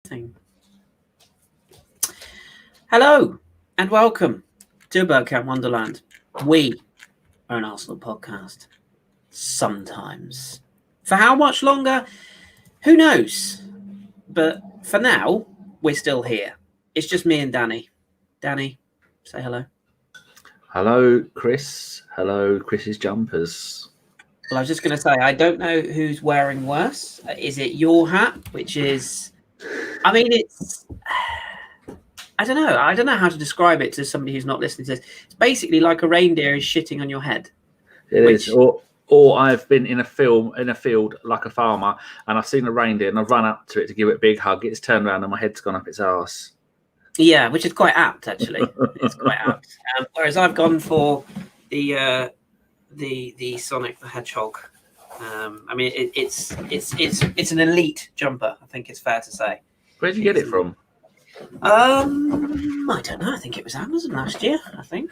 Thing. Hello and welcome to Bergkamp Wonderland. We are an Arsenal podcast. Sometimes. For how much longer? Who knows? But for now, we're still here. It's just me and Dani. Dani, say hello. Hello, Kris. Hello, Chris's jumpers. Well, I was just going to say, I don't know who's wearing worse. Is it your hat, which is... I mean, it's... I don't know. I don't know how to describe it to somebody who's not listening to this. It's basically like a reindeer is shitting on your head. It is. Or I've been in a field like a farmer, and I've seen a reindeer, and I've run up to it to give it a big hug. It's turned around, and my head's gone up its arse. Yeah, which is quite apt, actually. It's quite apt. Whereas I've gone for the Sonic the Hedgehog. I mean, it's an elite jumper. I think it's fair to say. Where'd you get it from? I don't know. I think it was Amazon last year. I think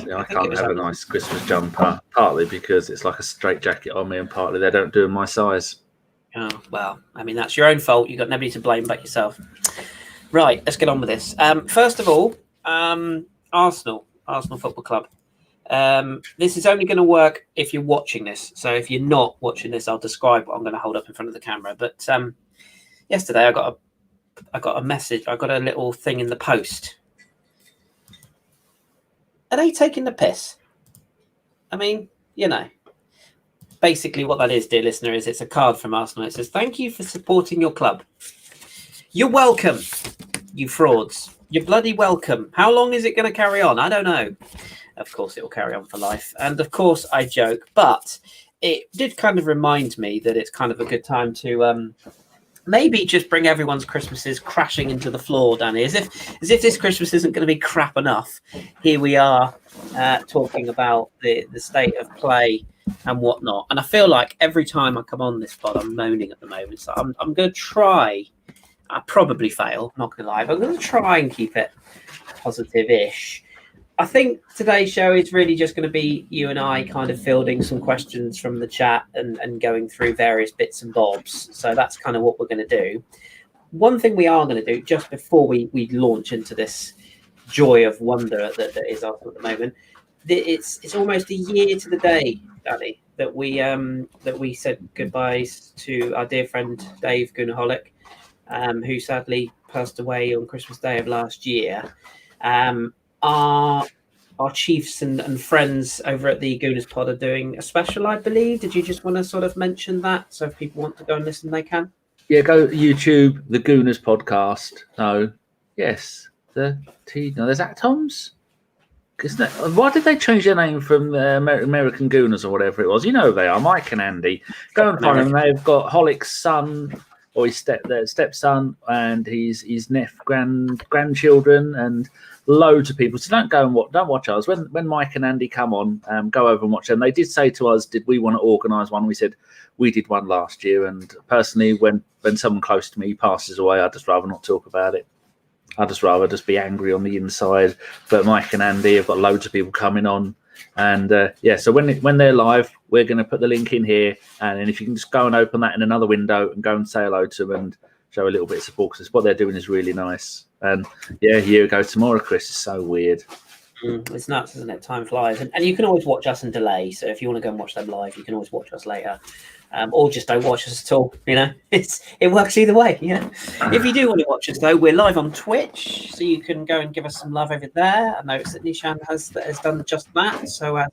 I can't have a nice Christmas jumper, partly because it's like a straight jacket on me, and partly they don't do in my size. Oh well, I mean that's your own fault. You've got nobody to blame but yourself. Right, let's get on with this. First of all, Arsenal Football Club. This is only going to work if you're watching this. So if you're not watching this, I'll describe what I'm going to hold up in front of the camera. But yesterday I got a message. I got a little thing in the post. Are they taking the piss? I mean, you know, basically what that is, dear listener, is it's a card from Arsenal. It says, "Thank you for supporting your club. You're welcome, you frauds. You're bloody welcome. How long is it going to carry on? I don't know. Of course, it will carry on for life." And of course, I joke, but it did kind of remind me that it's kind of a good time to maybe just bring everyone's Christmases crashing into the floor, Dani. As if this Christmas isn't going to be crap enough. Here we are talking about the state of play and whatnot. And I feel like every time I come on this pod, I'm moaning at the moment. So I'm going to try. I probably fail, not going to lie, but I'm going to try and keep it positive-ish. I think today's show is really just going to be you and I kind of fielding some questions from the chat and going through various bits and bobs. So that's kind of what we're going to do. One thing we are going to do just before we launch into this joy of wonder that is Arsenal at the moment, it's almost a year to the day, Dani, that we said goodbyes to our dear friend Dave Gunaholic, who sadly passed away on Christmas Day of last year. Our chiefs and friends over at the Gooners Pod are doing a special, I believe. Did you just want to sort of mention that? So if people want to go and listen, they can? Yeah, go YouTube, the Gooners Podcast. No, yes, there's Atoms. Why did they change their name from the American Gooners or whatever it was? You know who they are, Mike and Andy. Go and find them. They've got Holic's son, or his stepson, and his grandchildren, and loads of people. So don't watch us. When Mike and Andy come on, go over and watch them. They did say to us, did we want to organise one? We said we did one last year, and personally, when someone close to me passes away, I'd just rather not talk about it. I'd just rather just be angry on the inside. But Mike and Andy have got loads of people coming on. And so when they're live, we're going to put the link in here, and then if you can just go and open that in another window and go and say hello to them and show a little bit of support, because what they're doing is really nice. And a year ago tomorrow, Kris, is so weird. It's nuts, isn't it? Time flies, and you can always watch us in delay. So if you want to go and watch them live, you can always watch us later, or just don't watch us at all. You know, it works either way. You know, if you do want to watch us though, we're live on Twitch, so you can go and give us some love over there. I noticed that Nishan has done just that. So as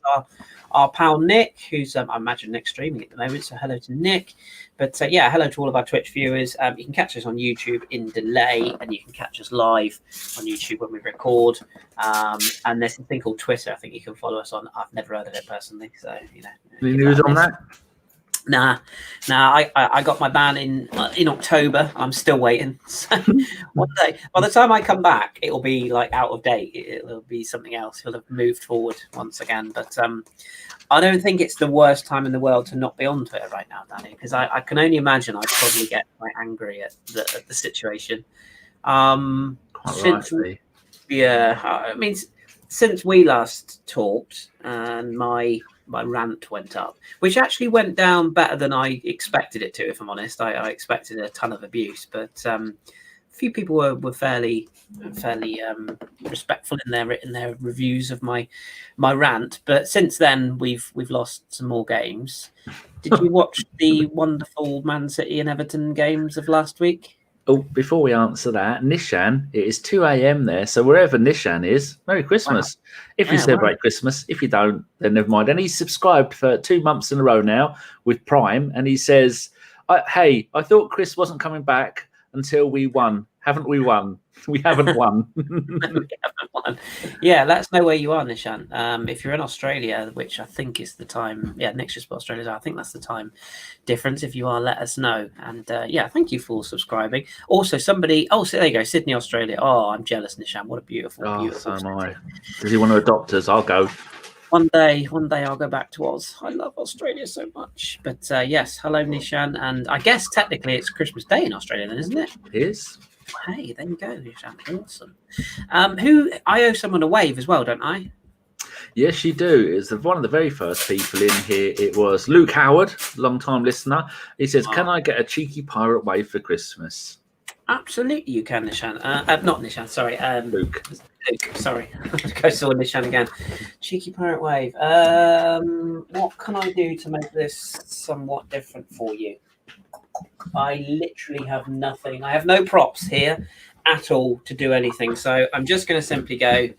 our pal Nick, who's I imagine Nick's streaming at the moment. So hello to Nick. But hello to all of our Twitch viewers. You can catch us on YouTube in delay, and you can catch us live on YouTube when we record. And there's a thing called Twitter. I think you can follow us on. I've never heard of it personally, so you know. Any news on that? Nah. I got my ban in October. I'm still waiting. So one day, by the time I come back, it'll be like out of date. It'll be something else. It'll have moved forward once again. But I don't think it's the worst time in the world to not be on Twitter right now, Dani, because I can only imagine I'd probably get quite angry at the situation. Since we last talked, and my rant went up, which actually went down better than I expected it to, if I'm honest. I expected a ton of abuse, but few people were fairly respectful in their reviews of my rant. But since then, we've lost some more games. Did you watch the wonderful Man City and Everton games of last week? Oh, before we answer that, Nishan, it is 2 a.m. there. So wherever Nishan is, Merry Christmas. Wow. If you celebrate Christmas, if you don't, then never mind. And he's subscribed for 2 months in a row now with Prime. And he says, hey, I thought Kris wasn't coming back until we won. Haven't we won? We haven't won. We haven't won. Yeah, let us know where you are, Nishan. If you're in Australia, which I think is the time, next year's Australia, I think that's the time difference. If you are, let us know. And thank you for subscribing. Also, so there you go, Sydney, Australia. Oh, I'm jealous, Nishan. What a beautiful so am I. Does he want to adopt us? I'll go. One day I'll go back to Oz. I love Australia so much. But yes, hello, Nishan. And I guess technically it's Christmas Day in Australia then, isn't it? It is. Hey, there you go, Nishan. Awesome. Who I owe someone a wave as well, don't I? Yes, you do. It's one of the very first people in here. It was Luke Howard, long-time listener. He says, "Can I get a cheeky pirate wave for Christmas?" Absolutely, you can, Nishan. Not Nishan, sorry. Luke, sorry. I saw Nishan again. Cheeky pirate wave. What can I do to make this somewhat different for you? I literally have nothing. I have no props here at all to do anything. So I'm just going to simply go,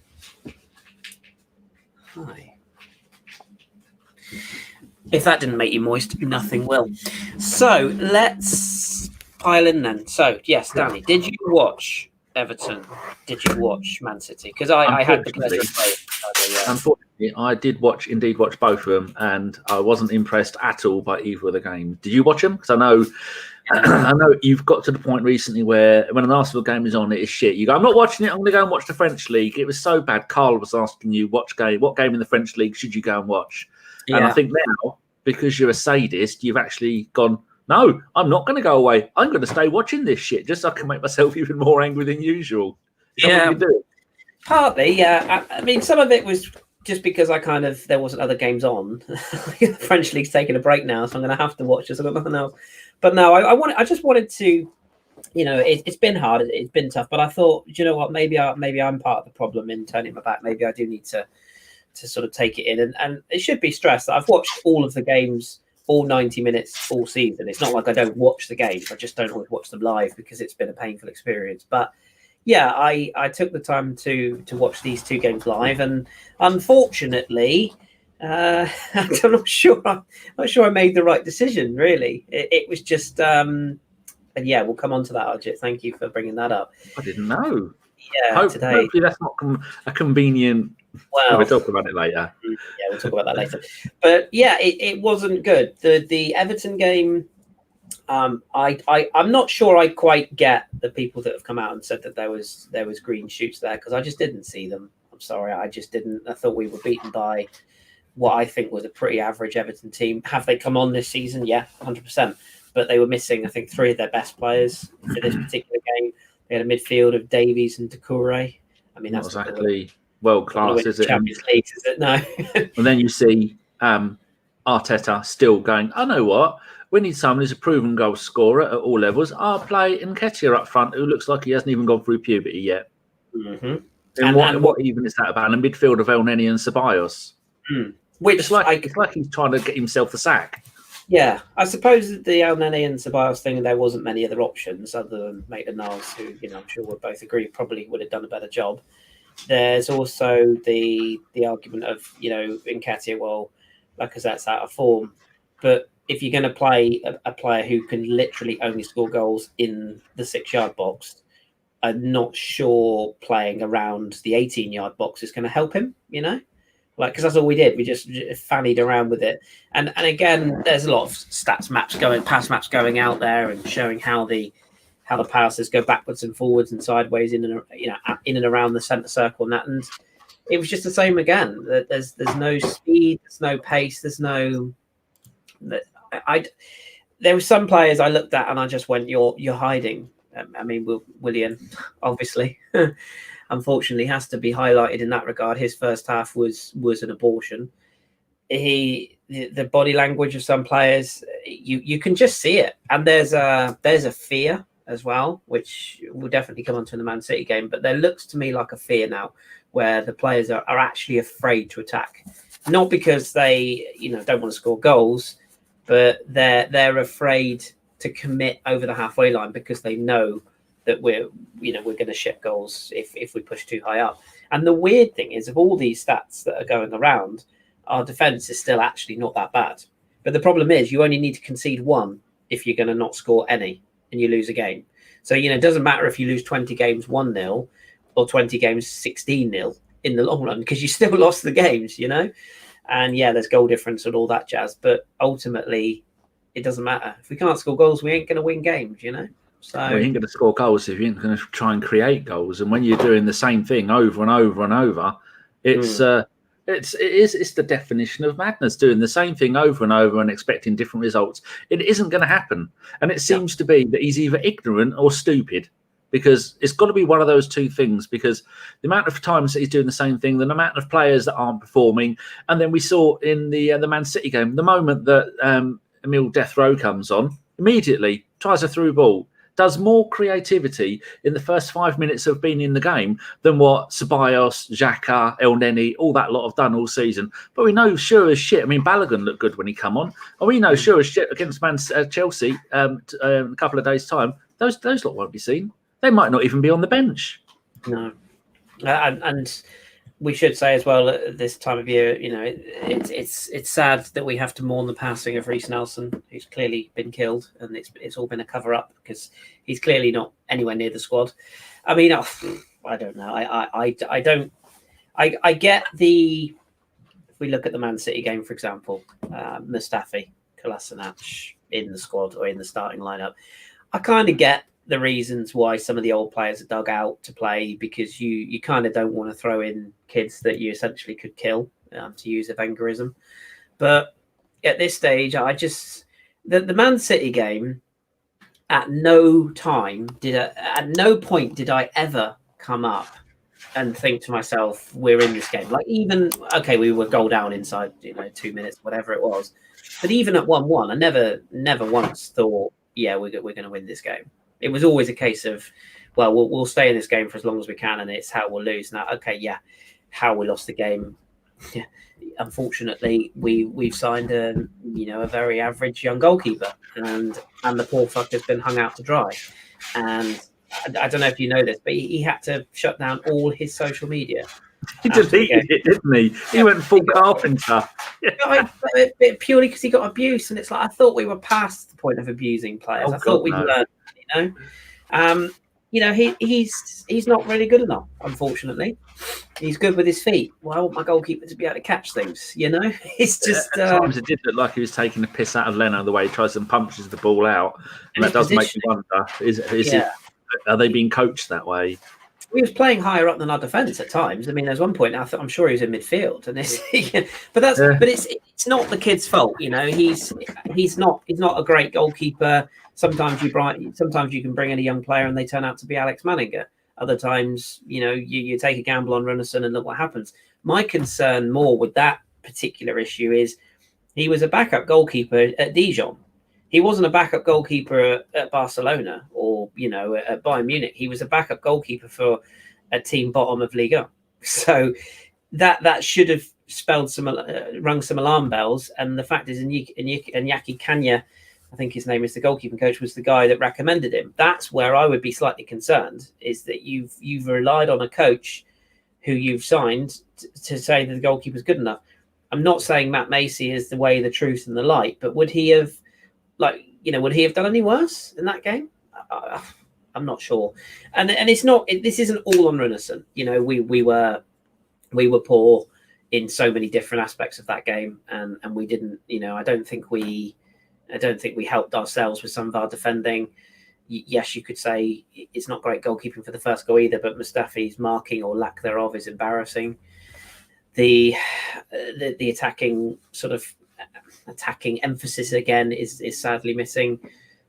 hi. If that didn't make you moist, nothing will. So let's pile in then. So, yes, Dani, did you watch Everton? Did you watch Man City? Because I had the pleasure of playing. Unfortunately, I did watch both of them, and I wasn't impressed at all by either of the games. Did you watch them? Because I know you've got to the point recently where when an Arsenal game is on, it is shit. You go, I'm not watching it. I'm going to go and watch the French league. It was so bad. Karl was asking you, what game in the French league should you go and watch? Yeah. And I think now, because you're a sadist, you've actually gone, no, I'm not going to go away. I'm going to stay watching this shit just so I can make myself even more angry than usual. Yeah. Partly, yeah. I mean, some of it was just because there wasn't other games on. The French league's taking a break now, so I'm going to have to watch this. I've got nothing else. But no, I just wanted to, it's been hard. It's been tough. But I thought, you know what? Maybe I'm part of the problem in turning my back. Maybe I do need to sort of take it in. And it should be stressed that I've watched all of the games, all 90 minutes, all season. It's not like I don't watch the games. I just don't always watch them live because it's been a painful experience. But yeah, I took the time to watch these two games live, and unfortunately, I'm not sure I made the right decision. Really, it was just, and yeah, we'll come on to that, Arjit. Thank you for bringing that up. I didn't know. Yeah, today. Hopefully that's not a convenient. Well, we'll talk about it later. Yeah, we'll talk about that later. But yeah, it wasn't good. The Everton game. I'm not sure I quite get the people that have come out and said that there was green shoots there, because I just didn't see them. I'm sorry, I just didn't. I thought we were beaten by what I think was a pretty average Everton team. Have they come on this season? Yeah, 100%. But they were missing, I think, 3 of their best players for this particular game. They had a midfield of Davies and Doucouré. I mean, that's not exactly world class, is it? Champions League, is it? No. And then you see Arteta still going, I know what, we need someone who's a proven goal scorer at all levels. I'll play Nketiah up front, who looks like he hasn't even gone through puberty yet. Mm-hmm. And what even is that about? And a midfield of Elneny and Ceballos. Which it's like he's trying to get himself the sack. Yeah, I suppose the Elneny and Ceballos thing, there wasn't many other options other than Maitland-Niles, who, I'm sure we'll both agree probably would have done a better job. There's also the argument of, Nketiah, well, Lacazette's out of form. But if you're going to play a player who can literally only score goals in the 6-yard box, I'm not sure playing around the 18-yard box is going to help him, because that's all we did. We just fannied around with it. And again, there's a lot of pass maps going out there and showing how the passes go backwards and forwards and sideways in and around the centre circle and that. And it was just the same again. There's no speed, there's no pace, there's no. There were some players I looked at and I just went, "You're hiding." I mean, Willian, obviously, unfortunately, has to be highlighted in that regard. His first half was an abortion. The body language of some players, you can just see it, and there's a fear as well, which will definitely come onto the Man City game. But there looks to me like a fear now where the players are actually afraid to attack. Not because they, don't want to score goals, but they're afraid to commit over the halfway line because they know that we're going to ship goals if we push too high up. And the weird thing is, of all these stats that are going around, our defence is still actually not that bad. But the problem is you only need to concede one if you're going to not score any and you lose a game. So, it doesn't matter if you lose 20 games 1-0 or 20 games 16-0 in the long run, because you still lost the games, And yeah, there's goal difference and all that jazz. But ultimately, it doesn't matter. If we can't score goals, we ain't going to win games, So well, you ain't going to score goals if you ain't going to try and create goals. And when you're doing the same thing over and over and over, it's the definition of madness. Doing the same thing over and over and expecting different results. It isn't going to happen. And it seems to be that he's either ignorant or stupid, because it's got to be one of those two things, because the amount of times that he's doing the same thing, the amount of players that aren't performing. And then we saw in the Man City game, the moment that Emile Death Row comes on, immediately tries a through ball, does more creativity in the first 5 minutes of being in the game than what Ceballos, Xhaka, El Neni, all that lot have done all season. But we know sure as shit. I mean, Bellerin looked good when he come on. And we know sure as shit against Chelsea a couple of days' time, those lot won't be seen. They might not even be on the bench. No. And we should say as well at this time of year, it's sad that we have to mourn the passing of Reiss Nelson, who's clearly been killed, and it's all been a cover up because he's clearly not anywhere near the squad. I mean, I don't know. I get the. If we look at the Man City game, for example, Mustafi, Kolasinac in the squad or in the starting lineup, I kind of get the reasons why some of the old players are dug out to play, because you kind of don't want to throw in kids that you essentially could kill, to use a Wengerism. But at this stage, the Man City game, at no point did I ever come up and think to myself, we're in this game. Like, even, okay, we were goal down inside 2 minutes, whatever it was. But even at 1-1, I never once thought, yeah, we're going to win this game. It was always a case of, well, we'll stay in this game for as long as we can, and it's how we'll lose. Now, okay, yeah, how we lost the game. Yeah, unfortunately, we've signed a very average young goalkeeper, and the poor fucker's been hung out to dry. And I don't know if you know this, but he had to shut down all his social media. He deleted it, didn't he? He went full carpenter. Purely because he got abused, and it's like, I thought we were past the point of abusing players. I thought we'd learned. He's not really good enough, unfortunately. He's good with his feet. Well, I want my goalkeeper to be able to catch things, It's just... At times it did look like he was taking the piss out of Leno the way he tries and punches the ball out. And that does make me wonder, are they being coached that way? He was playing higher up than our defence at times. I mean, there's one point I'm sure he was in midfield, and but it's not the kid's fault, He's not a great goalkeeper. Sometimes you can bring in a young player and they turn out to be Alex Manninger. Other times, you take a gamble on Runarsson and look what happens. My concern more with that particular issue is he was a backup goalkeeper at Dijon. He wasn't a backup goalkeeper at Barcelona or, at Bayern Munich. He was a backup goalkeeper for a team bottom of Liga. So that should have rung some alarm bells. And the fact is, Iñaki Kanya, I think his name is, the goalkeeping coach, was the guy that recommended him. That's where I would be slightly concerned, is that you've relied on a coach who you've signed to say that the goalkeeper's good enough. I'm not saying Matt Macy is the way, the truth, and the light, but would he have done any worse in that game? I'm not sure. And it's not. This isn't all on Runarsson. We were poor in so many different aspects of that game, and we didn't. I don't think we helped ourselves with some of our defending. Yes, you could say it's not great goalkeeping for the first goal either, but Mustafi's marking or lack thereof is embarrassing. The attacking emphasis again is sadly missing.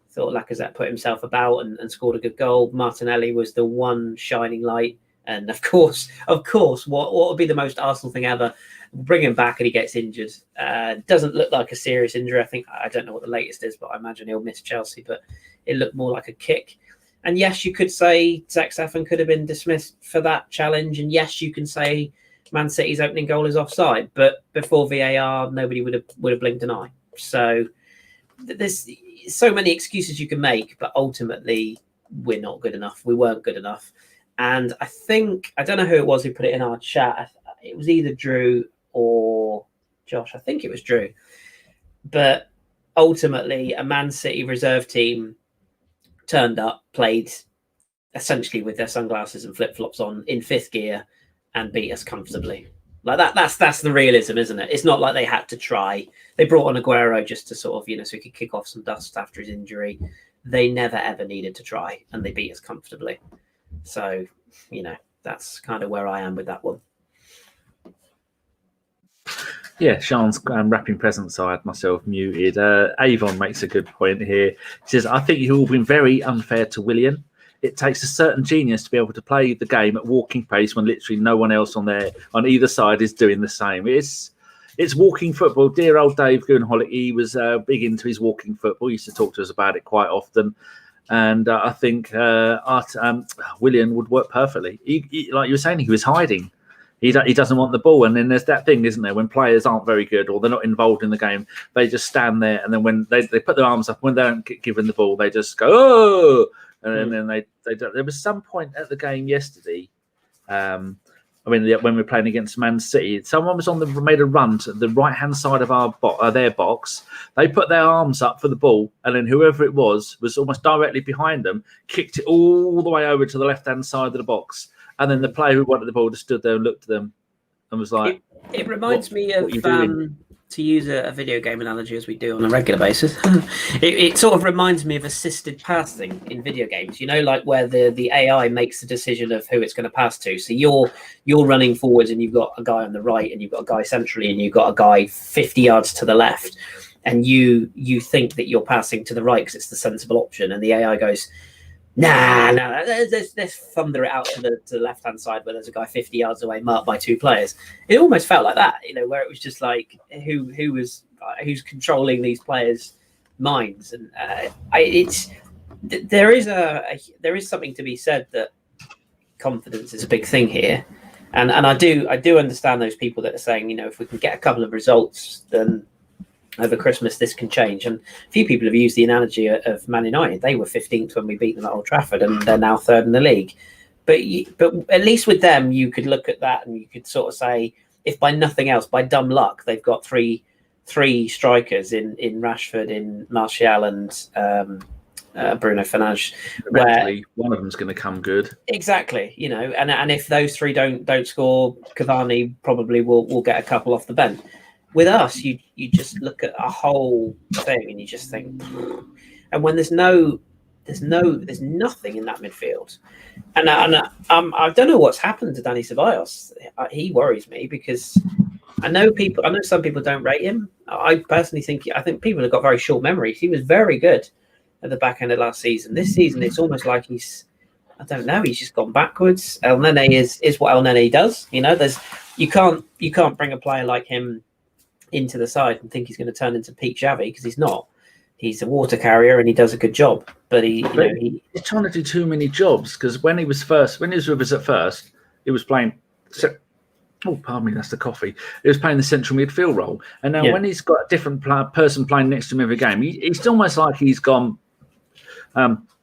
Thought Lacazette put himself about and scored a good goal. Martinelli was the one shining light, and of course, what would be the most Arsenal thing ever? Bring him back and he gets injured. Doesn't look like a serious injury. I don't know what the latest is, but I imagine he'll miss Chelsea. But it looked more like a kick. And yes, you could say Zexafen could have been dismissed for that challenge. And yes, you can say Man City's opening goal is offside. But before VAR, nobody would have blinked an eye. So there's so many excuses you can make, but ultimately we're not good enough. We weren't good enough. And I don't know who it was who put it in our chat. It was either Drew or Josh. I think it was Drew. But ultimately, a Man City reserve team turned up, played essentially with their sunglasses and flip-flops on in fifth gear and beat us comfortably. Like that's the realism, isn't it? It's not like they had to try. They brought on Aguero just to sort of, so he could kick off some dust after his injury. They never, ever needed to try, and they beat us comfortably. So, that's kind of where I am with that one. Yeah, Sean's wrapping presents. I had myself muted. Avon makes a good point here. He says, I think you've all been very unfair to Willian. It takes a certain genius to be able to play the game at walking pace when literally no one else on either side is doing the same. It's walking football. Dear old Dave Goonholic, he was big into his walking football. He used to talk to us about it quite often. And I think Willian would work perfectly. He, like you were saying, he was hiding. He doesn't want the ball. And then there's that thing, isn't there? When players aren't very good or they're not involved in the game, they just stand there. And then when they put their arms up, when they don't get given the ball, they just go, oh! And then they don't. There was some point at the game yesterday, when we were playing against Man City, someone was made a run to the right-hand side of their box. They put their arms up for the ball, and then whoever it was almost directly behind them, kicked it all the way over to the left-hand side of the box. And then the player who wanted the ball just stood there and looked at them and was like... It reminds me of, to use a video game analogy as we do on a regular basis, it sort of reminds me of assisted passing in video games, like where the AI makes the decision of who it's going to pass to. So you're running forwards and you've got a guy on the right and you've got a guy centrally and you've got a guy 50 yards to the left. And you think that you're passing to the right because it's the sensible option. And the AI goes... Nah, let's thunder it out to the left-hand side where there's a guy 50 yards away marked by two players. It almost felt like that, where it was just like who's controlling these players' minds, and there is something to be said that confidence is a big thing here, and I do understand those people that are saying, if we can get a couple of results, then over Christmas, this can change. And a few people have used the analogy of Man United. They were 15th when we beat them at Old Trafford, and they're now third in the league. But at least with them, you could look at that and you could sort of say, if by nothing else, by dumb luck, they've got three strikers in Rashford, in Martial, and Bruno Fernandes. Eventually, one of them's going to come good. Exactly, and if those three don't score, Cavani probably will get a couple off the bench. With us, you just look at a whole thing and you just think, and when there's nothing in that midfield, and I don't know what's happened to Dani Ceballos. He worries me because I know some people don't rate him. I personally think people have got very short memories. He was very good at the back end of last season. This season, it's almost like he's just gone backwards. El Nene is what El Nene does. You can't bring a player like him into the side and think he's going to turn into Pete Xavi, because he's not. He's a water carrier and he does a good job, but he's trying to do too many jobs, because when he was with us at first, he was playing. Oh, pardon me, that's the coffee. He was playing the central midfield role, and now when he's got a different person playing next to him every game, it's almost like he's gone.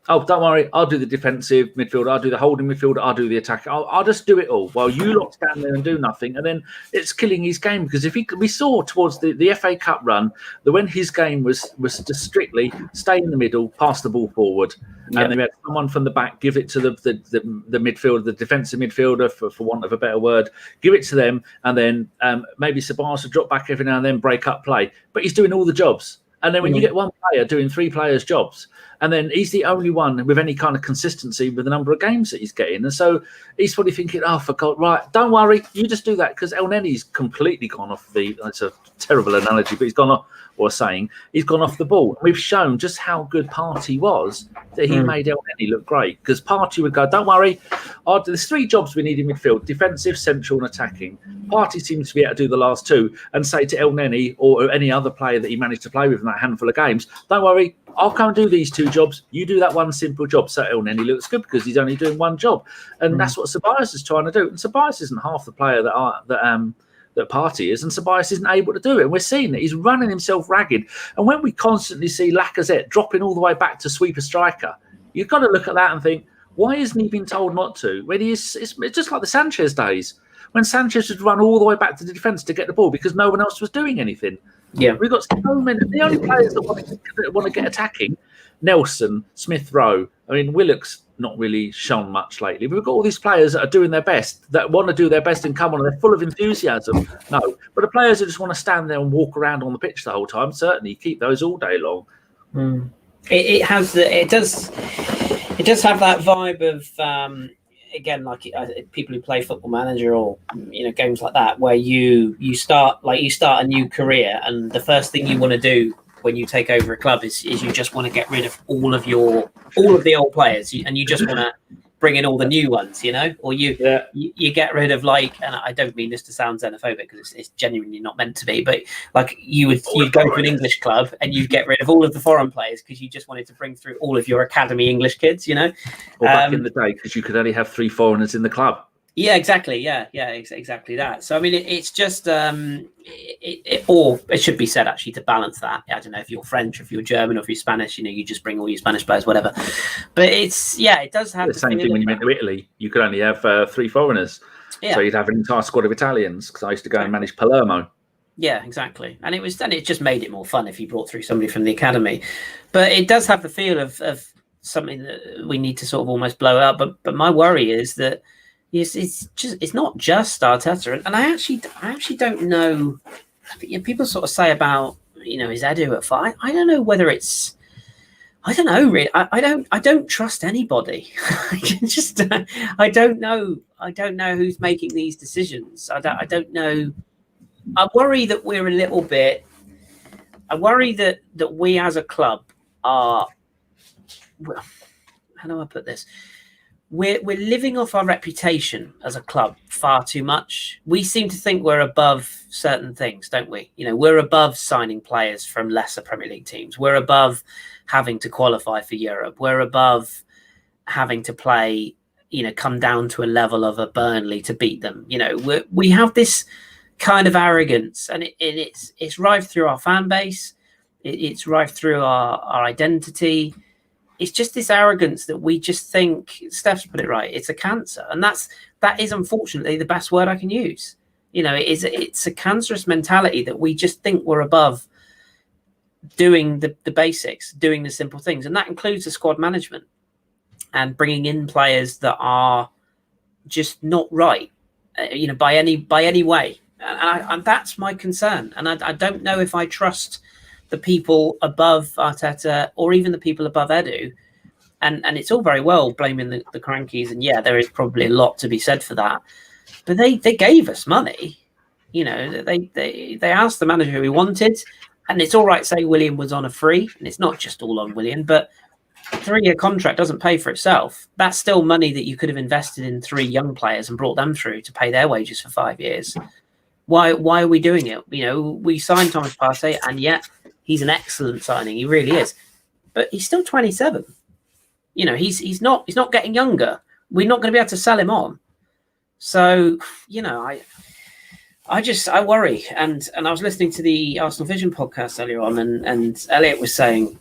Oh, don't worry, I'll do the defensive midfield, I'll do the holding midfield, I'll do the attack. I'll just do it all while you lot stand there and do nothing. And then it's killing his game, because we saw towards the FA Cup run that when his game was just strictly stay in the middle, pass the ball forward, and then we had someone from the back give it to the midfielder, the defensive midfielder, for want of a better word, give it to them, and then maybe Ceballos would drop back every now and then, break up play. But he's doing all the jobs. And then when you get one player doing three players' jobs, and then he's the only one with any kind of consistency with the number of games that he's getting. And so he's probably thinking, oh, for God, right, don't worry, you just do that, because El Nene's completely gone off it's a terrible analogy, but he's gone off the ball. We've shown just how good Partey was, that he made El Nene look great, because Partey would go, don't worry, there's three jobs we need in midfield: defensive, central and attacking. Partey seems to be able to do the last two and say to El Nene or any other player that he managed to play with in that handful of games, don't worry, I'll come and do these 2 jobs. You do that one simple job. So and he looks good because he's only doing one job, and that's what Ceballos is trying to do. And Ceballos isn't half the player that Partey is, and Ceballos isn't able to do it. And we're seeing that he's running himself ragged. And when we constantly see Lacazette dropping all the way back to sweep a striker, you've got to look at that and think, why isn't he being told not to? When it's just like the Sanchez days, when Sanchez would run all the way back to the defence to get the ball because no one else was doing anything. Yeah, we've got so many. The only players that want to get attacking, Nelson, Smith Rowe. I mean, Willock's not really shown much lately. But we've got all these players that are doing their best, that want to do their best and come on, and they're full of enthusiasm. No, but the players who just want to stand there and walk around on the pitch the whole time, certainly keep those all day long. It does have that vibe of again, like people who play Football Manager or games like that, where you start a new career, and the first thing you want to do when you take over a club is you just want to get rid of all of the old players, and you just want to bring in all the new ones, or you get rid of, like, and I don't mean this to sound xenophobic because it's genuinely not meant to be, but like you'd go to an English club and you'd get rid of all of the foreign players because you just wanted to bring through all of your academy English kids, Or back in the day, because you could only have 3 foreigners in the club. Yeah, exactly. Yeah, exactly that. So I mean, it's just or it should be said actually to balance that. I don't know if you're French, or if you're German, or if you're Spanish. You just bring all your Spanish players, whatever. But it does have the same thing when you went to Italy. You could only have 3 foreigners, so you'd have an entire squad of Italians. Because I used to go and manage Palermo. Yeah, exactly. And it just made it more fun if you brought through somebody from the academy. But it does have the feel of something that we need to sort of almost blow up. But my worry is that. It's not just Arteta, and I actually don't know. People sort of say about is Edu at 5. I don't know whether it's. I don't know really. I don't trust anybody. I don't know. I don't know who's making these decisions. I don't know. I worry that we're a little bit. I worry that we as a club are. Well, how do I put this? We're living off our reputation as a club far too much. We seem to think we're above certain things, don't we? We're above signing players from lesser Premier League teams. We're above having to qualify for Europe. We're above having to play, come down to a level of a Burnley to beat them. We have this kind of arrogance, and it's rife through our fan base. It's rife through our identity. It's just this arrogance that we just think, Steph's put it right, it's a cancer. And that is unfortunately the best word I can use. It's a cancerous mentality that we just think we're above doing the basics, doing the simple things. And that includes the squad management and bringing in players that are just not right, by any way. And that's my concern. And I don't know if I trust the people above Arteta or even the people above Edu, and it's all very well blaming the crankies, and there is probably a lot to be said for that, but they gave us money. They asked the manager who he wanted, and it's all right to say Willian was on a free, and it's not just all on Willian, but a 3-year contract doesn't pay for itself. That's still money that you could have invested in 3 young players and brought them through to pay their wages for 5 years. Why are we doing it? We signed Thomas Partey, and yet he's an excellent signing. He really is. But he's still 27. He's not getting younger. We're not going to be able to sell him on. So, I worry. And I was listening to the Arsenal Vision podcast earlier on, and Elliot was saying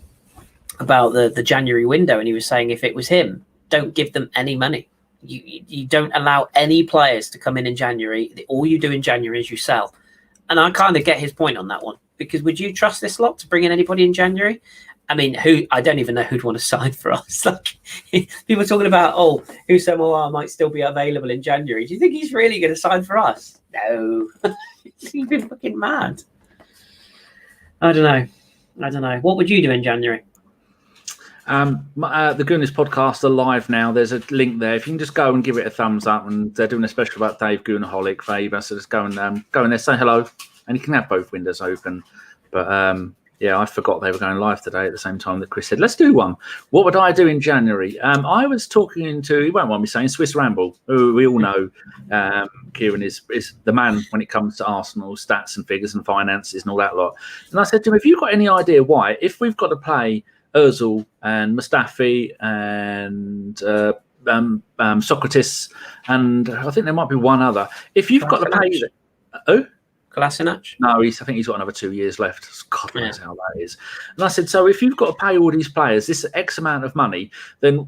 about the January window, and he was saying if it was him, don't give them any money. You don't allow any players to come in January. All you do in January is you sell. And I kind of get his point on that one. Because would you trust this lot to bring in anybody in January? I mean, I don't even know who'd want to sign for us. Like, people talking about, Hussein might still be available in January. Do you think he's really going to sign for us? No. He'd be fucking mad. I don't know. What would you do in January? The Gooners podcast are live now. There's a link there. If you can just go and give it a thumbs up, and they're doing a special about Dave Goonaholic favour. So just go and there, say hello. And you can have both windows open. But I forgot they were going live today at the same time that Kris said, let's do one. What would I do in January? I was talking to, you won't mind me saying, Swiss Ramble, who we all know Kieran is the man when it comes to Arsenal stats and figures and finances and all that lot. And I said to him, have you got any idea why, if we've got to play Ozil and Mustafi and Socrates, and I think there might be one other. If you've got to pay Kolasinac? No, I think he's got another 2 years left. God knows how that is. And I said, so if you've got to pay all these players this X amount of money, then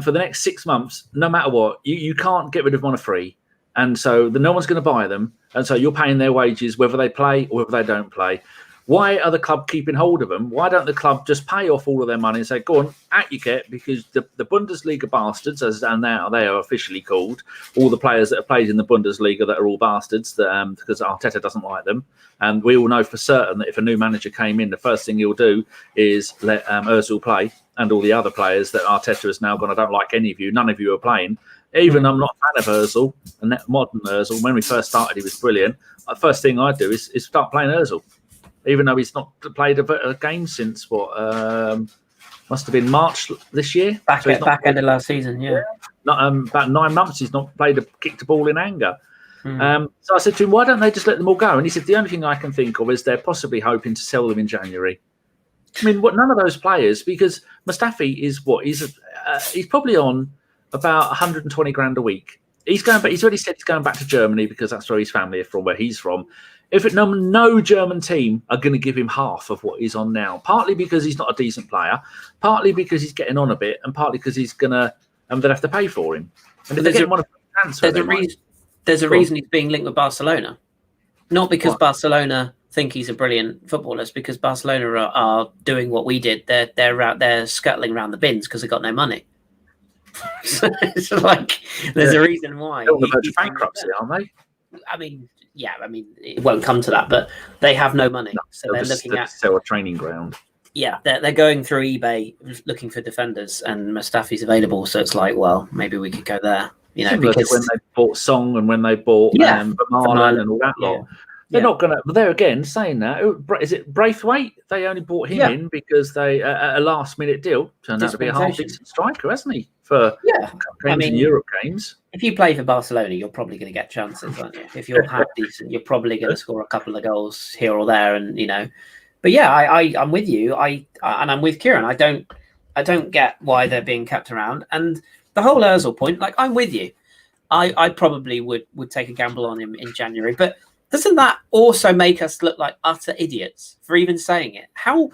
for the next 6 months, no matter what, you can't get rid of them on a free. And so no one's going to buy them. And so you're paying their wages whether they play or whether they don't play. Why are the club keeping hold of them? Why don't the club just pay off all of their money and say, go on, at you get, because the Bundesliga bastards, as now they are officially called, all the players that have played in the Bundesliga that are all bastards because Arteta doesn't like them. And we all know for certain that if a new manager came in, the first thing he'll do is let Ozil play and all the other players that Arteta has now gone, I don't like any of you. None of you are playing. Even I'm not a fan of Ozil, and that modern Ozil. When we first started, he was brilliant. The first thing I'd do is start playing Ozil. Even though he's not played a game since must have been March this year. Back end of last season, yeah. Not about 9 months. He's not kicked a ball in anger. So I said to him, "Why don't they just let them all go?" And he said, "The only thing I can think of is they're possibly hoping to sell them in January." I mean, none of those players, because Mustafi is he's probably on about 120 grand a week. He's already said he's going back to Germany because that's where his family are from, where he's from. No German team are going to give him half of what he's on now, partly because he's not a decent player, partly because he's getting on a bit, and partly because he's going to they'll have to pay for him. And if they didn't want to transfer, there's a reason he's being linked with Barcelona, not because Barcelona think he's a brilliant footballer. It's because Barcelona are doing what we did. They're scuttling around the bins because they've got no money. So it's like there's a reason why. They're on the verge of bankruptcy, aren't they? I mean, it won't come to that, but they have no money, so they're looking at sell a training ground. Yeah, they're going through eBay looking for defenders, and Mustafi's available. So it's like, well, maybe we could go there. Because when they bought Song and when they bought Vermaelen and all that lot. They're not going to. But there again, saying that, is it Braithwaite? They only bought him in because they a last minute deal turned out to be a half decent striker, hasn't he? For games in Europe games. If you play for Barcelona, you're probably going to get chances, aren't you? If you're half decent, you're probably going to score a couple of goals here or there, and But yeah, I'm with you. And I'm with Kieran. I don't get why they're being kept around, and the whole Ozil point. Like, I'm with you. I probably would take a gamble on him in January, but doesn't that also make us look like utter idiots for even saying it? How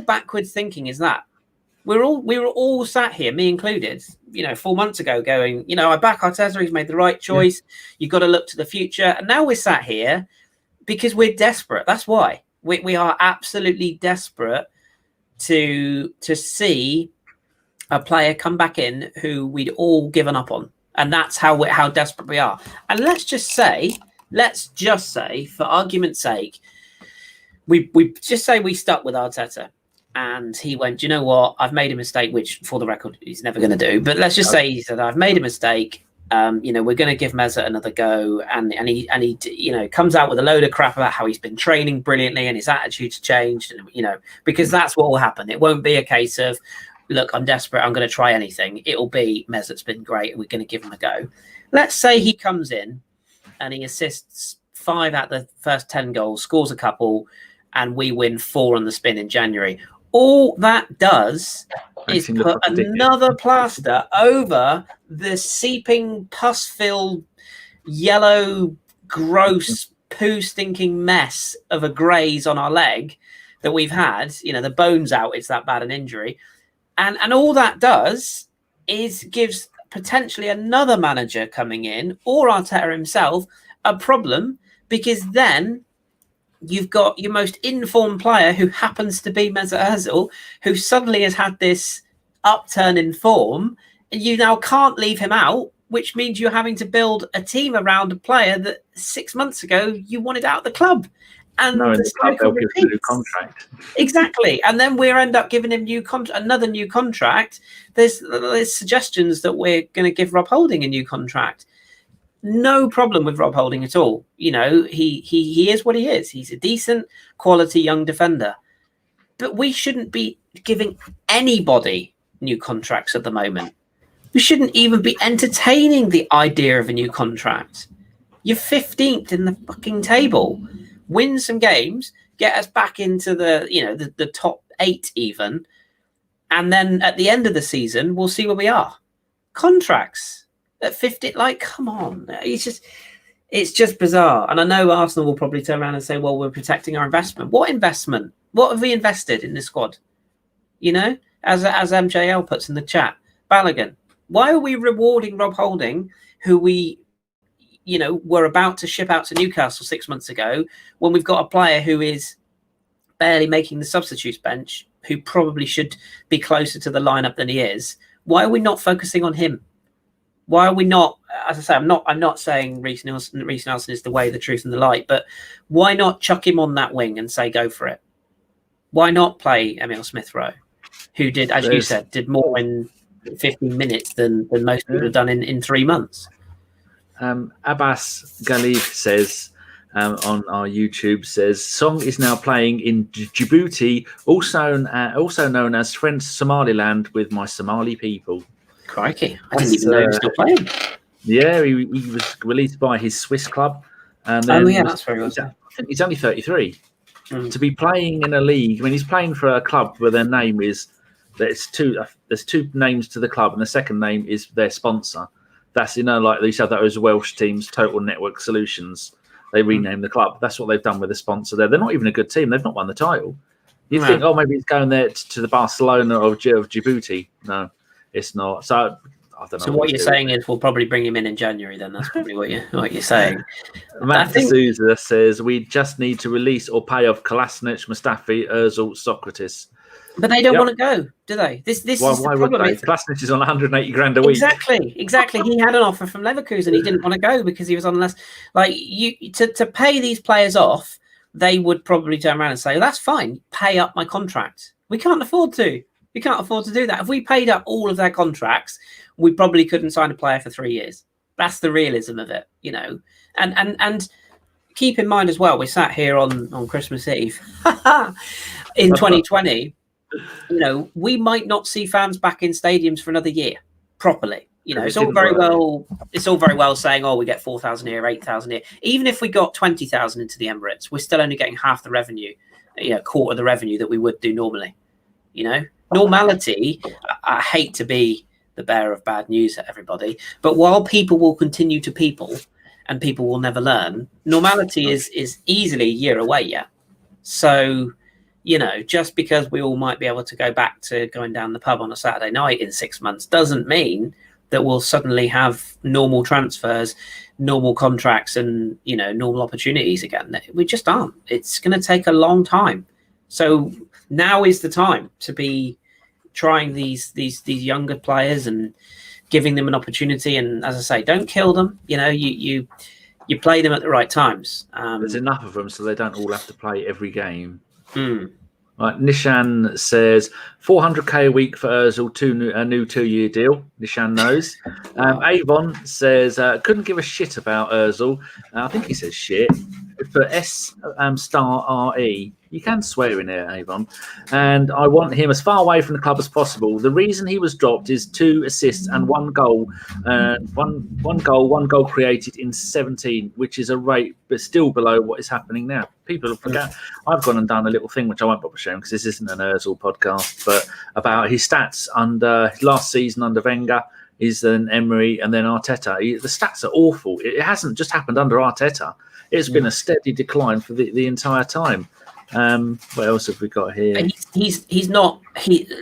backwards thinking is that? We were all sat here, me included, 4 months ago, going, I back Arteta. He's made the right choice. You've got to look to the future, and now we're sat here because we're desperate. That's why we are absolutely desperate to see a player come back in who we'd all given up on, and that's how desperate we are. And let's just say, for argument's sake, we just say we stuck with Arteta and he went, do you know what? I've made a mistake, which for the record, he's never going to do. But let's just say he said, I've made a mistake. We're going to give Mesut another go. And he comes out with a load of crap about how he's been training brilliantly and his attitude's changed. And, because that's what will happen. It won't be a case of, look, I'm desperate, I'm going to try anything. It'll be Mesut's been great and we're going to give him a go. Let's say he comes in and he assists 5 out of the first 10 goals, scores a couple, and we win 4 on the spin in January. All that does is put another plaster over the seeping, pus-filled, yellow, gross, poo-stinking mess of a graze on our leg that we've had. The bone's out, it's that bad an injury. And all that does is gives potentially another manager coming in, or Arteta himself, a problem, because then you've got your most informed player, who happens to be Mesut Ozil, who suddenly has had this upturn in form, and you now can't leave him out, which means you're having to build a team around a player that 6 months ago you wanted out of the club. And the club, they'll give him a new contract. Exactly. And then we end up giving him another new contract. There's suggestions that we're going to give Rob Holding a new contract. No problem with Rob Holding at all. He is what he is. He's a decent, quality young defender. But we shouldn't be giving anybody new contracts at the moment. We shouldn't even be entertaining the idea of a new contract. You're 15th in the fucking table. Win some games, get us back into the top 8 even, And then at the end of the season, we'll see where we are. Contracts at 50, like, come on. It's just bizarre. And I know Arsenal will probably turn around and say, well, we're protecting our investment. What investment? What have we invested in this squad? You know, as MJL puts in the chat, Balogun. Why are we rewarding Rob Holding, who we, you know, were about to ship out to Newcastle 6 months ago, when we've got a player who is barely making the substitutes bench, who probably should be closer to the lineup than he is? Why are we not focusing on him? Why are we not? As I say, I'm not saying Reece Nelson is the way, the truth, and the light, but why not chuck him on that wing and say go for it? Why not play Emile Smith-Rowe, who did, as you said, did more in 15 minutes than most people have done in 3 months? Abbas Galif says on our YouTube, says Song is now playing in Djibouti, also known as French Somaliland, with my Somali people. Crikey, I didn't even know he was still playing. Yeah, he was released by his Swiss club. And then that's very good. I think he's only 33. To be playing in a league, I mean, he's playing for a club where their name is, there's two names to the club, and the second name is their sponsor. That's, you know, like they said, those Welsh teams, Total Network Solutions. They renamed the club. That's what they've done with the sponsor there. They're not even a good team. They've not won the title. You think, oh, maybe he's going there to the Barcelona of Djibouti. No, it's not. So I don't know. So what you're saying is we'll probably bring him in January. Then that's probably what you're saying. Matt D'Souza says we just need to release or pay off Kolasinac, Mustafi, Ozil, Socrates. But they don't want to go, do they? This is the problem. Kolasinac is on 180 grand a week. Exactly. He had an offer from Leverkusen. He didn't want to go because he was on less. Like, to pay these players off, they would probably turn around and say, that's fine, pay up my contract. We can't afford to. We can't afford to do that. If we paid up all of their contracts, we probably couldn't sign a player for 3 years. That's the realism of it, you know. And keep in mind as well, we sat here on Christmas Eve in 2020. You know, we might not see fans back in stadiums for another year properly. You know, it's all very well saying, oh, we get 4,000 here, 8,000 here. Even if we got 20,000 into the Emirates, we're still only getting half the revenue, quarter of the revenue that we would do normally. You know, normality, I hate to be the bearer of bad news at everybody, but while people will continue to people and people will never learn, normality is easily a year away yet. So, you know, just because we all might be able to go back to going down the pub on a Saturday night in 6 months doesn't mean that we'll suddenly have normal transfers, normal contracts, and, you know, normal opportunities again. We just aren't. It's going to take a long time. So now is the time to be trying these younger players and giving them an opportunity. And as I say, don't kill them. You know, you play them at the right times. There's enough of them so they don't all have to play every game. Right, Nishan says 400k a week for Ozil, a new 2-year deal. Nishan knows. Avon says couldn't give a shit about Ozil. I think he says shit. For star RE. You can swear in here, Avon. And I want him as far away from the club as possible. The reason he was dropped is 2 assists and 1 goal. One goal created in 17, which is a rate, but still below what is happening now. People forget. I've gone and done a little thing, which I won't bother sharing because this isn't an Ozil podcast, but about his stats under his last season under Wenger, is then Emery and then Arteta. The stats are awful. It hasn't just happened under Arteta. It's been a steady decline for the entire time. What else have we got here? He's not.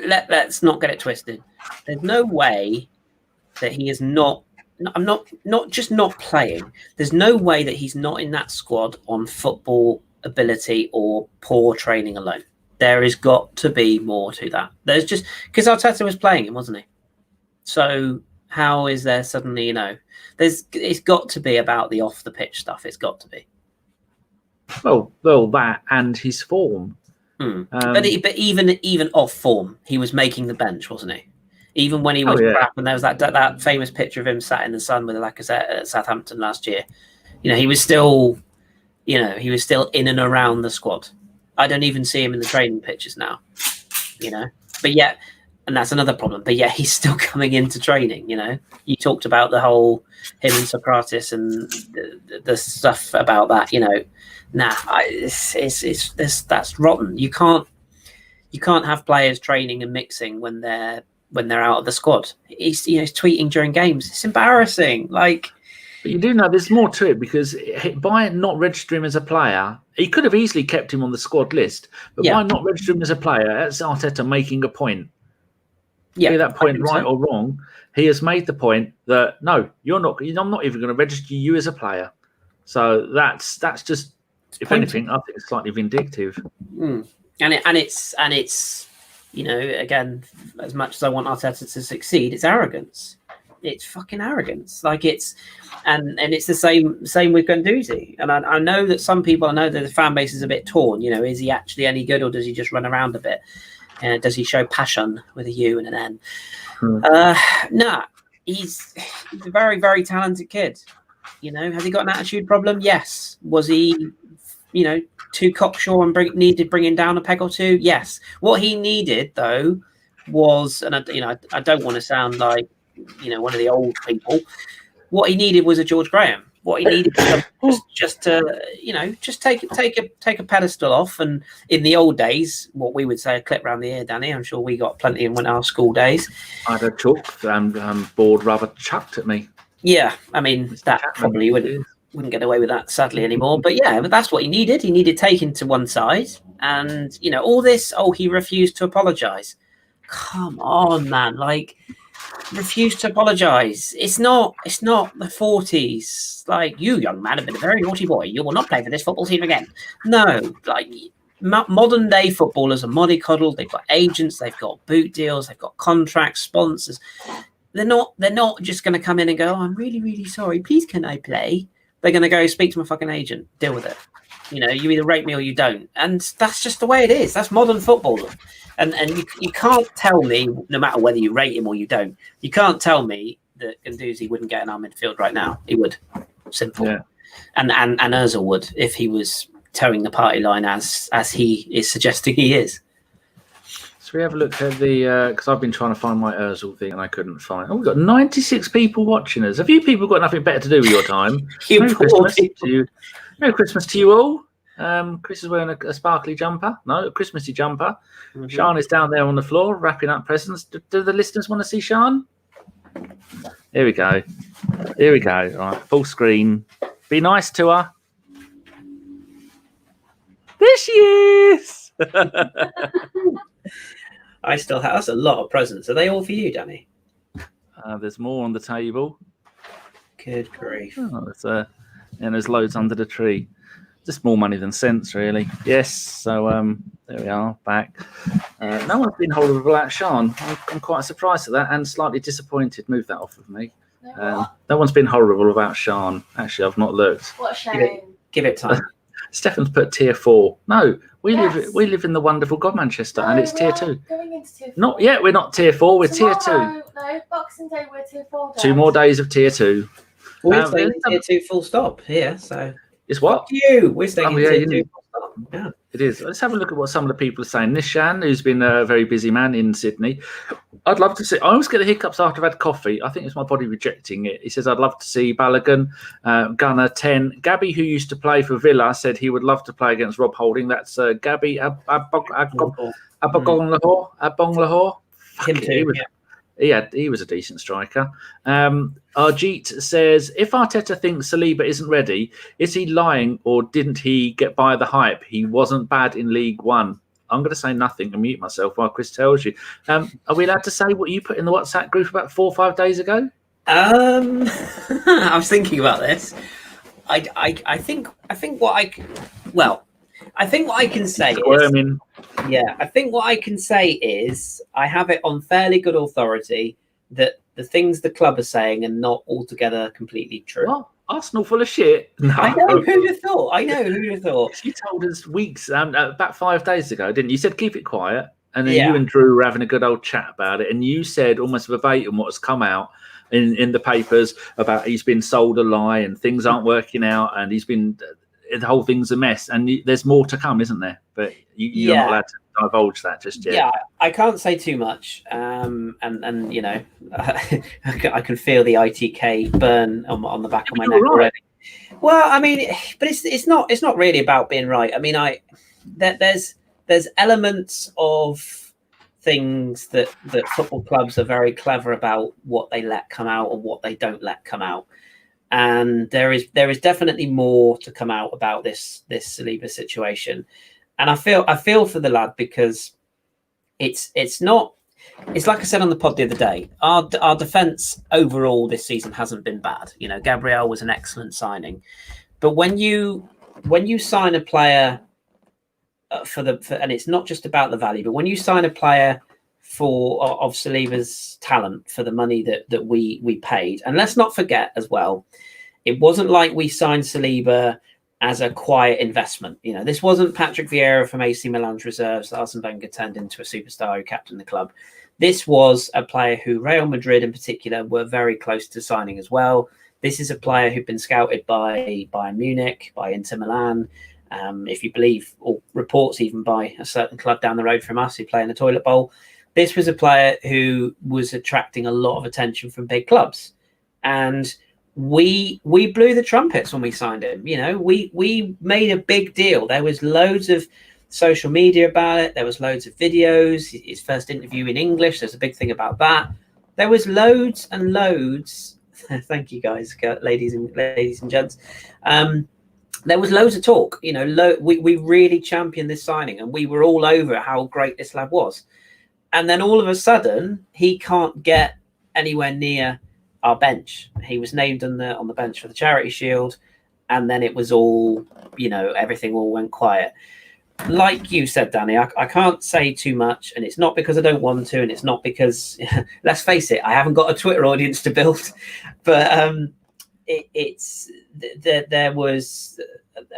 Let's not get it twisted. There's no way that he is not. I'm not just not playing. There's no way that he's not in that squad on football ability or poor training alone. There has got to be more to that. There's just because Arteta was playing him, wasn't he? So how is there suddenly, it's got to be about the off the pitch stuff. It's got to be. Well, that and his form. But even off form, he was making the bench, wasn't he? Even when he was crap, and there was that famous picture of him sat in the sun with Lacazette at Southampton last year. He was still, he was still in and around the squad. I don't even see him in the training pictures now, But yet, and that's another problem. But yet, he's still coming into training. You talked about the whole him and Socrates and the stuff about that. That's rotten. You you can't have players training and mixing when they're out of the squad. He's tweeting during games. It's embarrassing. Like, but you do know there's more to it, because by not registering him as a player, he could have easily kept him on the squad list. But by not registering him as a player, that's Arteta making a point. Yeah, be that point right or wrong, he has made the point that no, you're not. I'm not even going to register you as a player. So that's just, if anything, I think it's slightly vindictive. And it's again, as much as I want Arteta to succeed, it's arrogance. It's fucking arrogance. Like it's the same with Guendouzi. And I know that some people, I know that the fan base is a bit torn. Is he actually any good, or does he just run around a bit? Does he show passion with a U and an N? Nah, he's a very, very talented kid. Has he got an attitude problem? Yes. Was he, too cocksure and needed bringing down a peg or two? Yes. What he needed, though, was, and I don't want to sound like, one of the old people. What he needed was a George Graham. What he needed was just take a pedestal off. And in the old days, what we would say, a clip round the ear, Dani. I'm sure we got plenty in our school days. I had a chalk and board rubber chucked at me. Yeah, I mean that probably wouldn't get away with that, sadly, anymore. But that's what he needed. He needed taken to one side, and all this. Oh, he refused to apologise. Come on, man! Like, refused to apologise. It's not the 40s. Like, you, young man, have been a very naughty boy. You will not play for this football team again. No, like modern day footballers are mollycoddled. They've got agents. They've got boot deals. They've got contracts, sponsors. They're not just going to come in and go, oh, I'm really, really sorry. Please, can I play? They're going to go speak to my fucking agent. Deal with it. You either rate me or you don't. And that's just the way it is. That's modern football. And you can't tell me, no matter whether you rate him or you don't, you can't tell me that Guendouzi wouldn't get in our midfield right now. He would. Simple. Yeah. And Ozil would, if he was towing the party line as he is suggesting he is. We have a look at the because I've been trying to find my Ozil thing and I couldn't find. Oh, we've got 96 people watching us. Have you people got nothing better to do with your time? Merry Christmas to you. Merry Christmas to you all. Kris is wearing a sparkly jumper. No, a Christmassy jumper. Mm-hmm. Sean is down there on the floor wrapping up presents. Do the listeners want to see Sean? Here we go. All right, full screen. Be nice to her. There she is. I still have. That's a lot of presents. Are they all for you, Dani? There's more on the table. Good grief. Oh, there's loads under the tree. Just more money than sense, really. Yes. So there we are, back. No one's been horrible about Sean. I'm quite surprised at that and slightly disappointed. Move that off of me. No one's been horrible about Sean. Actually, I've not looked. What a shame. Give it time. Stefan's put tier 4. No, we live in the wonderful God Manchester, and it's tier 2. Going into tier 4. Not yet. We're not tier 4. We're tier 2. No, Boxing Day we're tier 4. 2 more days of tier 2. We're staying in tier 2 full stop here. So it's what? Fuck you. We're staying in tier 2 full stop. Yeah. It is. Let's have a look at what some of the people are saying. Nishan, who's been a very busy man in Sydney. I'd love to see. I always get the hiccups after I've had coffee. I think it's my body rejecting it. He says, I'd love to see Bellerin, Gunner 10. Gabby, who used to play for Villa, said he would love to play against Rob Holding. That's Gabby Abonglahor. Him too, He was a decent striker. Arjeet says, if Arteta thinks Saliba isn't ready, is he lying or didn't he get by the hype? He wasn't bad in League One. I'm going to say nothing and mute myself while Kris tells you. Are we allowed to say what you put in the WhatsApp group about 4 or 5 days ago? I was thinking about this. I think what I can say is, I think what I can say is I have it on fairly good authority that the things the club are saying are not altogether completely true. What? Arsenal full of shit? No. I know, who'd have thought? You told us weeks, about 5 days ago, didn't you? You said keep it quiet, and then you and Drew were having a good old chat about it, and you said almost verbatim what has come out in the papers about he's been sold a lie and things aren't working out, and he's been... the whole thing's a mess, and there's more to come, isn't there? But you're not allowed to divulge that just yet. Yeah, I can't say too much. And you know, I can feel the ITK burn on the back of my neck already. Well, I mean, but it's not really about being right. I mean, there's there's elements of things that football clubs are very clever about what they let come out and what they don't let come out. And there is definitely more to come out about this Saliba situation. And I feel for the lad, because it's like I said on the pod the other day, our defence overall this season hasn't been bad. You know, Gabriel was an excellent signing, but when you sign a player and it's not just about the value, but when you sign a player of Saliba's talent for the money that we paid, and let's not forget as well, it wasn't like we signed Saliba as a quiet investment. You know, this wasn't Patrick Vieira from AC Milan's reserves that Arsene Wenger turned into a superstar who captained the club. This was a player who Real Madrid in particular were very close to signing as well. This is a player who'd been scouted by Bayern Munich, by Inter Milan, if you believe, or reports even by a certain club down the road from us who play in the toilet bowl. This was a player who was attracting a lot of attention from big clubs. And we blew the trumpets when we signed him. You know, we made a big deal. There was loads of social media about it. There was loads of videos. His first interview in English, there's a big thing about that. There was loads and loads. Thank you guys, ladies and gents. There was loads of talk. You know, we really championed this signing, and we were all over how great this lad was. And then all of a sudden, he can't get anywhere near our bench. He was named on the bench for the Charity Shield, and then it was all, you know, everything all went quiet. Like you said, Dani, I can't say too much, and it's not because I don't want to, and it's not because, let's face it, I haven't got a Twitter audience to build, but there was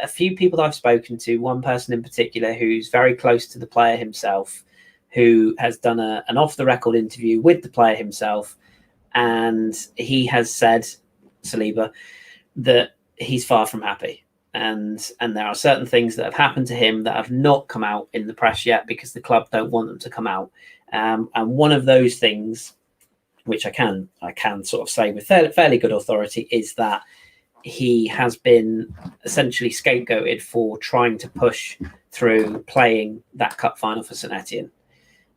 a few people that I've spoken to, one person in particular who's very close to the player himself, who has done an off-the-record interview with the player himself, and he has said, Saliba, that he's far from happy. And there are certain things that have happened to him that have not come out in the press yet because the club don't want them to come out. And one of those things, which I can sort of say with fairly good authority, is that he has been essentially scapegoated for trying to push through playing that cup final for St Etienne.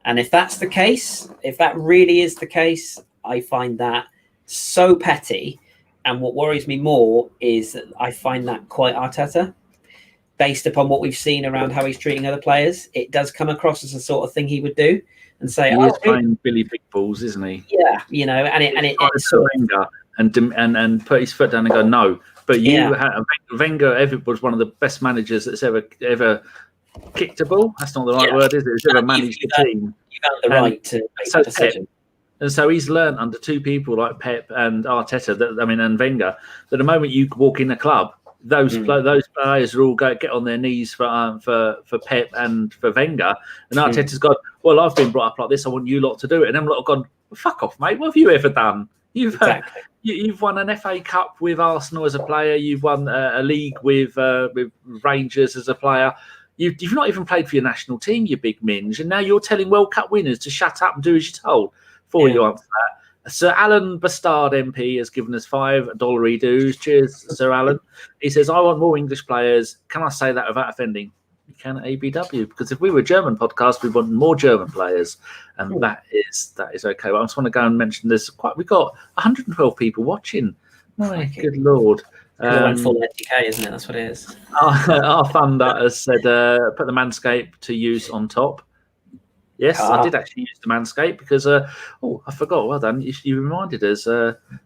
And if that's the case, if that really is the case, I find that so petty. And what worries me more is that I find that quite Arteta. Based upon what we've seen around how he's treating other players, it does come across as the sort of thing he would do and say, "He's playing Billy Big Balls, isn't he?" Yeah, you know, and put his foot down and go, "No." But Wenger was one of the best managers that's ever kicked a ball. That's not the right word, is it? It's ever managed the team. You got the right to make that decision. And so he's learned under two people like Pep and Arteta, and Wenger, that the moment you walk in a club, those players are all get on their knees for Pep and for Wenger. And Arteta's gone, well, I've been brought up like this. I want you lot to do it. And them lot have gone, well, fuck off, mate. What have you ever done? You've won an FA Cup with Arsenal as a player. You've won a league with Rangers as a player. You've not even played for your national team, you big minge. And now you're telling World Cup winners to shut up and do as you're told. You answer that. Sir Alan Bastard MP has given us $5 dues. Cheers, Sir Alan. He says, I want more English players. Can I say that without offending? You can at ABW, because if we were a German podcast, we want more German players, and that is okay. But I just want to go and mention we've got 112 people watching. My good Lord. Went full NTK, isn't it? That's what it is. Our funder has said, put the Manscaped to use on top. Yes, I did actually use the Manscaped because, I forgot. Well done. You reminded us.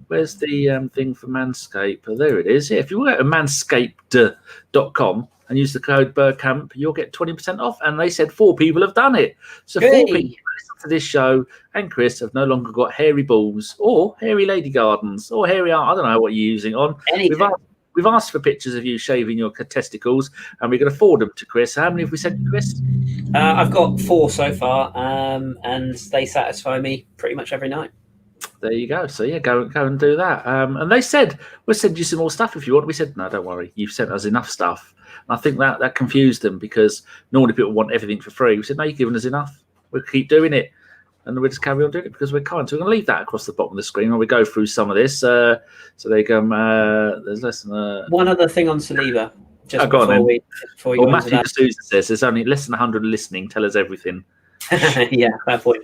Where's the thing for Manscaped? Oh, there it is. Yeah, if you go to manscaped.com and use the code Bergkamp, you'll get 20% off. And they said 4 people have done it. So 4 people listen to this show and Kris have no longer got hairy balls or hairy lady gardens or hairy art. I don't know what you're using on. We've asked for pictures of you shaving your testicles, and we're going to forward them to Kris. How many have we sent to Kris? I've got 4 so far, and they satisfy me pretty much every night. There you go. So, yeah, go and do that. And they said, we'll send you some more stuff if you want. We said, no, don't worry. You've sent us enough stuff. And I think that confused them, because normally people want everything for free. We said, no, you've given us enough. We'll keep doing it. And we'll just carry on doing it because we're kind. So we're going to leave that across the bottom of the screen while we go through some of this. So they go, there's less than... One other thing on Saliba. Just go on before then. we Well, go into Matthew that. D'Souza says there's only less than 100 listening. Tell us everything. Yeah, fair point.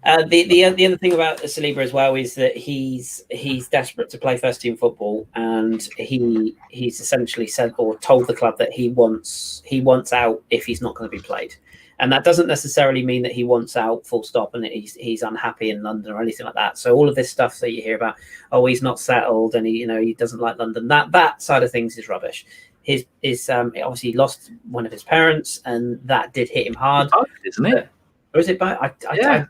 The other thing about Saliba as well is that he's desperate to play first team football, and he's essentially said or told the club that he wants out if he's not going to be played, and that doesn't necessarily mean that he wants out full stop and that he's unhappy in London or anything like that. So all of this stuff that you hear about, oh, he's not settled and he doesn't like London, that side of things is rubbish. His obviously lost one of his parents, and that did hit him hard, isn't it? Or is it both? Yeah.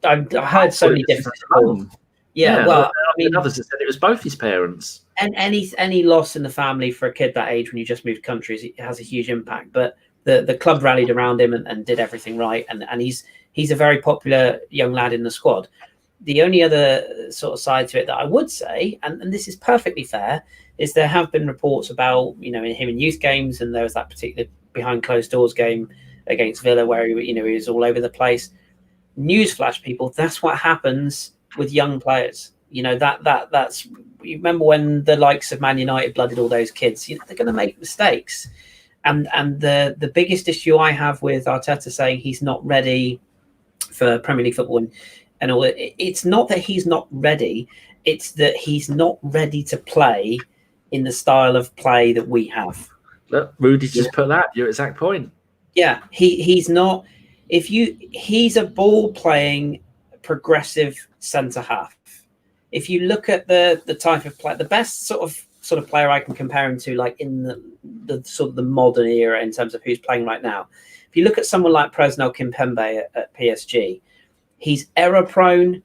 I heard so many different reports. Yeah, well, I mean, others have said it was both his parents. And any loss in the family for a kid that age when you just moved countries, it has a huge impact. But the club rallied around him and did everything right, and he's a very popular young lad in the squad. The only other sort of side to it that I would say, and this is perfectly fair, is there have been reports about him in youth games, and there was that particular behind closed doors game against Villa where he was all over the place. Newsflash, people, that's what happens with young players. That's you remember when the likes of Man United blooded all those kids. They're going to make mistakes, and the biggest issue I have with Arteta saying he's not ready for Premier League football and all, it's not that he's not ready, it's that he's not ready to play in the style of play that we have. Look, Rudy just put that your exact point. Yeah, he's not. He's a ball playing progressive centre half. If you look at the type of play, the best sort of player I can compare him to, like in the sort of the modern era in terms of who's playing right now. If you look at someone like Presnel Kimpembe at PSG, he's error prone,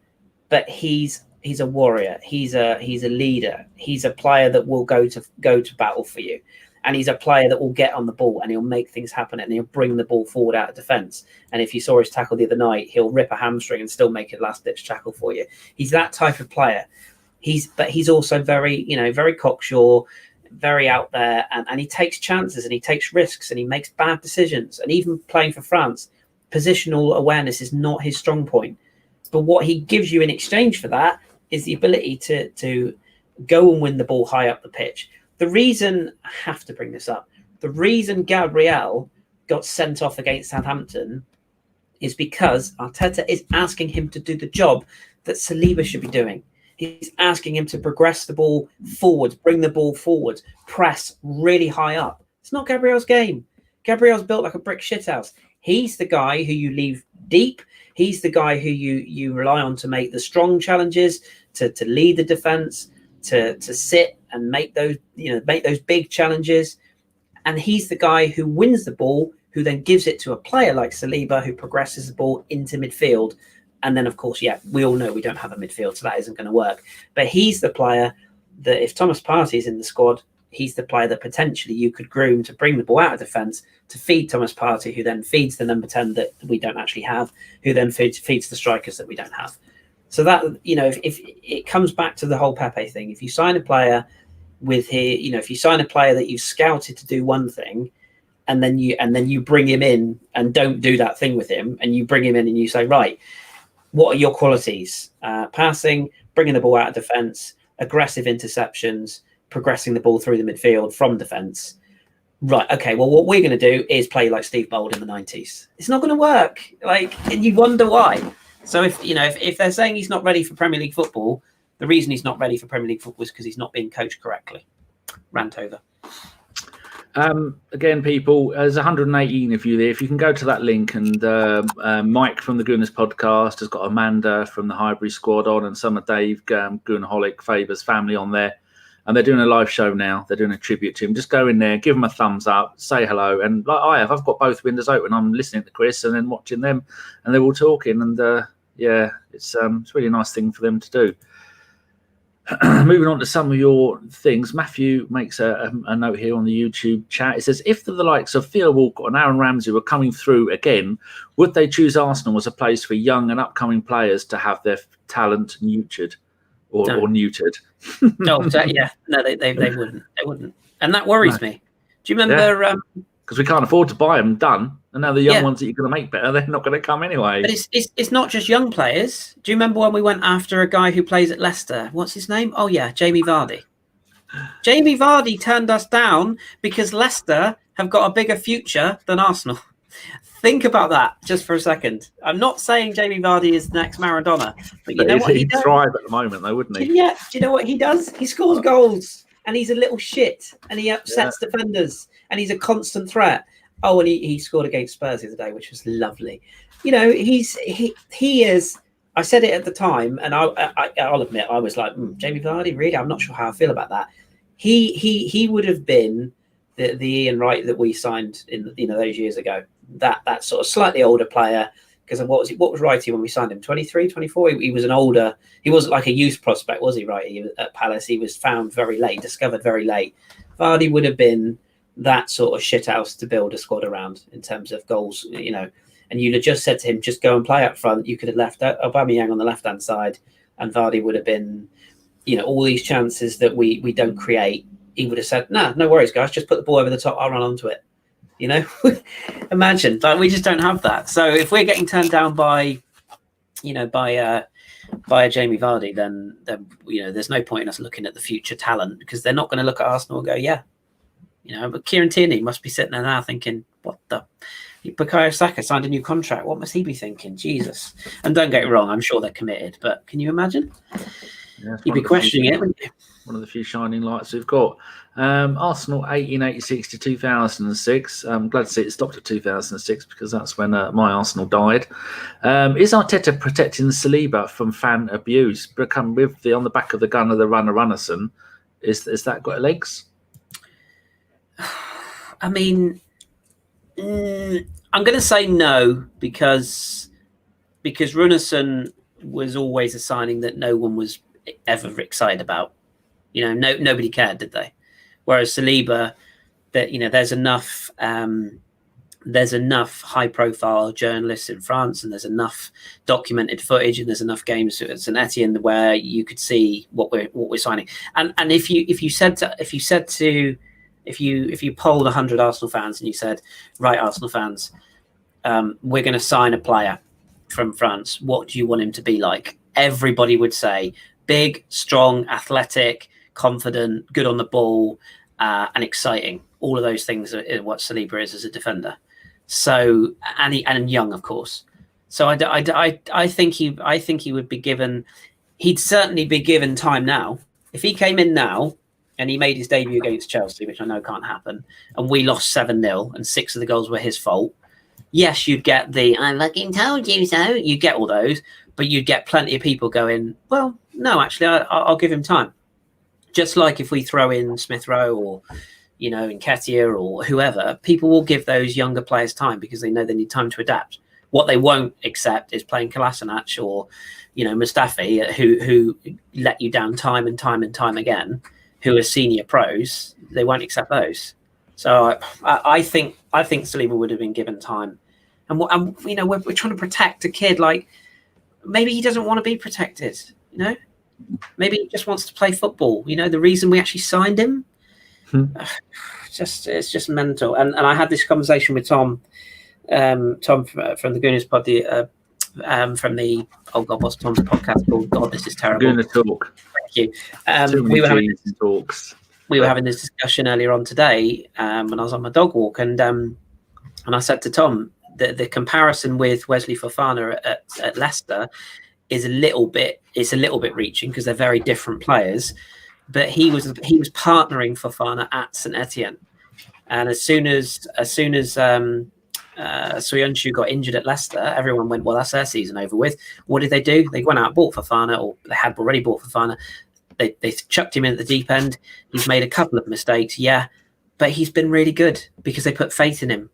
but he's a warrior. He's a leader. He's a player that will go to battle for you. And he's a player that will get on the ball and he'll make things happen and he'll bring the ball forward out of defence. And if you saw his tackle the other night, he'll rip a hamstring and still make a last-ditch tackle for you. He's that type of player. But he's also very, very cocksure, very out there, and he takes chances and he takes risks and he makes bad decisions. And even playing for France, positional awareness is not his strong point. But what he gives you in exchange for that is the ability to go and win the ball high up the pitch. The reason, I have to bring this up, the reason Gabriel got sent off against Southampton is because Arteta is asking him to do the job that Saliba should be doing. He's asking him to progress the ball forward, bring the ball forward, press really high up. It's not Gabriel's game. Gabriel's built like a brick shithouse. He's the guy who you leave deep. He's the guy who you rely on to make the strong challenges, to lead the defence, to sit and make those big challenges. And he's the guy who wins the ball, who then gives it to a player like Saliba, who progresses the ball into midfield. And then, of course, we all know we don't have a midfield, so that isn't going to work. But he's the player that, if Thomas Partey is in the squad, he's the player that potentially you could groom to bring the ball out of defence, to feed Thomas Partey, who then feeds the number 10 that we don't actually have, who then feeds the strikers that we don't have. So that, if it comes back to the whole Pepe thing, if you sign a player if you sign a player that you've scouted to do one thing, and then you bring him in and don't do that thing with him, and you bring him in and you say, right, what are your qualities? Passing, bringing the ball out of defence, aggressive interceptions, progressing the ball through the midfield from defence. Right, okay, well, what we're going to do is play like Steve Bold in the 90s. It's not going to work. And you wonder why. So if they're saying he's not ready for Premier League football, the reason he's not ready for Premier League football is because he's not being coached correctly. Rant over. Again, people, there's 118 of you there. If you can go to that link, and Mike from the Gooners podcast has got Amanda from the Highbury squad on, and some of Dave Goonaholic Faber's family on there. And they're doing a live show now. They're doing a tribute to him. Just go in there, give them a thumbs up, say hello. And like I've got both windows open. I'm listening to Kris and then watching them, and they're all talking. And it's a really nice thing for them to do. Moving on to some of your things, Matthew makes a note here on the YouTube chat. It says, if the likes of Theo Walcott and Aaron Ramsey were coming through again, would they choose Arsenal as a place for young and upcoming players to have their talent nurtured or neutered? No, they wouldn't. They wouldn't. And that worries me. Do you remember? Because we can't afford to buy them done. And now the young ones that you're going to make better, they're not going to come anyway. But it's not just young players. Do you remember when we went after a guy who plays at Leicester? What's his name? Oh, yeah, Jamie Vardy. Jamie Vardy turned us down because Leicester have got a bigger future than Arsenal. Think about that just for a second. I'm not saying Jamie Vardy is the next Maradona, but you know what he does? He'd thrive at the moment, though, wouldn't he? Yeah. Do you know what he does? He scores goals, and he's a little shit, and he upsets defenders, and he's a constant threat. Oh, and he scored against Spurs the other day, which was lovely. You know, he is. I said it at the time, and I'll admit I was like, Jamie Vardy, really? I'm not sure how I feel about that. He would have been the Ian Wright that we signed in those years ago. That sort of slightly older player, because what was Wrighty when we signed him? 23, 24? He was an older. He wasn't like a youth prospect, was he? Right? He was at Palace. He was found very late, discovered very late. Vardy would have been that sort of shithouse to build a squad around in terms of goals, and you'd have just said to him, just go and play up front. You could have left Aubameyang on the left-hand side, and Vardy would have been, all these chances that we don't create. He would have said, no worries, guys, just put the ball over the top. I'll run onto it. Imagine, like, we just don't have that. So if we're getting turned down by a Jamie Vardy, then there's no point in us looking at the future talent, because they're not going to look at Arsenal and go, yeah. But Kieran Tierney must be sitting there now thinking, what the? Bukayo Saka signed a new contract. What must he be thinking? Jesus. And don't get me wrong, I'm sure they're committed, but can you imagine? Yeah, you'd be questioning it, wouldn't you? One of the few shining lights we've got. Arsenal 1886 to 2006. I'm glad to see it stopped at 2006, because that's when my Arsenal died. Is Arteta protecting Saliba from fan abuse? Become with on the back of the gun of the Runarsson. Is that got legs? I mean, I'm going to say no, because Runarsson was always a signing that no one was ever excited about. Nobody cared, did they? Whereas Saliba, that there's enough high-profile journalists in France, and there's enough documented footage, and there's enough games at St Etienne where you could see what we're signing. And if you polled 100 Arsenal fans and you said, right, Arsenal fans, we're going to sign a player from France, what do you want him to be like? Everybody would say big, strong, athletic, confident, good on the ball, and exciting. All of those things are what Saliba is as a defender. So, and young, of course. So I think he would be given. He'd certainly be given time now. If he came in now and he made his debut against Chelsea, which I know can't happen, and we lost 7-0, and 6 of the goals were his fault. Yes, you'd get the "I fucking told you so." You get all those, but you'd get plenty of people going, well, no, actually, I'll give him time. Just like if we throw in Smith Rowe or, Nketiah or whoever, people will give those younger players time because they know they need time to adapt. What they won't accept is playing Kolasinac or, Mustafi, who let you down time and time and time again, who are senior pros. They won't accept those. So I think Saliba would have been given time. And we're trying to protect a kid. Like, maybe he doesn't want to be protected, Maybe he just wants to play football. The reason we actually signed him, it's just mental. And I had this conversation with Tom from the Gooners pod, from the what's Tom's podcast called? God, this is terrible. Gooner Talk. Thank you. We were having this discussion earlier on today when I was on my dog walk, and I said to Tom that the comparison with Wesley Fofana at Leicester is a little bit reaching, because they're very different players. But he was partnering Fofana at St Etienne, and as soon as Soyuncu got injured at Leicester, everyone went, well, that's their season over with. What did they do? They went out and bought Fofana, or they had already bought Fofana. They chucked him in at the deep end. He's made a couple of mistakes, yeah, but he's been really good because they put faith in him,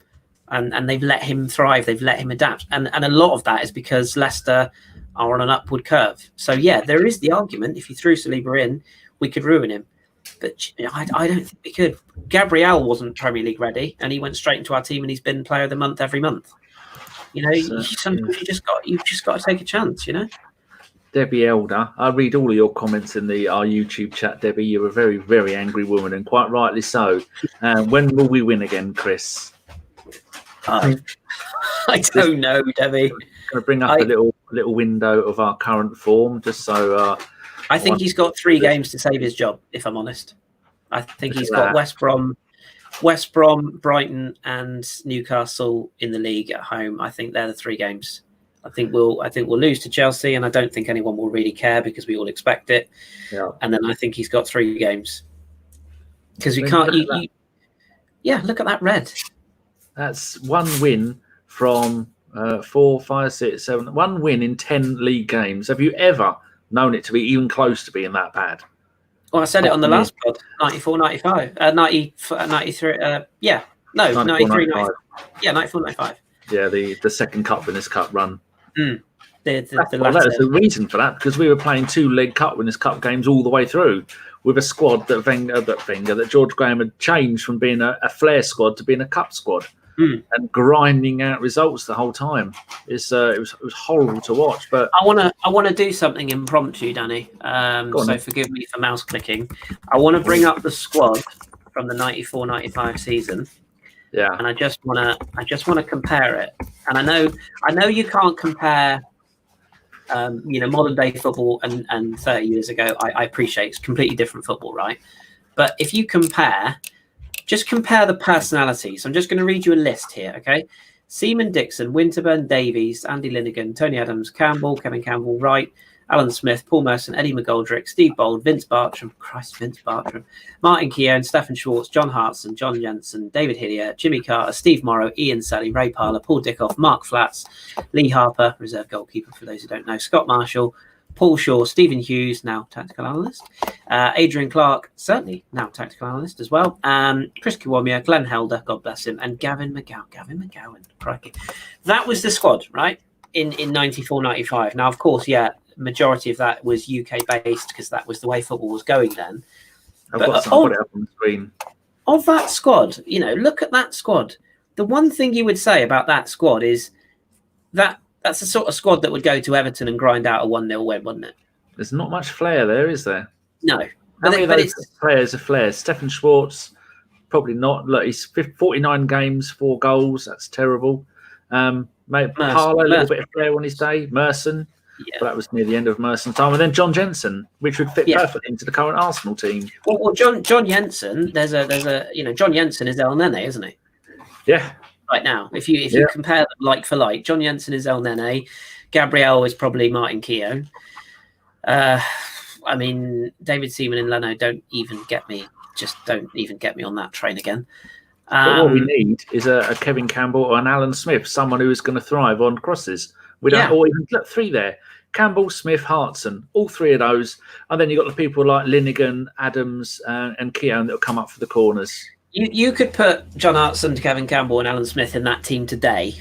and they've let him thrive. They've let him adapt, and a lot of that is because Leicester are on an upward curve. So yeah, there is the argument, if you threw Saliba in, we could ruin him, but I don't think we could. Gabriel wasn't Premier League ready, and he went straight into our team, and he's been Player of the Month every month. Sometimes you've just got to take a chance. Debbie Elder, I read all of your comments in our YouTube chat, Debbie. You're a very, very angry woman, and quite rightly so. When will we win again, Kris? I don't know, Debbie. Going to bring up a little window of our current form, just so. I think he's got 3 games to save his job, if I'm honest. I think he's got West Brom, Brighton, and Newcastle in the league at home. I think they're the 3 games. I think we'll lose to Chelsea, and I don't think anyone will really care because we all expect it. Yeah. And then I think he's got 3 games because we can't. Look at that red. That's 1 win from 4, 5, 6, 7. 1 win in 10 league games. Have you ever known it to be even close to being that bad? Well, I said it on the last pod, 94, 95, 90, 93. 93, 95. Yeah, 94, 95. Yeah, the second Cup Winners' Cup run. There's a reason for that, because we were playing 2-leg Cup Winners' Cup games all the way through with a squad that George Graham had changed from being a flair squad to being a cup squad, and grinding out results the whole time. It was horrible to watch. But I want to do something impromptu, Dani. So forgive me for mouse clicking. I want to bring up the squad from the 94-95 season. Yeah, and I just want to compare it. And I know you can't compare, modern day football and 30 years ago. I appreciate it's completely different football, right? But if you just compare the personalities. I'm just going to read you a list here, okay? Seaman Dixon, Winterburn, Davies, Andy Linnigan, Tony Adams, Campbell, Kevin Campbell, Wright, Alan Smith, Paul Merson, Eddie McGoldrick, Steve Bold, Vince Bartram, Martin Keown, Stephen Schwartz, John Hartson, John Jensen, David Hillier, Jimmy Carter, Steve Morrow, Ian Sally, Ray Parler, Paul Dickoff, Mark Flats, Lee Harper, reserve goalkeeper for those who don't know, Scott Marshall, Paul Shaw, Stephen Hughes, now tactical analyst, Adrian Clark, certainly now tactical analyst as well, Chris Kiwomia, Glenn Helder, God bless him, and Gavin McGowan, crikey. That was the squad, right, in 94-95. Now, of course, majority of that was UK based because that was the way football was going then. I've got it up on the screen. Of that squad, look at that squad. The one thing you would say about that squad is that that's the sort of squad that would go to Everton and grind out a 1-0 win, wouldn't it? There's not much flair there, is there? No. How many of those players are flares? Stephen Schwartz, probably not. Look, he's 49 games, 4 goals. That's terrible. Maybe Karl, a little bit of flair on his day. Merson. Yeah. But that was near the end of Merson's time. And then John Jensen, which would fit perfectly into the current Arsenal team. Well, John Jensen, there's a John Jensen is El Nene, isn't he? Yeah. Right now, if you compare them like for like, John Jensen is El Nene, Gabriel is probably Martin Keown. David Seaman and Leno don't even get me on that train again. But what we need is a Kevin Campbell or an Alan Smith, someone who is going to thrive on crosses. We don't, or even look, 3 there. Campbell, Smith, Hartson, all 3 of those. And then you've got the people like Linnigan, Adams, and Keown that will come up for the corners. You could put John Hartson, Kevin Campbell, and Alan Smith in that team today,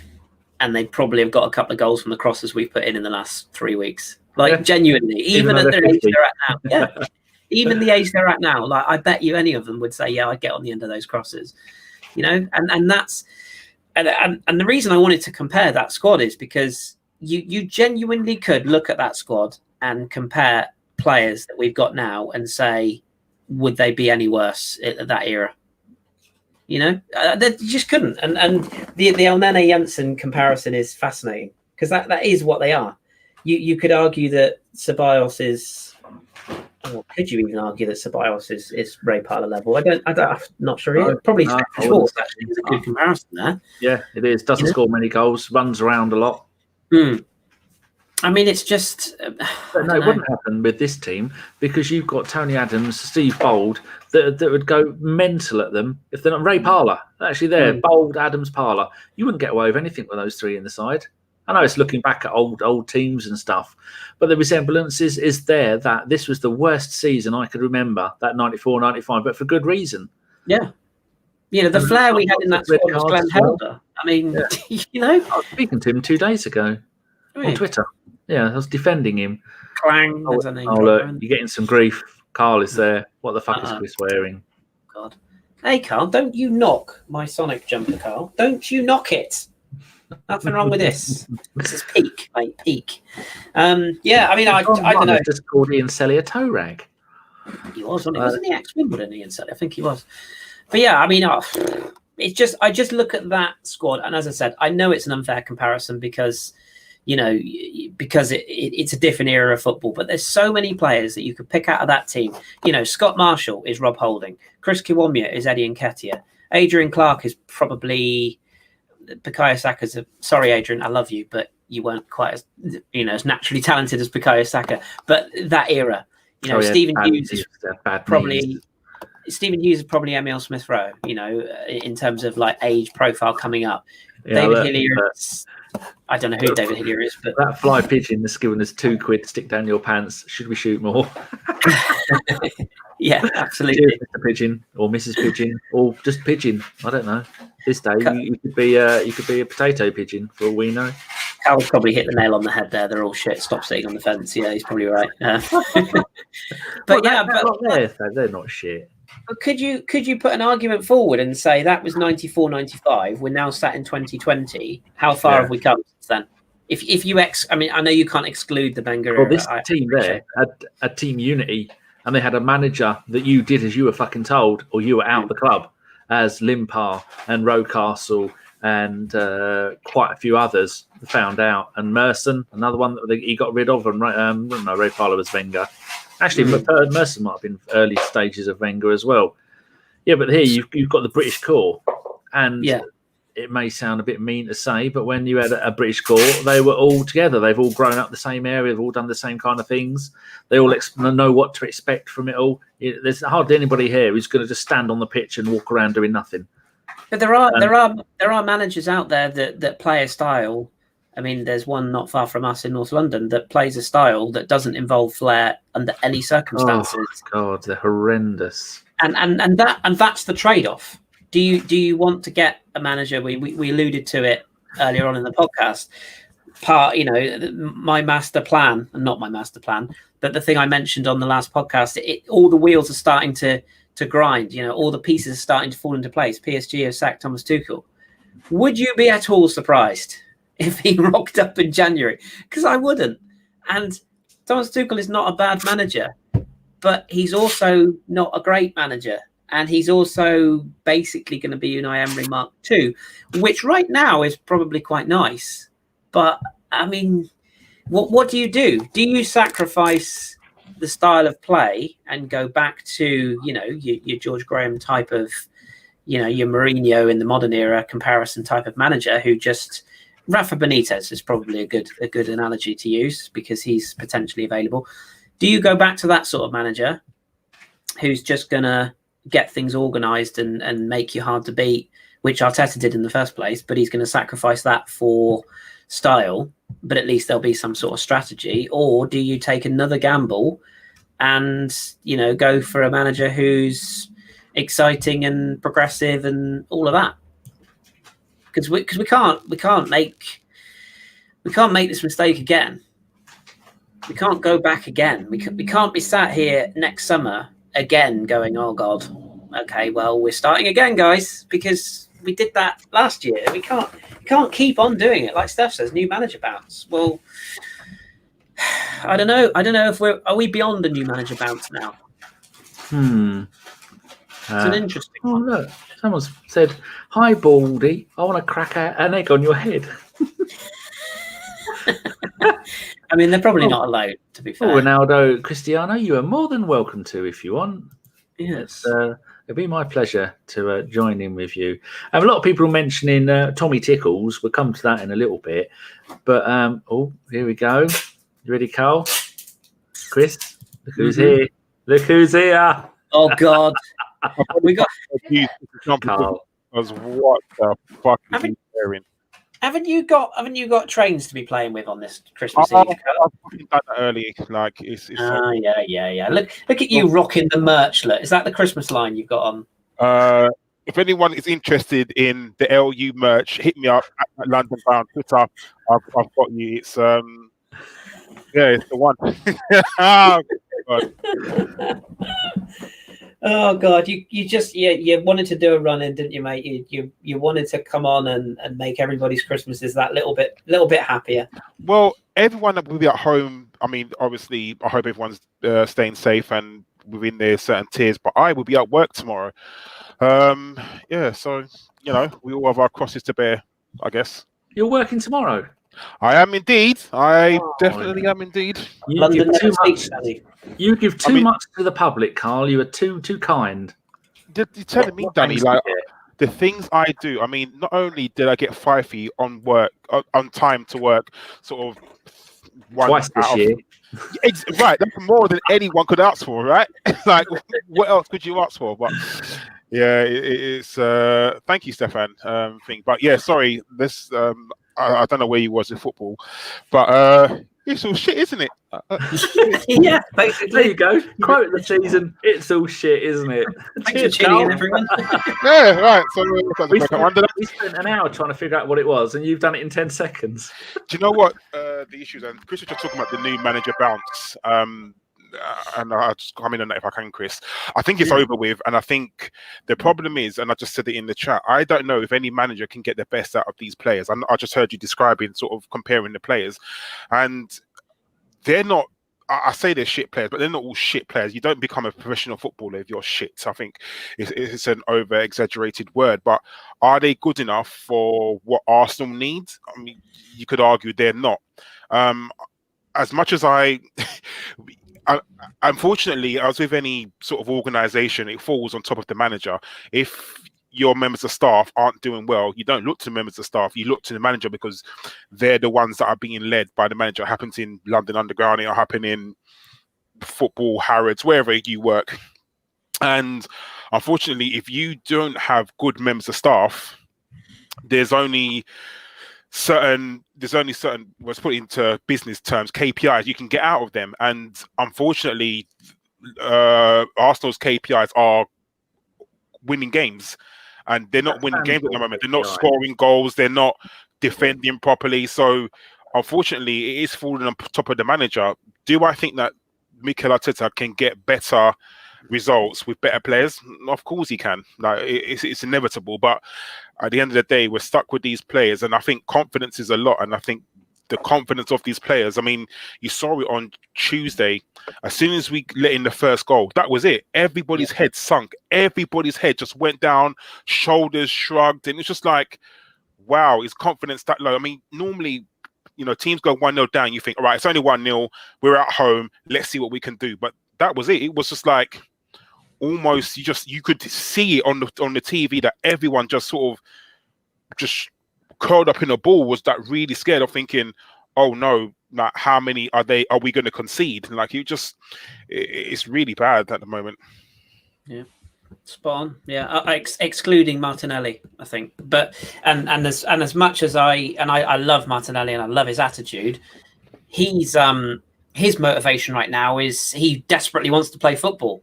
and they'd probably have got a couple of goals from the crosses we've put in the last 3 weeks. Genuinely, even at the age they're at now. Yeah, even the age they're at now. Like, I bet you any of them would say, "Yeah, I'd get on the end of those crosses." And that's and the reason I wanted to compare that squad is because you genuinely could look at that squad and compare players that we've got now and say, would they be any worse at that era? They just couldn't. And the El Nene Jensen comparison is fascinating because that is what they are. You could argue that Ceballos is. Or could you even argue that Ceballos is Ray Parler level? I'm not sure. No, probably Schwartz actually is a good comparison there. Yeah, it is. Doesn't score many goals. Runs around a lot. It's just. But no, it wouldn't happen with this team because you've got Tony Adams, Steve Bold that would go mental at them if they're not. Ray Parler, actually, there, Bold, Adams, Parler. You wouldn't get away with anything with those 3 in the side. I know it's looking back at old teams and stuff, but the resemblance is there that this was the worst season I could remember, that 94-95, but for good reason. Yeah. The flair we had in that squad was Glenn Helder. I was speaking to him 2 days ago on Twitter. Yeah, I was defending him. Clang. Look, you're getting some grief. Karl is there. What the fuck is Kris wearing? God. Hey, Karl, don't you knock my Sonic jumper, Karl. Don't you knock it. Nothing wrong with this. This is peak, mate. Peak. I don't know. Just called Ian Selly a toe rag. He was, wasn't he? Wasn't he ex-Wimbledon, Ian Selly? I think he was. But it's just I just look at that squad, and as I said, I know it's an unfair comparison because because it's a different era of football. But there's so many players that you could pick out of that team. Scott Marshall is Rob Holding. Chris Kiwomya is Eddie Nketiah. Adrian Clark is probably Bukayo Saka's. Sorry, Adrian, I love you, but you weren't quite as as naturally talented as Bukayo Saka. But that era, Stephen Hughes is probably. Stephen Hughes is probably Emile Smith Rowe, in terms of like age profile coming up. David Hillier, I don't know who David Hillier is, but that fly pigeon that's given us £2 to stick down your pants. Should we shoot more? Yeah, absolutely. Cheers, Mr. Pigeon or Mrs. Pigeon or just Pigeon. I don't know. This day you could be a potato pigeon for all we know. Karl probably hit the nail on the head there. They're all shit. Stop sitting on the fence. Yeah, he's probably right. But they're not shit. But could you put an argument forward and say that was 94, 95? We're now sat in 2020. How far have we come since then? If you I know you can't exclude the Wenger. Well, this team there had a team unity, and they had a manager that you did as you were fucking told, or you were out of the club, as Limpar and Rocastle and quite a few others found out, and Merson, another one that he got rid of, and Ray Parlour was Wenger. Actually, Merson might have been early stages of Wenger as well. Yeah, but here you've got the British core, and it may sound a bit mean to say, but when you had a British core, they were all together. They've all grown up the same area. They've all done the same kind of things. They all know what to expect from it all. There's hardly anybody here who's going to just stand on the pitch and walk around doing nothing. But there are managers out there that play a style. I mean, there's one not far from us in North London that plays a style that doesn't involve flair under any circumstances. Oh God, they're horrendous. And that's the trade-off. Do you want to get a manager? We alluded to it earlier on in the podcast. My master plan, and not my master plan, but the thing I mentioned on the last podcast. All the wheels are starting to grind. All the pieces are starting to fall into place. PSG have sacked Thomas Tuchel. Would you be at all surprised if he rocked up in January? Because I wouldn't. And Thomas Tuchel is not a bad manager, but he's also not a great manager. And he's also basically going to be Unai Emery Mark II, which right now is probably quite nice. But, I mean, what do you do? Do you sacrifice the style of play and go back to, your George Graham type of, your Mourinho in the modern era comparison type of manager who just... Rafa Benitez is probably a good analogy to use because he's potentially available. Do you go back to that sort of manager who's just going to get things organised and make you hard to beat, which Arteta did in the first place, but he's going to sacrifice that for style, but at least there'll be some sort of strategy? Or do you take another gamble and, go for a manager who's exciting and progressive and all of that? Because we can't make this mistake again. We can't go back again. We can't be sat here next summer again going, oh God, okay, well we're starting again, guys, because we did that last year. We can't keep on doing it. Like Steph says, new manager bounce. Well, I don't know if are we beyond the new manager bounce now? It's an interesting one. Look, someone's said, hi, Baldy, I want to crack an egg on your head. I mean, they're probably not allowed, to be fair. Ronaldo, Cristiano, you are more than welcome to if you want. Yes. It'll be my pleasure to join in with you. A lot of people mentioning Tommy Tickles. We'll come to that in a little bit. But, here we go. You ready, Karl? Chris, look who's here. Look who's here. Oh, God. We got Karl. What the fuck are you wearing? Haven't you got trains to be playing with on this Christmas Eve? I've done that early. Like it's yeah. Look at you rocking the merch. Look, is that the Christmas line you've got on? If anyone is interested in the LU merch, hit me up at London Bound Twitter. I've got you. It's it's the one. Oh God, you just you wanted to do a run in, didn't you, mate? You wanted to come on and make everybody's Christmases that little bit happier. Well, everyone will be at home. I mean, obviously, I hope everyone's staying safe and within their certain tiers. But I will be at work tomorrow. So we all have our crosses to bear, I guess. You're working tomorrow? I am indeed. I definitely am indeed. You London give too never much. speaks, Danny. You give too much to the public, Karl. You are too kind. You're telling me, Dani, like the things I do. I mean, not only did I get fifey on work, on time to work, sort of Twice this year. Right, that's more than anyone could ask for, right? Like, what else could you ask for? But yeah, it's thank you, Stefan. Thing, but yeah, sorry, this I don't know where you was in football, but it's all shit, isn't it? Yeah, basically. There you go. Quote the season. It's all shit, isn't it? Thanks for tuning in, everyone. Yeah, right. So we spent an hour trying to figure out what it was, and you've done it in 10 seconds. Do you know what the issues? And Kris was just talking about the new manager bounce. And I'll just come in on that if I can, Kris. I think it's over with, and I think the problem is, and I just said it in the chat, I don't know if any manager can get the best out of these players. I just heard you describing, sort of comparing the players, and they're not. I say they're shit players, but they're not all shit players. You don't become a professional footballer if you're shit. I think it's an over-exaggerated word, but are they good enough for what Arsenal needs? I mean, you could argue they're not. As much as unfortunately, as with any sort of organisation, it falls on top of the manager. If your members of staff aren't doing well, you don't look to members of staff, you look to the manager, because they're the ones that are being led by the manager. It happens in London Underground, it'll happen in football, Harrods, wherever you work. And unfortunately, if you don't have good members of staff, there's only certain, let's put it into business terms, KPIs you can get out of them. And unfortunately, Arsenal's KPIs are winning games, and they're not winning games at the moment. They're not scoring goals. They're not defending properly. So unfortunately, it is falling on top of the manager. Do I think that Mikel Arteta can get better results with better players? Of course he can. Like, it's inevitable. But at the end of the day, we're stuck with these players, and I think confidence is a lot. And I think the confidence of these players, I mean, you saw it on Tuesday. As soon as we let in the first goal, that was it. Everybody's head sunk. Everybody's head just went down, shoulders shrugged. And it's just like, wow, is confidence that low? I mean, normally, you know, teams go 1-0 down. You think, all right, it's only 1-0. We're at home. Let's see what we can do. But that was it. It was just like almost you could see it on the TV that everyone just sort of just curled up in a ball, was that really scared of thinking, oh no, like how many are we going to concede? Like it's really bad at the moment. Yeah, spot on. Yeah, excluding Martinelli, I think. But and as much as I love Martinelli and I love his attitude, he's his motivation right now is he desperately wants to play football.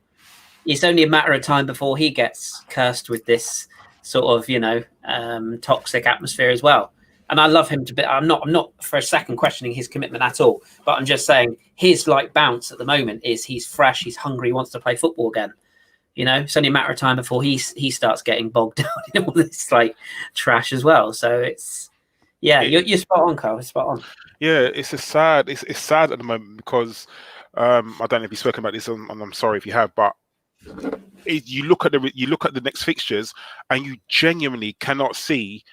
It's only a matter of time before he gets cursed with this sort of, toxic atmosphere as well. And I love him to bit. I'm not for a second questioning his commitment at all, but I'm just saying his bounce at the moment is he's fresh, he's hungry, he wants to play football again. You know, it's only a matter of time before he starts getting bogged down in all this trash as well. So it's you're spot on, Karl. It's spot on. Yeah, it's sad at the moment because I don't know if you've spoken about this, and I'm sorry if you have, but you look at the next fixtures and you genuinely cannot see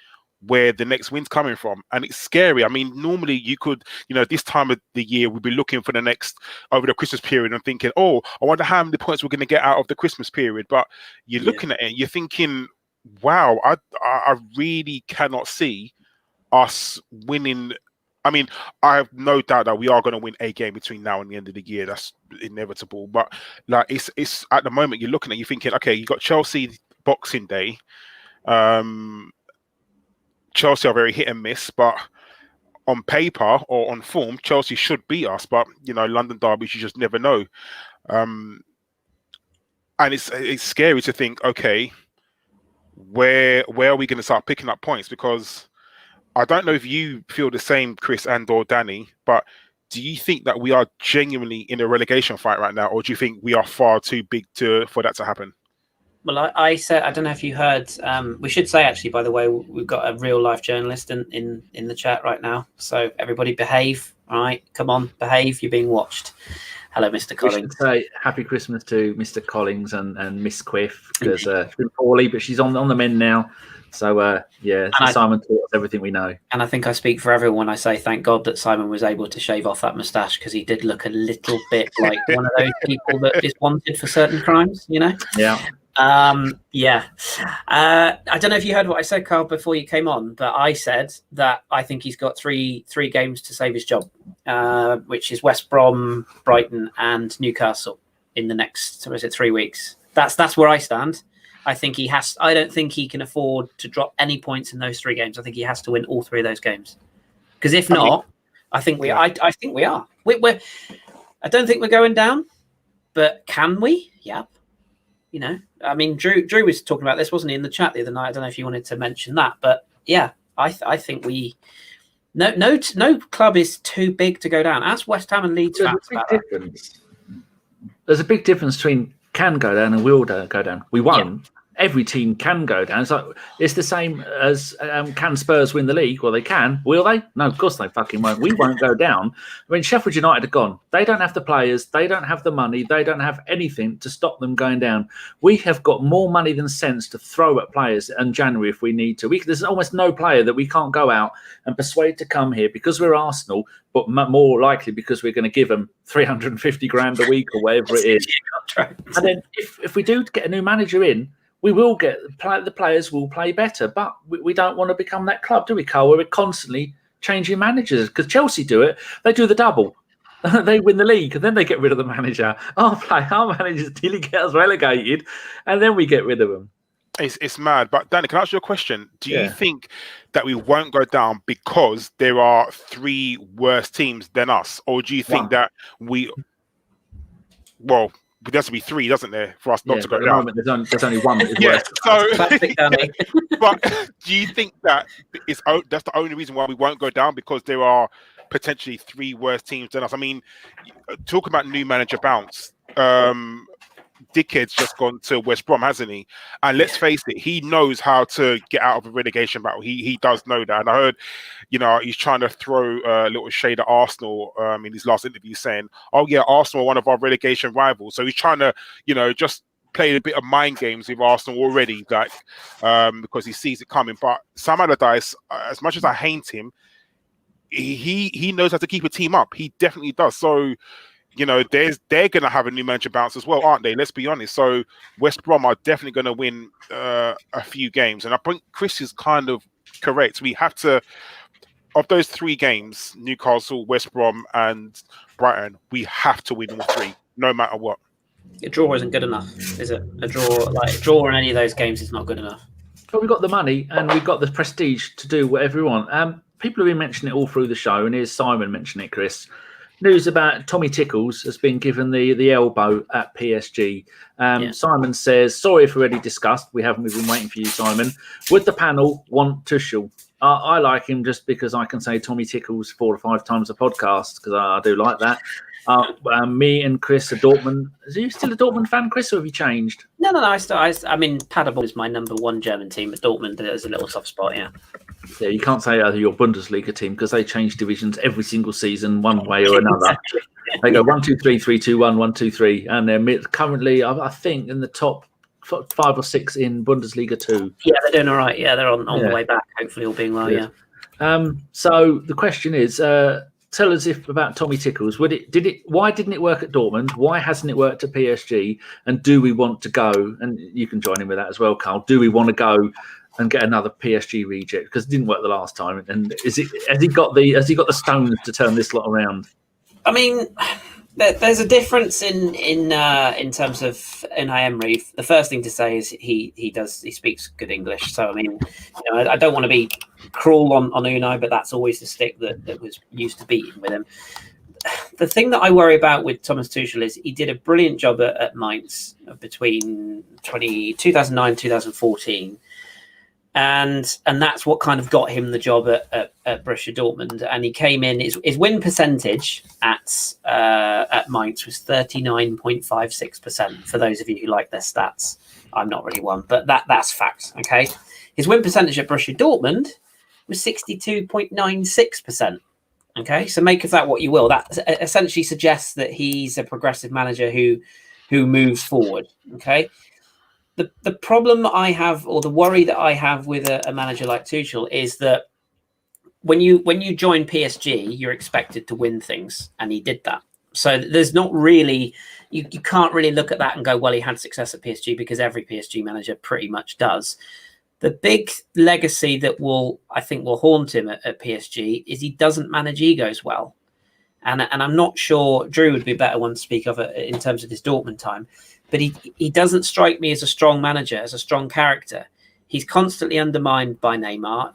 where the next win's coming from, and it's scary. I mean, normally you could, this time of the year we'd be looking for the next over the Christmas period and thinking, oh, I wonder how many points we're going to get out of the Christmas period. But you're looking at it, you're thinking, wow, I really cannot see us winning. I mean, I have no doubt that we are going to win a game between now and the end of the year. That's inevitable. But it's at the moment you're looking at, you're thinking, okay, you got Chelsea Boxing Day. Chelsea are very hit and miss, but on paper or on form, Chelsea should beat us. But London derbies, you just never know. And it's scary to think, okay, where are we going to start picking up points? Because I don't know if you feel the same, Kris and or Dani, but do you think that we are genuinely in a relegation fight right now, or do you think we are far too big for that to happen? Well, I said, I don't know if you heard, we should say, actually, by the way, we've got a real life journalist in the chat right now. So everybody behave, all right? Come on, behave. You're being watched. Hello, Mr. We Collins. should say happy Christmas to Mr. Collins and Miss Quiff, because she's been poorly, but she's on the mend now. So, Simon taught us everything we know. And I think I speak for everyone when I say thank God that Simon was able to shave off that moustache, because he did look a little bit like one of those people that is wanted for certain crimes, you know? Yeah. I don't know if you heard what I said, Karl, before you came on, but I said that I think he's got three games to save his job, which is West Brom, Brighton, and Newcastle in the next 3 weeks. That's where I stand. I think he has. I don't think he can afford to drop any points in those 3 games. I think he has to win all 3 of those games, because if not, I think we. I think we are. We're. I don't think we're going down, but can we? Yeah. You know, I mean, Drew was talking about this, wasn't he, in the chat the other night? I don't know if you wanted to mention that, but yeah, I think we. No club is too big to go down. Ask West Ham and Leeds fans about that. There's a big difference between can go down and will go down. We won't. Yeah. Every team can go down. It's the same as can Spurs win the league? Well, they can. Will they? No, of course they fucking won't. We won't go down. I mean, Sheffield United are gone. They don't have the players. They don't have the money. They don't have anything to stop them going down. We have got more money than sense to throw at players in January if we need to. There's almost no player that we can't go out and persuade to come here because we're Arsenal, but more likely because we're going to give them 350 grand a week or whatever it is. And then if we do get a new manager in, we will get the players will play better, but we don't want to become that club, do we, Karl? Where we're constantly changing managers, because Chelsea do it. They do the double. They win the league and then they get rid of the manager. Our managers nearly get us relegated, and then we get rid of them. It's mad. But Dani, can I ask you a question? Do you think that we won't go down because there are 3 worse teams than us, or do you think that we? Well, there has to be 3, doesn't there, for us not to go down? There's only one. That is worse. Classic Dani. But do you think that that's the only reason why we won't go down, because there are potentially 3 worse teams than us? I mean, talk about new manager bounce. Dickhead's just gone to West Brom, hasn't he? And let's face it, he knows how to get out of a relegation battle. He does know that. And I heard, he's trying to throw a little shade at Arsenal in his last interview, saying, "Oh yeah, Arsenal are one of our relegation rivals." So he's trying to, just play a bit of mind games with Arsenal already, like because he sees it coming. But Sam Allardyce, as much as I hate him, he knows how to keep a team up. He definitely does. So. They're going to have a new manager bounce as well, aren't they? Let's be honest. So West Brom are definitely going to win a few games. And I think Kris is kind of correct. We have to, of those 3 games, Newcastle, West Brom and Brighton, we have to win all 3, no matter what. A draw isn't good enough, is it? A draw in any of those games is not good enough. But we've got the money and we've got the prestige to do whatever we want. People have been mentioning it all through the show, and here's Simon mentioning it, Kris. News about Tommy Tickles has been given the elbow at PSG. Simon says, sorry if already discussed. We've been waiting for you, Simon. Would the panel want Tuchel? I like him just because I can say Tommy Tickles 4 or 5 times a podcast, because I do like that. Me and Kris are Dortmund. Are you still a Dortmund fan, Kris, or have you changed? No. I mean, Paderborn is my number 1 German team, but Dortmund is a little soft spot, yeah. Yeah, you can't say your Bundesliga team, because they change divisions every single season one way or another. They go 1, 2, 3, 3, 2, 1, 1, 2, 3, and they're currently, I think, in the top 5 or 6 in Bundesliga 2. Yeah, they're doing all right. Yeah, they're on the way back, hopefully all being well, yeah. So the question is, tell us about Tommy Tickles. Why didn't it work at Dortmund? Why hasn't it worked at PSG? And do we want to go? And you can join in with that as well, Karl. Do we want to go and get another PSG reject, because it didn't work the last time? And has he got the stones to turn this lot around? I mean, there's a difference in terms of Unai Emery. The first thing to say is he speaks good English. So I mean, I don't want to be cruel on Unai, but that's always the stick that was used to beating with him. The thing that I worry about with Thomas Tuchel is he did a brilliant job at Mainz between 2009 2014. And that's what kind of got him the job at Borussia Dortmund. And he came in, his win percentage at Mainz was 39.56%. For those of you who like their stats, I'm not really one, but that's fact. Okay, his win percentage at Borussia Dortmund was 62.96%. Okay, so make of that what you will. That essentially suggests that he's a progressive manager who moves forward. Okay, the problem I have, or the worry that I have with a manager like Tuchel, is that when you join PSG, you're expected to win things, and he did that. So there's not really, you can't really look at that and go, well, he had success at PSG, because every PSG manager pretty much does. The big legacy that I think will haunt him at PSG is he doesn't manage egos well. And I'm not sure, Drew would be a better one to speak of it in terms of his Dortmund time, but he doesn't strike me as a strong manager, as a strong character. He's constantly undermined by Neymar.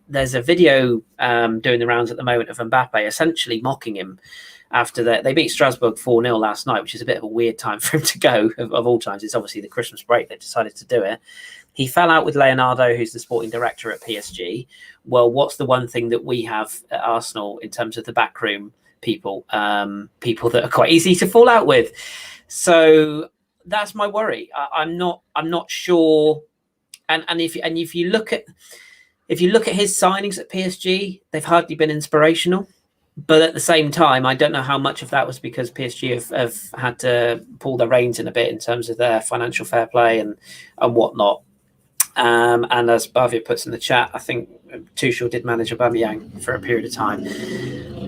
There's a video doing the rounds at the moment of Mbappe essentially mocking him after they beat Strasbourg 4-0 last night, which is a bit of a weird time for him to go of all times. It's obviously the Christmas break they decided to do it. He fell out with Leonardo, who's the sporting director at PSG. Well, what's the one thing that we have at Arsenal in terms of the backroom people? People that are quite easy to fall out with. So that's my worry. I'm not sure. And if you look at his signings at PSG, they've hardly been inspirational. But at the same time, I don't know how much of that was because PSG have had to pull their reins in a bit in terms of their financial fair play and whatnot. And as Bavia puts in the chat, I think Tuchel did manage Aubameyang for a period of time.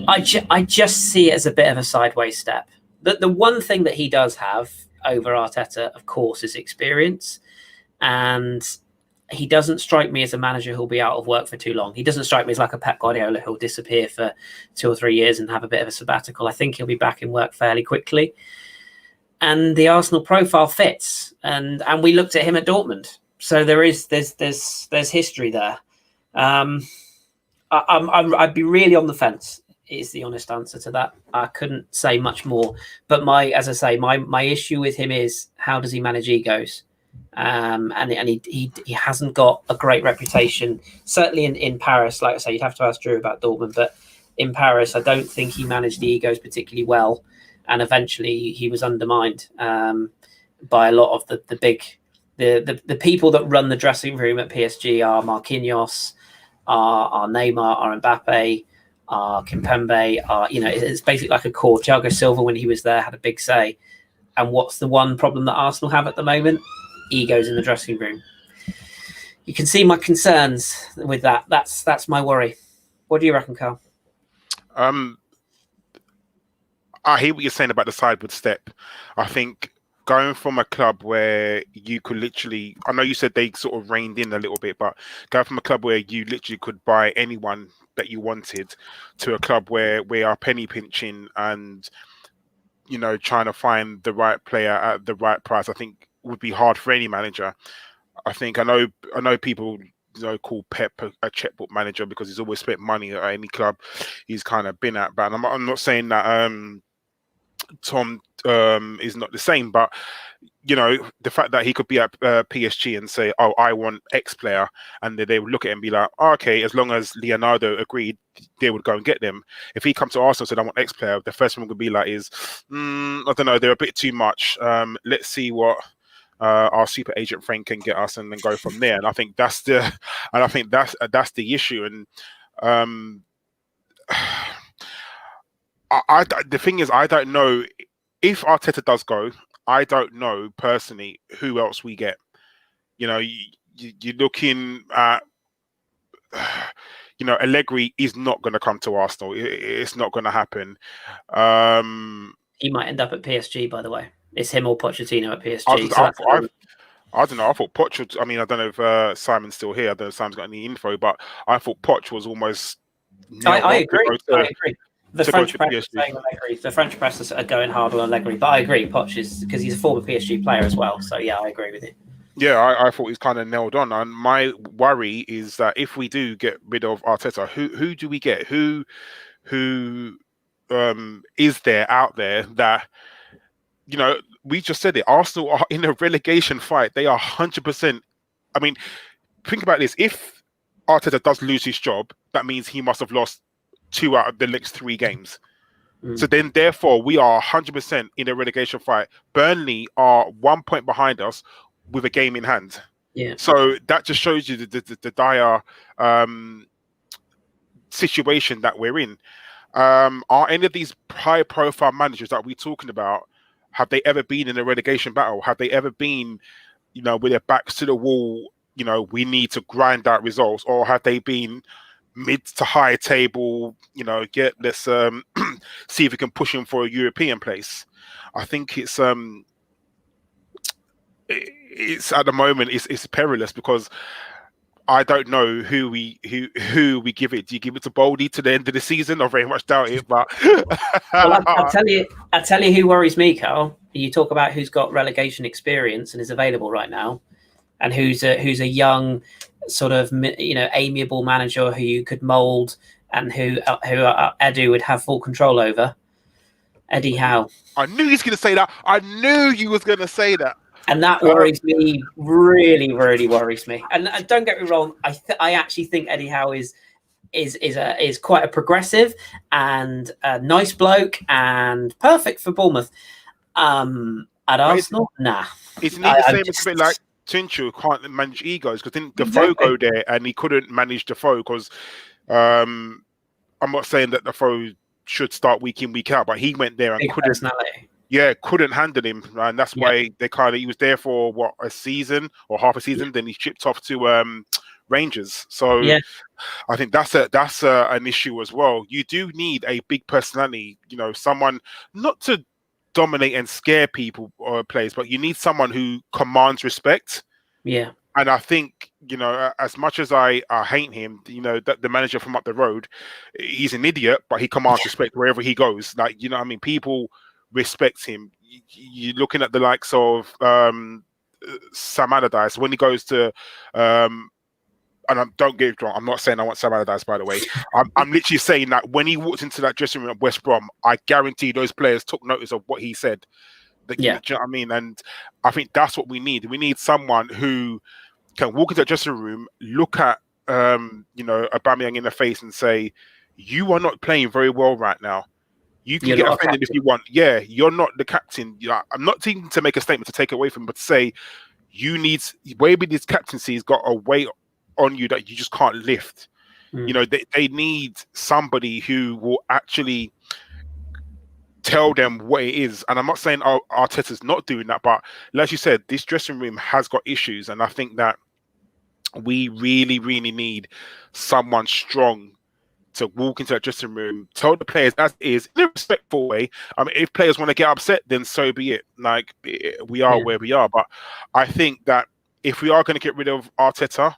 I just see it as a bit of a sideways step. The one thing that he does have over Arteta, of course, is experience. And he doesn't strike me as a manager who'll be out of work for too long. He doesn't strike me as like a Pep Guardiola who'll disappear for 2 or 3 years and have a bit of a sabbatical. I think he'll be back in work fairly quickly. And the Arsenal profile fits. And we looked at him at Dortmund. So there's history there. I'd be really on the fence, is the honest answer to that. I couldn't say much more. But my issue with him is, how does he manage egos? And he hasn't got a great reputation, certainly in Paris. Like I say, you'd have to ask Drew about Dortmund, but in Paris, I don't think he managed the egos particularly well, and eventually he was undermined by a lot of the big people that run the dressing room at PSG are Marquinhos, are Neymar, are Mbappe, are Kimpembe, it's basically like a core. Thiago Silva, when he was there, had a big say. And what's the one problem that Arsenal have at the moment? Egos in the dressing room. You can see my concerns with that. That's my worry. What do you reckon, Karl? I hear what you're saying about the sideward step. I think going from a club where you could literally, I know you said they sort of reined in a little bit, but going from a club where you literally could buy anyone that you wanted to a club where we are penny pinching and, trying to find the right player at the right price, I think would be hard for any manager. I think I know people call Pep a checkbook manager because he's always spent money at any club he's kind of been at. But I'm not saying that Tom is not the same, but the fact that he could be at PSG and say, "Oh, I want X player," and they would look at him and be like, oh, "Okay," as long as Leonardo agreed, they would go and get them. If he comes to Arsenal and said, "I want X player," the first one would be like, "I don't know, they're a bit too much. Let's see what our super agent friend can get us, and then go from there." And I think that's the issue. And the thing is, I don't know if Arteta does go. I don't know personally who else we get. You're looking at, Allegri is not going to come to Arsenal. It's not going to happen. He might end up at PSG, by the way. It's him or Pochettino at PSG. I don't know. I thought Poch. I don't know if Simon's still here. I don't know if Simon's got any info, but I thought Poch was almost. I agree. The French press is saying Allegri. The French press are going hard on Allegri, but I agree. Poch is, because he's a former PSG player as well. So yeah, I agree with you. Yeah, I thought he's kind of nailed on. And my worry is that if we do get rid of Arteta, who do we get? Who is there out there that, we just said it. Arsenal are in a relegation fight. They are 100%. Think about this. If Arteta does lose his job, that means he must have lost 2 out of the next 3 games. So then, therefore, we are 100% in a relegation fight. Burnley are 1 point behind us with a game in hand. Yeah. So that just shows you the dire situation that we're in. Are any of these high-profile managers that we're talking about, have they ever been in a relegation battle? Have they ever been, with their backs to the wall, we need to grind out results? Or have they been mid to high table, let's see if we can push him for a European place? I think it's at the moment it's perilous, because I don't know who we give it. Do you give it to Baldy to the end of the season? I very much doubt it. But well, I'll tell you who worries me, Karl. You talk about who's got relegation experience and is available right now, and who's a young, sort of amiable manager who you could mould and who Edu would have full control over. Eddie Howe. I knew he was going to say that. I knew you was going to say that. And that worries me, really, really worries me. And don't get me wrong, I actually think Eddie Howe is quite a progressive and a nice bloke and perfect for Bournemouth. At Arsenal, nah. Isn't he the same? It's a bit like Tinchu, who can't manage egos, because didn't Defoe go there and he couldn't manage Defoe? Because I'm not saying that Defoe should start week in, week out, but he went there and couldn't handle him, and that's why he was there for a season or half a season. Then he shipped off to Rangers. So I think that's an issue as well. You do need a big personality, someone not to dominate and scare people or players, but you need someone who commands respect. Yeah. And I think, as much as I hate him, that the manager from up the road, he's an idiot, but he commands respect wherever he goes. Like, people respect him. You're looking at the likes of Sam Allardyce when he goes to and don't get it wrong, I'm not saying I want Sam Allardyce, by the way. I'm literally saying that when he walked into that dressing room at West Brom, I guarantee those players took notice of what he said. Do you know what I mean? And I think that's what we need. We need someone who can walk into that dressing room, look at Aubameyang in the face and say, "You are not playing very well right now. You can get offended if you want. Yeah, you're not the captain." I'm not thinking to make a statement to take it away from him, but to say maybe this captaincy has got a weight on you that you just can't lift. They need somebody who will actually tell them what it is. And I'm not saying Arteta's not doing that, but like you said, this dressing room has got issues, and I think that we really, really need someone strong to walk into that dressing room, tell the players as it is, in a respectful way. I mean, if players want to get upset, then so be it. Like, we are where we are. But I think that if we are going to get rid of Arteta,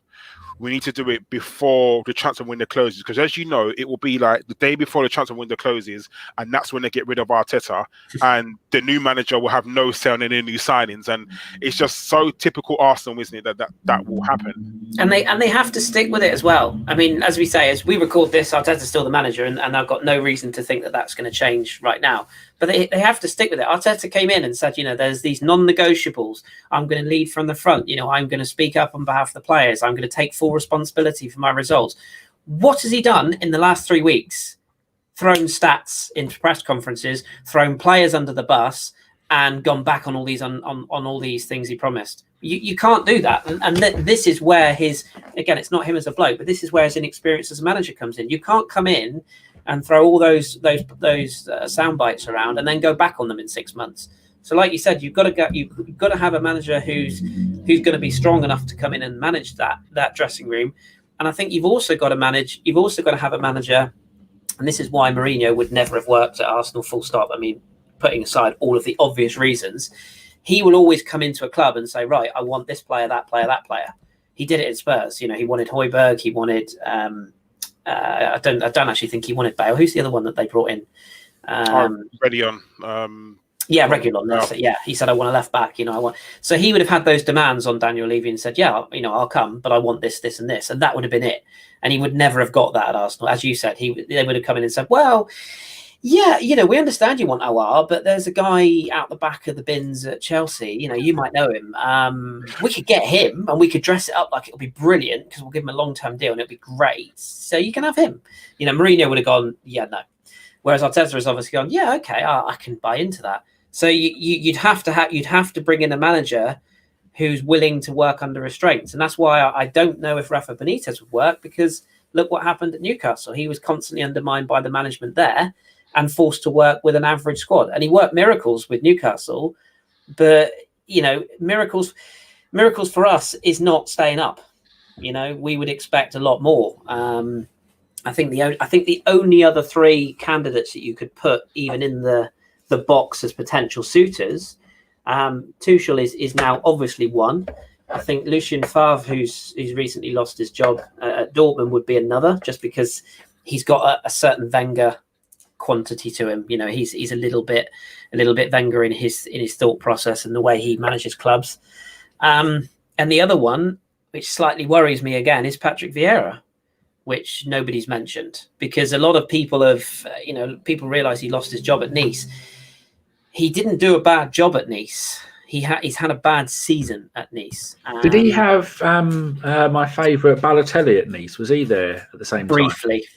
we need to do it before the transfer window closes, because as you know, it will be like the day before the transfer window closes, and that's when they get rid of Arteta, and the new manager will have no say on any new signings, and it's just so typical Arsenal, isn't it, that will happen. And they have to stick with it as well. I mean, as we say, as we record this, Arteta's still the manager, and I've got no reason to think that that's going to change right now. But they have to stick with it. Arteta came in and said, there's these non-negotiables. I'm going to lead from the front. I'm going to speak up on behalf of the players. I'm going to take full responsibility for my results. What has he done in the last 3 weeks? Thrown stats into press conferences, thrown players under the bus, and gone back on all these on all these things he promised. You can't do that. And this is where again, it's not him as a bloke, but this is where his inexperience as a manager comes in. You can't come in and throw all those sound bites around and then go back on them in 6 months. So, like you said, you've got to have a manager who's going to be strong enough to come in and manage that dressing room. And I think you've also got to have a manager, and this is why Mourinho would never have worked at Arsenal, full stop. I mean, putting aside all of the obvious reasons, he will always come into a club and say, right, I want this player, that player, that player. He did it at Spurs. He wanted Højbjerg, he wanted. I don't actually think he wanted Bale. Who's the other one that they brought in? Regulon. Regulon. Yeah, he said, I want a left back. I want. So he would have had those demands on Daniel Levy and said, yeah, I'll come, but I want this, this, and this, and that would have been it. And he would never have got that at Arsenal, as you said. They would have come in and said, well, yeah, we understand you want Aouar, but there's a guy out the back of the bins at Chelsea. You might know him. We could get him and we could dress it up like it'll be brilliant because we'll give him a long-term deal and it'll be great. So you can have him. Mourinho would have gone, yeah, no. Whereas Arteta has obviously gone, yeah, okay, I can buy into that. So you'd have to bring in a manager who's willing to work under restraints, and that's why I don't know if Rafa Benitez would work, because Look what happened at Newcastle. He was constantly undermined by the management there and forced to work with an average squad. And he worked miracles with Newcastle, but miracles for us is not staying up. We would expect a lot more. I think the only other three candidates that you could put even in the box as potential suitors, Tuchel is now obviously one. I think Lucien Favre, who's recently lost his job at Dortmund, would be another, just because he's got a certain Wenger quantity to him. He's a little bit Wenger in his thought process and the way he manages clubs. And the other one, which slightly worries me again, is Patrick Vieira, which nobody's mentioned, because a lot of people people realize he lost his job at Nice. He didn't do a bad job at Nice. He's had a bad season at Nice. Did he have my favourite Balotelli at Nice? Was he there at the same time?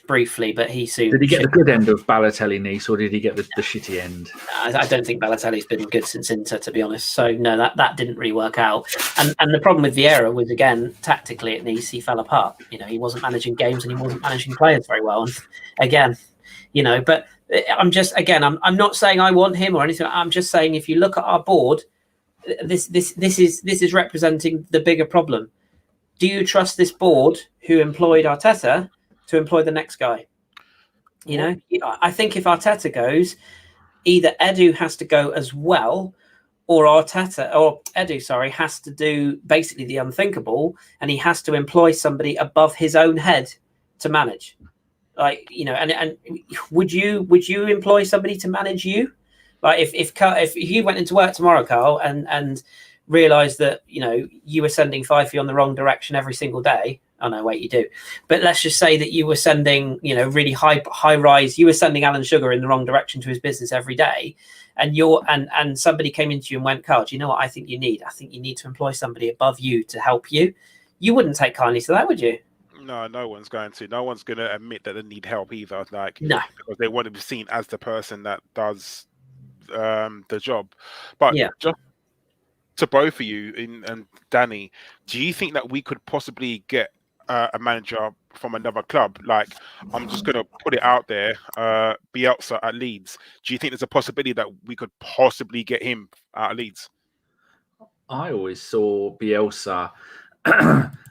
Briefly, but he soon... Did he get the good end of Balotelli Nice, or did he get the shitty end? I don't think Balotelli's been good since Inter, to be honest. So, no, that didn't really work out. And the problem with Vieira was, again, tactically at Nice, he fell apart. He wasn't managing games and he wasn't managing players very well. And again, but I'm just, again, I'm not saying I want him or anything. I'm just saying, if you look at our board, this is representing the bigger problem. Do you trust this board who employed Arteta to employ the next guy? I think if Arteta goes, either Edu has to go as well, or Edu has to do basically the unthinkable, and he has to employ somebody above his own head to manage. And would you employ somebody to manage you? Like if you went into work tomorrow, Karl, and realised that you were sending Fifey on the wrong direction every single day. Oh no, wait, you do. But let's just say that you were sending really high rise. You were sending Alan Sugar in the wrong direction to his business every day, and somebody came into you and went, Karl, do you know what I think you need? I think you need to employ somebody above you to help you. You wouldn't take kindly to that, would you? No one's going to. No one's going to admit that they need help either. No, because they want to be seen as the person that does the job. But just to both of you and Dani, do you think that we could possibly get a manager from another club? Like, I'm just going to put it out there, Bielsa at Leeds. Do you think there's a possibility that we could possibly get him out of Leeds? I always saw Bielsa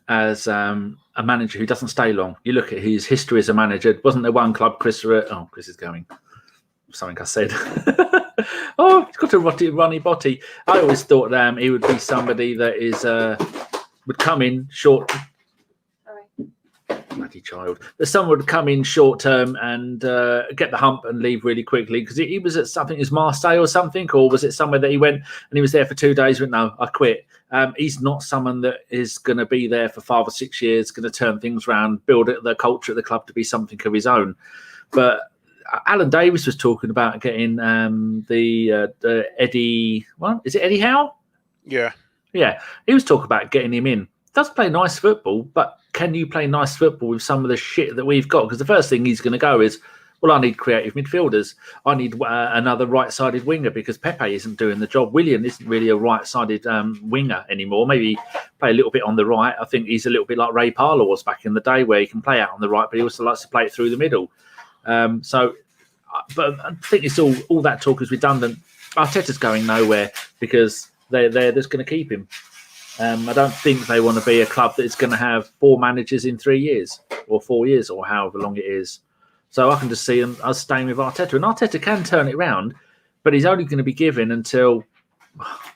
as a manager who doesn't stay long. You look at his history as a manager. Wasn't there one club, Kris is going. Something I said. He's got a runny body. I always thought he would be somebody that would come in short. Bloody child. That someone would come in short term and get the hump and leave really quickly, because he was at something, is Marseille or something, or was it somewhere that he went and he was there for 2 days? Went, no, I quit. He's not someone that is going to be there for 5 or 6 years, going to turn things around, build the culture of the club to be something of his own. But Alan Davis was talking about getting the Eddie. What is it? Eddie Howe? Yeah. He was talking about getting him in. Does play nice football, but can you play nice football with some of the shit that we've got? Because the first thing he's going to go is, well, I need creative midfielders. I need another right-sided winger, because Pepe isn't doing the job. Willian isn't really a right-sided winger anymore. Maybe play a little bit on the right. I think he's a little bit like Ray Parlour was back in the day, where he can play out on the right, but he also likes to play it through the middle. But I think it's all that talk is redundant. Arteta's going nowhere because they're just going to keep him. I don't think they want to be a club that is going to have 4 managers in 3 years or 4 years or however long it is. So I can just see us staying with Arteta. And Arteta can turn it around, but he's only going to be given until,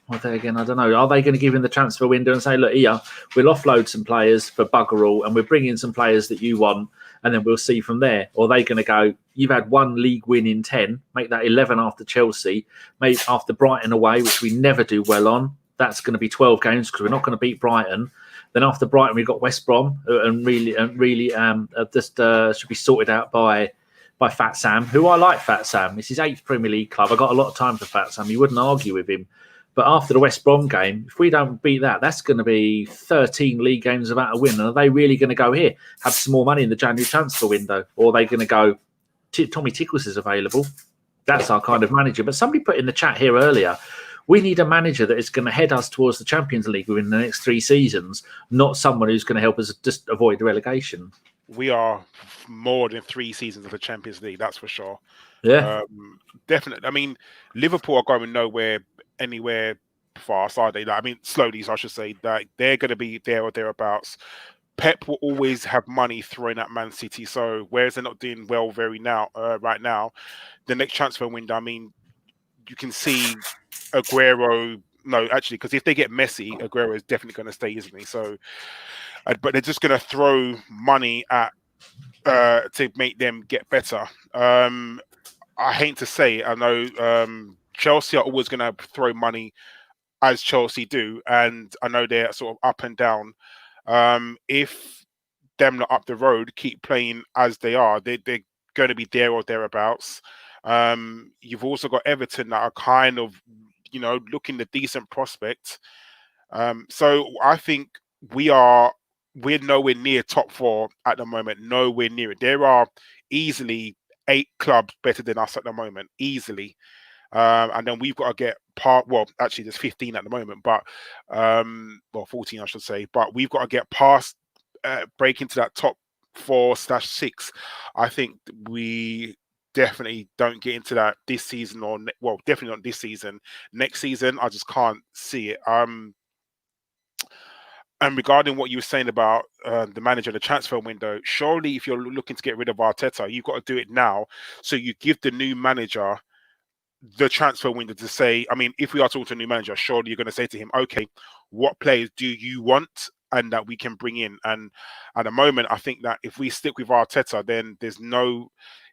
well, there again, I don't know. Are they going to give him the transfer window and say, look, here, we'll offload some players for bugger all and we'll bring in some players that you want, and then we'll see from there? Or are they going to go, you've had 1 league win in 10, make that 11 after Chelsea, make after Brighton away, which we never do well on. That's going to be 12 games because we're not going to beat Brighton. Then after Brighton, we've got West Brom, and really should be sorted out by Fat Sam, who I like. Fat Sam. It's his 8th Premier League club. I got a lot of time for Fat Sam. You wouldn't argue with him. But after the West Brom game, if we don't beat that, that's going to be 13 league games without a win. And are they really going to go here, have some more money in the January transfer window? Or are they going to go, Tommy Tickles is available? That's our kind of manager. But somebody put in the chat here earlier, we need a manager that is going to head us towards the Champions League within the next 3 seasons, not someone who's going to help us just avoid the relegation. we are more than 3 seasons of the Champions League. That's for sure. Yeah. Definitely. I mean, Liverpool are going anywhere fast, are they? Like, I mean, slowly, so I should say that they're going to be there or thereabouts. Pep will always have money thrown at Man City. So whereas they're not doing well right now, the next transfer window, I mean, you can see Aguero. No, actually, because if they get Messi, Aguero is definitely going to stay, isn't he? So, but they're just going to throw money at to make them get better. I hate to say, I know Chelsea are always going to throw money as Chelsea do, and I know they're sort of up and down. If them not up the road keep playing as they are, they're going to be there or thereabouts. You've also got Everton that are kind of, looking the decent prospect. So I think we're nowhere near top 4 at the moment. Nowhere near it. There are easily 8 clubs better than us at the moment, easily. And then we've got to get actually there's 15 at the moment, but 14 I should say, but we've got to get past break into that top 4/6. I think we definitely don't get into that this season, or definitely not this season. Next season, I just can't see it. And regarding what you were saying about the manager, the transfer window, surely if you're looking to get rid of Arteta, you've got to do it now. So you give the new manager the transfer window to say, I mean, if we are talking to a new manager, surely you're going to say to him, okay, what players do you want and that we can bring in? And at the moment, I think that if we stick with Arteta, then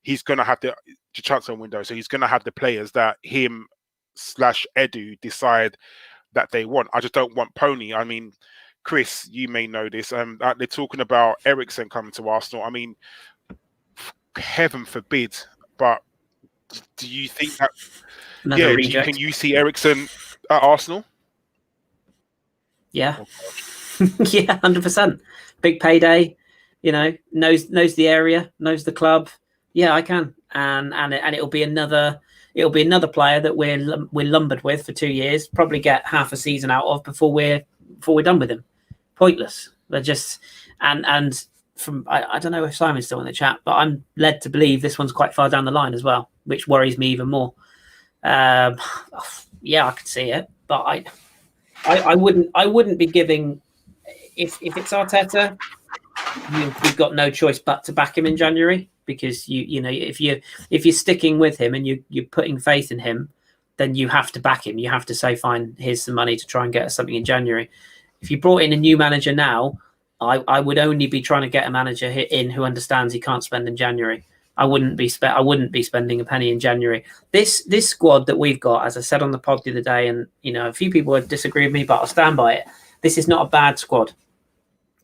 he's going to have the transfer window. So he's going to have the players that him/Edu decide that they want. I just don't want Pony. I mean, Kris, you may know this. They're talking about Eriksen coming to Arsenal. I mean, heaven forbid, but do you think that? Can you see Eriksen at Arsenal? Yeah, yeah, 100%. Big payday. Knows the area, knows the club. Yeah, I can, and it'll be another player that we're lumbered with for 2 years. Probably get half a season out of before we're done with him. Pointless. They're just and from I don't know if Simon's still in the chat, but I'm led to believe this one's quite far down the line as well, which worries me even more. Yeah, I could see it, but I wouldn't be giving if it's Arteta, you've got no choice but to back him in January, because if you're sticking with him and you're putting faith in him, then you have to back him. You have to say, fine, here's some money to try and get us something in January. If you brought in a new manager now, I would only be trying to get a manager in who understands he can't spend in January. I wouldn't be spending a penny in January. This squad that we've got, as I said on the pod the other day, and a few people would disagree with me, but I'll stand by it. This is not a bad squad.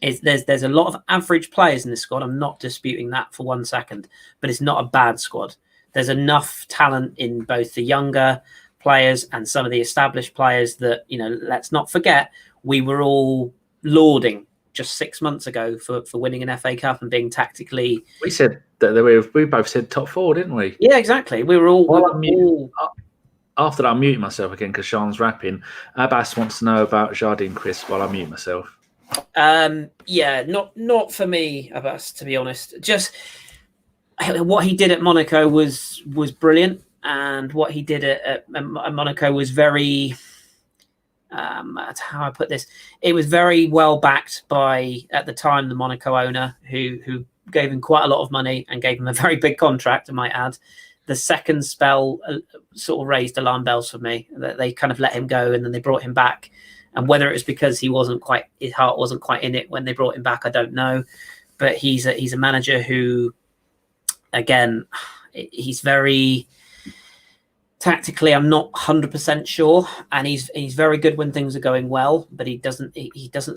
There's a lot of average players in this squad. I'm not disputing that for 1 second, but it's not a bad squad. There's enough talent in both the younger players and some of the established players that, let's not forget, we were all lauding just 6 months ago for winning an FA Cup and being tactically. We said that we both said top 4, didn't we? Yeah, exactly. We were all. After that, I'm muting myself again because Sean's rapping. Abbas wants to know about Jardine, Kris, while I mute myself. Yeah, not for me, Abbas, to be honest. Just what he did at Monaco was brilliant, and what he did at Monaco was very. That's how I put this. It was very well backed by, at the time, the Monaco owner, who gave him quite a lot of money and gave him a very big contract, I might add. The second spell sort of raised alarm bells for me. That they kind of let him go and then they brought him back. And whether it was because his heart wasn't quite in it when they brought him back, I don't know. But he's a manager who, again, he's very. Tactically, I'm not 100% sure, and he's very good when things are going well. But he doesn't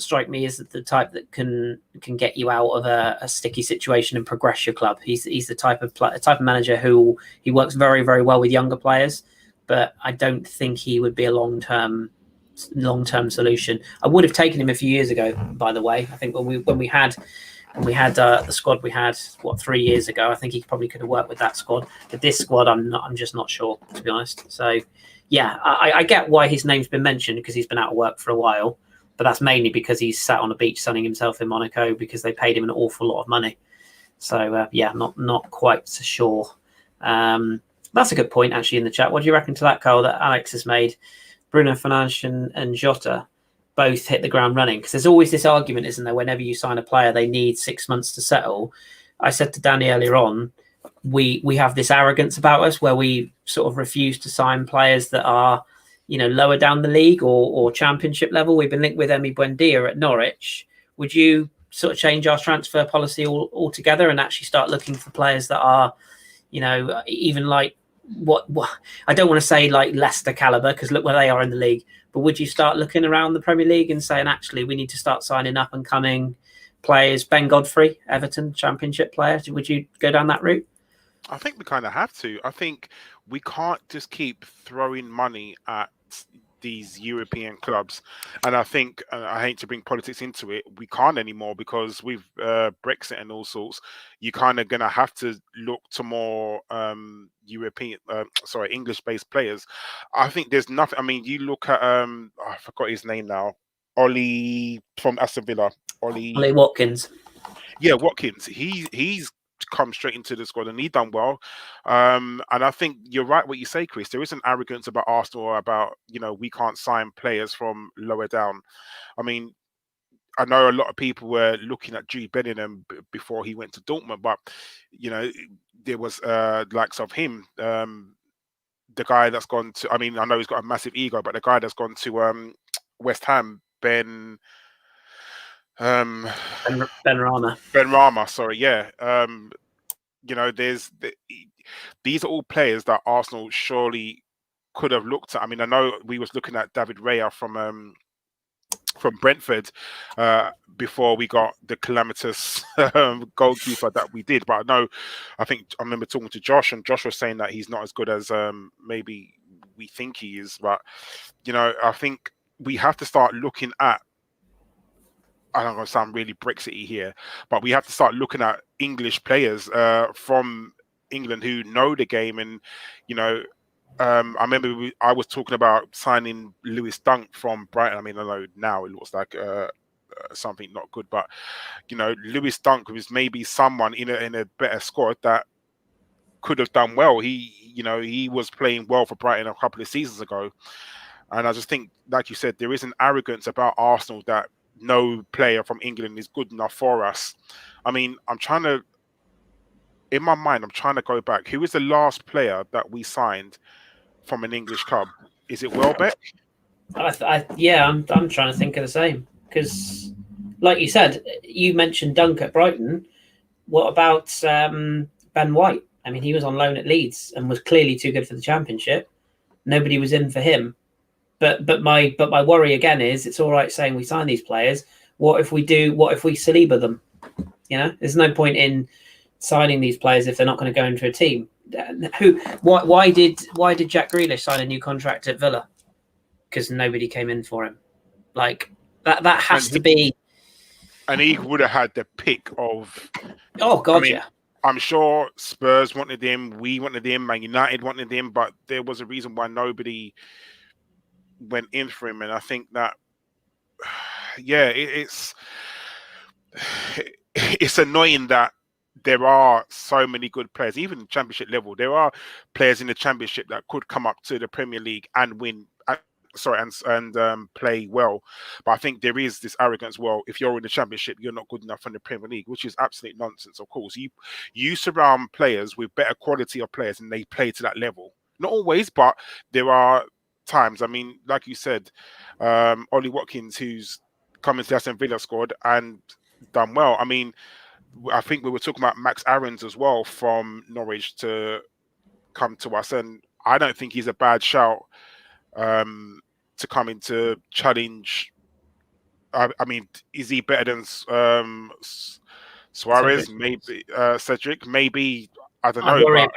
strike me as the type that can get you out of a sticky situation and progress your club. He's the type of manager who he works very, very well with younger players, but I don't think he would be a long-term solution. I would have taken him a few years ago, by the way. I think when we had the squad we had 3 years ago, I think he probably could have worked with that squad. But this squad, I'm just not sure, to be honest. So yeah, I get why his name's been mentioned, because he's been out of work for a while, but that's mainly because he's sat on a beach sunning himself in Monaco because they paid him an awful lot of money. So yeah, not quite so sure. That's a good point actually in the chat. What do you reckon to that, Karl, that Alex has made? Bruno Fernandes and Jota both hit the ground running, because there's always this argument, isn't there? Whenever you sign a player, they need 6 months to settle. I said to Dani earlier on, we have this arrogance about us where we sort of refuse to sign players that are, lower down the league or championship level. We've been linked with Emi Buendia at Norwich. Would you sort of change our transfer policy altogether and actually start looking for players that are, even like what I don't want to say like Leicester caliber, because look where they are in the league. But would you start looking around the Premier League and saying, actually, we need to start signing up and coming players? Ben Godfrey, Everton Championship player. Would you go down that route? I think we kind of have to. I think we can't just keep throwing money at these European clubs. And I think, I hate to bring politics into it, we can't anymore, because with Brexit and all sorts, you're kind of going to have to look to more English-based players. I think there's nothing. I mean, you look at, I forgot his name now, Ollie from Aston Villa. Ollie Watkins. Yeah, Watkins. He's come straight into the squad and he done well. And I think you're right what you say, Kris. There is an arrogance about Arsenal about, we can't sign players from lower down. I mean, I know a lot of people were looking at Jude Bellingham before he went to Dortmund, but, there was likes of him. The guy that's gone to, I mean, I know he's got a massive ego, but the guy that's gone to West Ham, Ben Rama, sorry, yeah. These are all players that Arsenal surely could have looked at. I mean, I know we was looking at David Raya from Brentford before we got the calamitous goalkeeper that we did, but I think I remember talking to Josh, and Josh was saying that he's not as good as maybe we think he is. But I think we have to start looking at, I don't want to sound really Brexity here, but we have to start looking at English players from England who know the game. And, I remember I was talking about signing Lewis Dunk from Brighton. I mean, I know now it looks like something not good, but, Lewis Dunk was maybe someone in a better squad that could have done well. He was playing well for Brighton a couple of seasons ago. And I just think, like you said, there is an arrogance about Arsenal that no player from England is good enough for us. I mean, in my mind, I'm trying to go back. Who was the last player that we signed from an English club? Is it Welbeck? I'm trying to think of the same. Because, like you said, you mentioned Dunk at Brighton. What about Ben White? I mean, he was on loan at Leeds and was clearly too good for the Championship. Nobody was in for him. But my worry again is, it's all right saying we sign these players. What if we Saliba them? There's no point in signing these players if they're not going to go into a team. Why did Jack Grealish sign a new contract at Villa? Because nobody came in for him. Like that has to be. And he would have had the pick of. Oh God, yeah. I'm sure Spurs wanted him. We wanted him. Man United wanted him. But there was a reason why nobody went in for him. And I think that, yeah, it's annoying that there are so many good players, even Championship level. There are players in the Championship that could come up to the Premier League and win. And play well. But I think there is this arrogance. Well, if you're in the Championship, you're not good enough in the Premier League, which is absolute nonsense. Of course, you surround players with better quality of players, and they play to that level. Not always, but there are times. I mean, like you said, Ollie Watkins, who's come into the Aston Villa squad and done well. I mean, I think we were talking about Max Aarons as well from Norwich to come to us, and I don't think he's a bad shout to come in to challenge. I mean, is he better than Suarez? Maybe Cedric? Maybe, I don't know.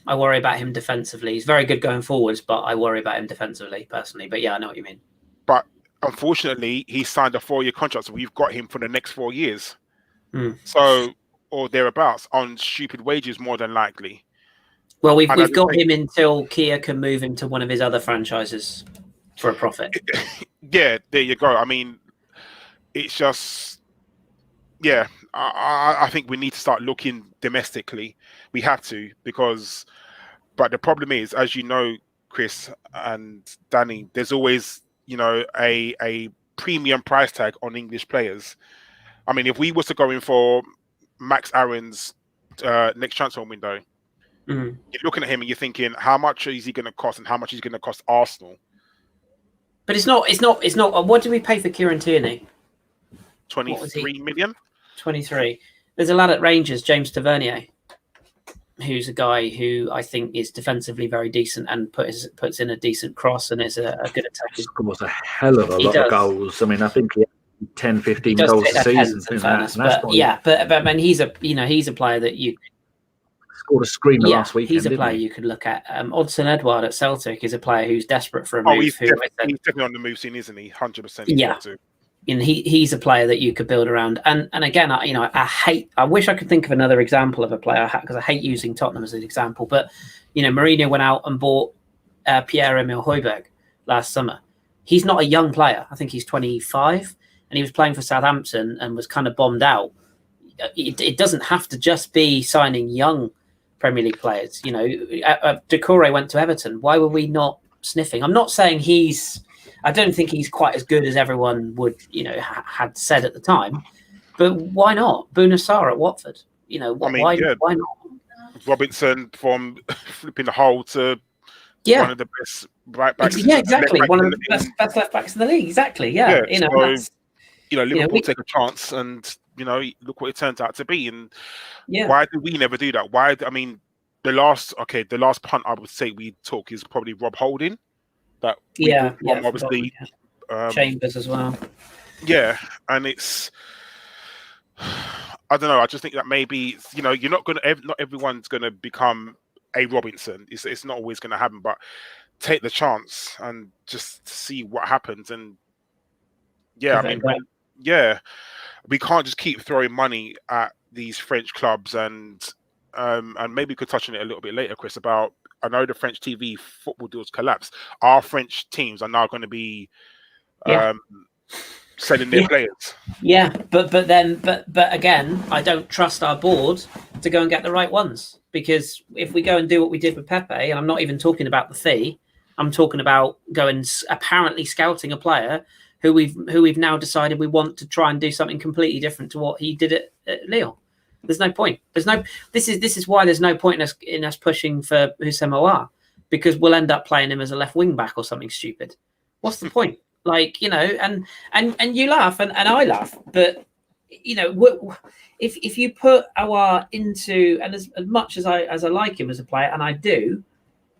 I worry about him defensively. He's very good going forwards, but I worry about him defensively personally. But yeah, I know what you mean. But unfortunately, he signed a 4-year contract, so we've got him for the next 4 years. So, or thereabouts, on stupid wages, more than likely. Well, we've got him until Kia can move him to one of his other franchises for a profit. Yeah, there you go. I mean, it's just, yeah, I think we need to start looking domestically. We have to, because, but the problem is, as you know, Kris and Dani, there's always, a premium price tag on English players. I mean, if we was to go in for Max Aaron's next transfer window, you're looking at him and you're thinking, how much is he going to cost, and how much is he going to cost Arsenal? But it's not. What did we pay for Kieran Tierney? 23 million. 23. There's a lad at Rangers, James Tavernier, who's a guy who I think is defensively very decent and puts in a decent cross and is a good attacker. Scores a hell of a lot of goals. I mean, I think he had 10, 15 goals a season. But I mean, he's a player that you scored a screamer last weekend. He's a player you could look at. Odsonne Edouard at Celtic is a player who's desperate for a move. He's definitely on the move scene, isn't he? 100%. Yeah. And he's a player that you could build around. And again, I wish I could think of another example of a player, because I hate using Tottenham as an example. But, Mourinho went out and bought Pierre-Emile Højbjerg last summer. He's not a young player. I think he's 25, and he was playing for Southampton and was kind of bombed out. It doesn't have to just be signing young Premier League players. Doucouré went to Everton. Why were we not sniffing? I'm not saying I don't think he's quite as good as everyone would, had said at the time. But why not? Bouna Sarr at Watford. Why not? Robinson from flipping the hole to one of the best right backs. Yeah, exactly. One of the best left backs in the league. Exactly. Yeah. Liverpool take a chance, and look what it turned out to be. And why did we never do that? The last punt I would say we took is probably Rob Holding. Obviously Chambers as well. Yeah, and it's, I don't know. I just think that maybe not everyone's gonna become a Robinson. It's not always gonna happen, but take the chance and just see what happens. And we can't just keep throwing money at these French clubs. And maybe we could touch on it a little bit later, Kris, about, I know the French TV football deals collapsed. Our French teams are now going to be selling their players. Yeah, but again, I don't trust our board to go and get the right ones, because if we go and do what we did with Pepe, and I'm not even talking about the fee, I'm talking about going apparently scouting a player who we've now decided we want to try and do something completely different to what he did at Lyon. There's no point. This is why there's no point in us pushing for Houssem Aouar, because we'll end up playing him as a left wing back or something stupid. What's the point? And you laugh and I laugh, but if you put Aouar into, and as much as I like him as a player, and I do,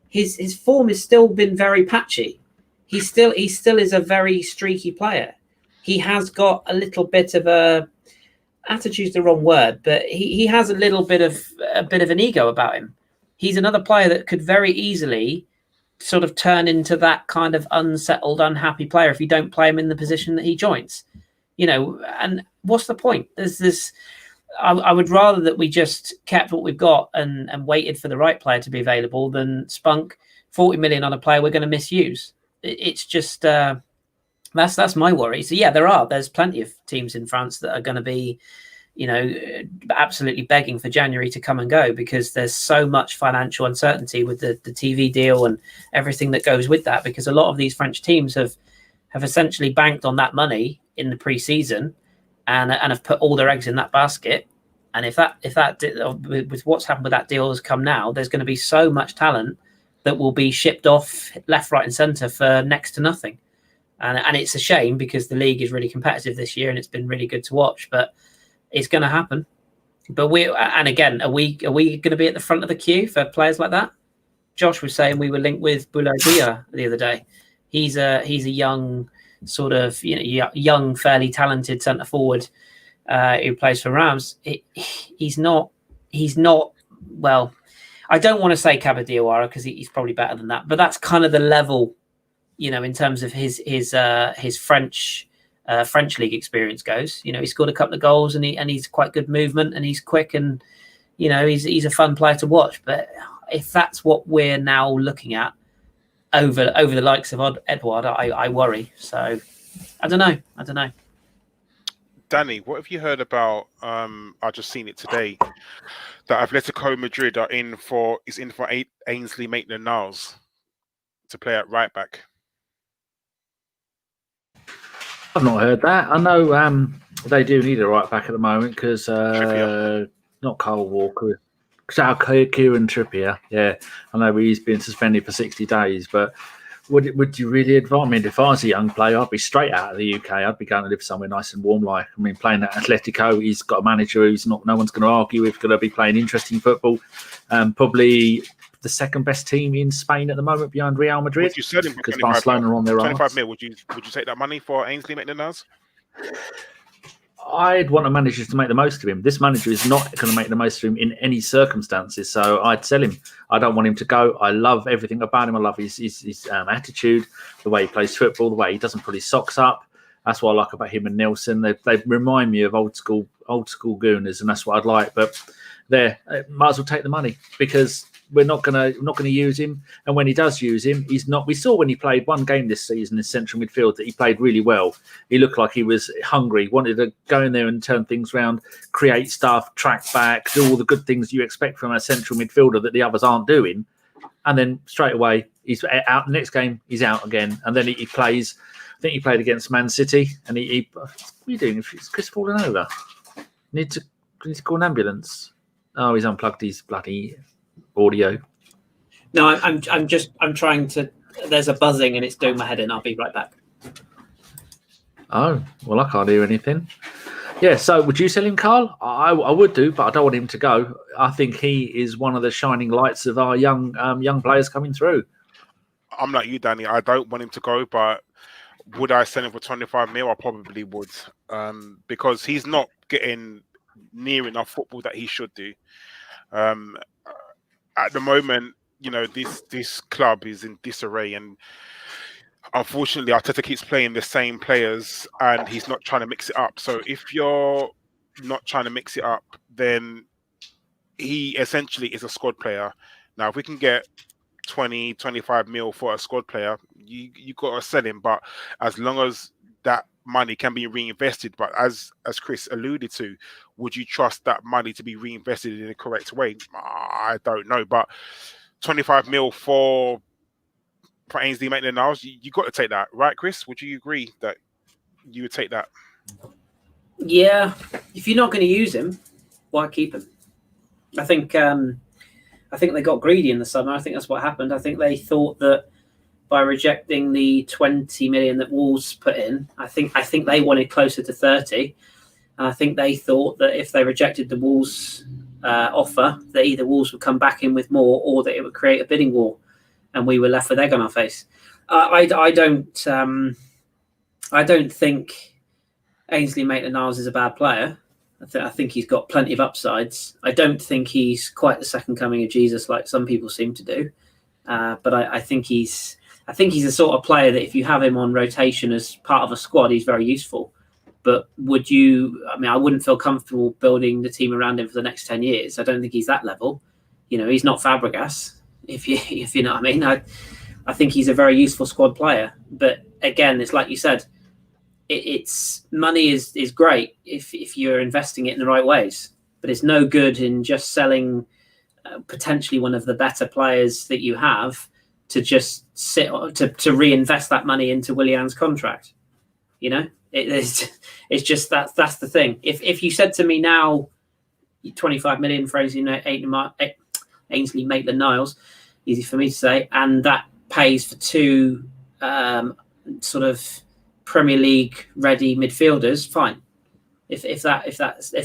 his form has still been very patchy. He still is a very streaky player. He has got a little bit of a, attitude's the wrong word, but he has a bit of an ego about him. He's another player that could very easily sort of turn into that kind of unsettled, unhappy player if you don't play him in the position that he joins. And what's the point? There's this. I would rather that we just kept what we've got and waited for the right player to be available than spunk 40 million on a player we're going to misuse. It's just that's my worry. So there's plenty of teams in France that are going to be, absolutely begging for January to come and go, because there's so much financial uncertainty with the TV deal and everything that goes with that. Because a lot of these French teams have essentially banked on that money in the pre-season and have put all their eggs in that basket. And if that with what's happened with that deal has come now, there's going to be so much talent that will be shipped off left, right, and centre for next to nothing. And it's a shame, because the league is really competitive this year and it's been really good to watch, but it's going to happen. But are we going to be at the front of the queue for players like that? Josh was saying we were linked with Bukayo the other day. He's a young sort of young, fairly talented centre forward who plays for Rams. He's not. Well, I don't want to say Kabadiawara because he's probably better than that, but that's kind of the level, in terms of his French league experience goes. He scored a couple of goals and he's quite good movement and he's quick and he's a fun player to watch. But if that's what we're now looking at over the likes of Edouard, I worry. So I don't know. Dani, what have you heard about? I just seen it today that Atletico Madrid is in for Ainsley Maitland-Niles to play at right back. I've not heard that. I know they do need a right back at the moment because not Carl Walker, Kieran Trippier. Yeah, I know he's been suspended for 60 days, but would you really advise? I mean, if I was a young player, I'd be straight out of the UK. I'd be going to live somewhere nice and warm. Like, I mean, playing at Atletico, he's got a manager who's no one's going to argue with, going to be playing interesting football. Probably the second best team in Spain at the moment behind Real Madrid. Would you sell him for because Barcelona are on their 25 arse. mil? Would you take that money for Ainsley Maitland-Niles? I'd want a manager to make the most of him. This manager is not going to make the most of him in any circumstances, so I'd sell him. I don't want him to go. I love everything about him. I love his attitude, the way he plays football, the way he doesn't put his socks up. That's what I like about him and Nelson. They remind me of old school Gooners, and that's what I'd like. But might as well take the money because we're not gonna use him. And when he does use him, he's not. We saw when he played one game this season in central midfield that he played really well. He looked like he was hungry, wanted to go in there and turn things around, create stuff, track back, do all the good things you expect from a central midfielder that the others aren't doing. And then straight away he's out. Next game he's out again, and then he plays. I think he played against Man City, and he what are you doing? Is Kris falling over? Need to call an ambulance. Oh, he's unplugged his bloody audio. No, I'm trying to. There's a buzzing and it's doing my head in. I'll be right back. Oh, well, I can't hear anything. Yeah, so would you sell him, Karl? I would do, but I don't want him to go. I think he is one of the shining lights of our young players coming through. I'm like you, Dani. I don't want him to go, but would I sell him for 25 mil? I probably would, because he's not getting near enough football that he should do. At the moment, this club is in disarray, and unfortunately, Arteta keeps playing the same players, and he's not trying to mix it up. So if you're not trying to mix it up, then he essentially is a squad player. Now, if we can get 20, 25 mil for a squad player, you got to sell him. But as long as that money can be reinvested, but as Kris alluded to, would you trust that money to be reinvested in the correct way? I don't know, but 25 mil for Ainsley Maitland-Niles, you got to take that, right, Kris? Would you agree that you would take that? Yeah, if you're not going to use him, why keep him? I think they got greedy in the summer. I think that's what happened. I think they thought that by rejecting the 20 million that Wolves put in, I think they wanted closer to 30. And I think they thought that if they rejected the Wolves offer, that either Wolves would come back in with more or that it would create a bidding war and we were left with egg on our face. I don't think Ainsley Maitland-Niles is a bad player. I think he's got plenty of upsides. I don't think he's quite the second coming of Jesus like some people seem to do. But I think he's the sort of player that if you have him on rotation as part of a squad, he's very useful. But I wouldn't feel comfortable building the team around him for the next 10 years. I don't think he's that level. He's not Fabregas, if you know what I mean. I think he's a very useful squad player. But again, it's like you said, it's money is great if you're investing it in the right ways. But it's no good in just selling potentially one of the better players that you have to just sit to reinvest that money into Willian's contract. It's just that's the thing. If you said to me now, 25 million for Ainsley Maitland-Niles, easy for me to say, and that pays for two sort of Premier League ready midfielders, fine. If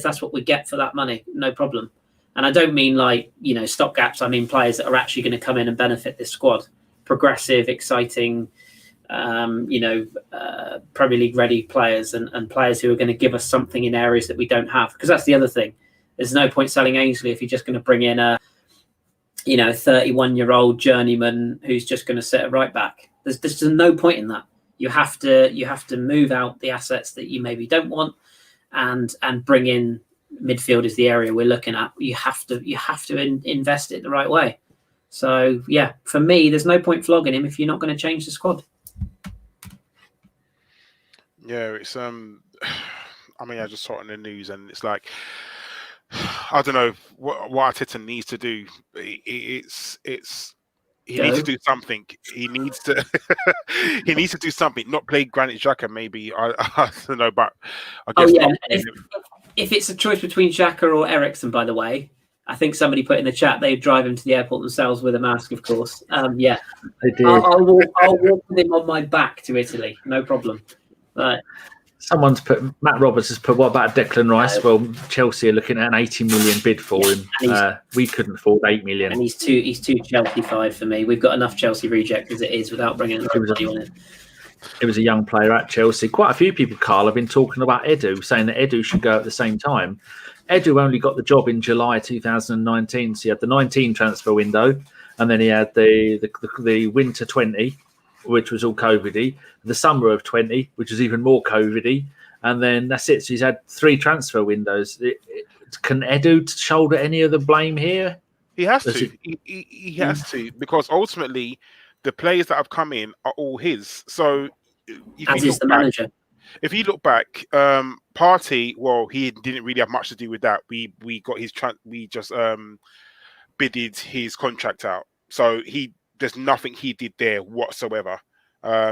that's what we get for that money, no problem. And I don't mean stopgaps. I mean players that are actually going to come in and benefit this squad. Progressive, exciting, Premier League ready players and players who are going to give us something in areas that we don't have. Because that's the other thing. There's no point selling Ainsley if you're just going to bring in a 31-year-old journeyman who's just going to sit at right back. There's no point in that. You have to move out the assets that you maybe don't want and bring in midfield is the area we're looking at. You have to invest it the right way. So yeah, for me, there's no point flogging him if you're not going to change the squad. Yeah, it's I mean, I just saw it on the news, and it's like, I don't know what Arteta needs to do. It's he needs to do something. He needs to he needs to do something. Not play Granit Xhaka, maybe. I don't know, but I guess. If it's a choice between Xhaka or Eriksen, by the way, I think somebody put in the chat they'd drive him to the airport themselves with a mask, of course. Yeah, They did. I'll walk with him on my back to Italy, no problem. Right. Someone's put, Matt Roberts has put, what about Declan Rice? Well, Chelsea are looking at an 80 million bid for him. We couldn't afford 8 million. And he's too Chelsea-fied for me. We've got enough Chelsea reject as it is without bringing anybody on it. It was a young player at Chelsea. Quite a few people, Karl, have been talking about Edu, saying that Edu should go at the same time. Edu only got the job in July 2019, so he had the 19 transfer window, and then he had the winter 20, which was all COVID-y, the summer of 20, which was even more COVID-y, and then that's it. So he's had 3 transfer windows. Can Edu shoulder any of the blame here? He has to. He has to, because ultimately the players that have come in are all his. So as is the manager. If you look back, Partey, well, he didn't really have much to do with that. We got his we just bidded his contract out. So there's nothing he did there whatsoever.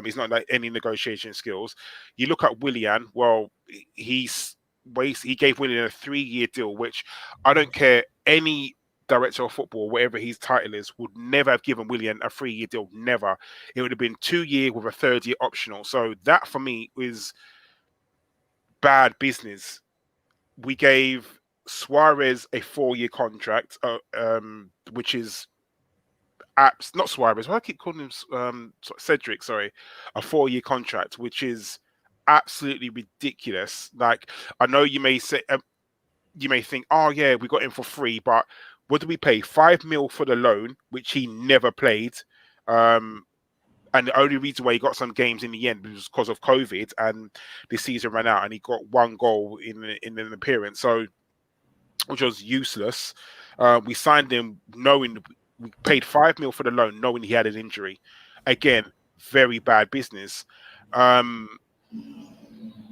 He's not like any negotiation skills. You look at Willian, well, he gave Willian a 3-year deal, which I don't care, any director of football, whatever his title is, would never have given Willian a 3-year deal. Never. It would have been 2 year with a 3rd year optional. So that for me is bad business. We gave Suarez a 4-year contract, which is not Suarez. Why I keep calling him Cedric? Sorry, a 4-year contract, which is absolutely ridiculous. Like, I know you may say, you may think, oh yeah, we got him for free, but what did we pay? 5 mil for the loan, which he never played. And the only reason why he got some games in the end was because of COVID, and the season ran out, and he got 1 goal in an appearance, so which was useless. We signed him knowing we paid 5 mil for the loan, knowing he had an injury. Again, very bad business. Who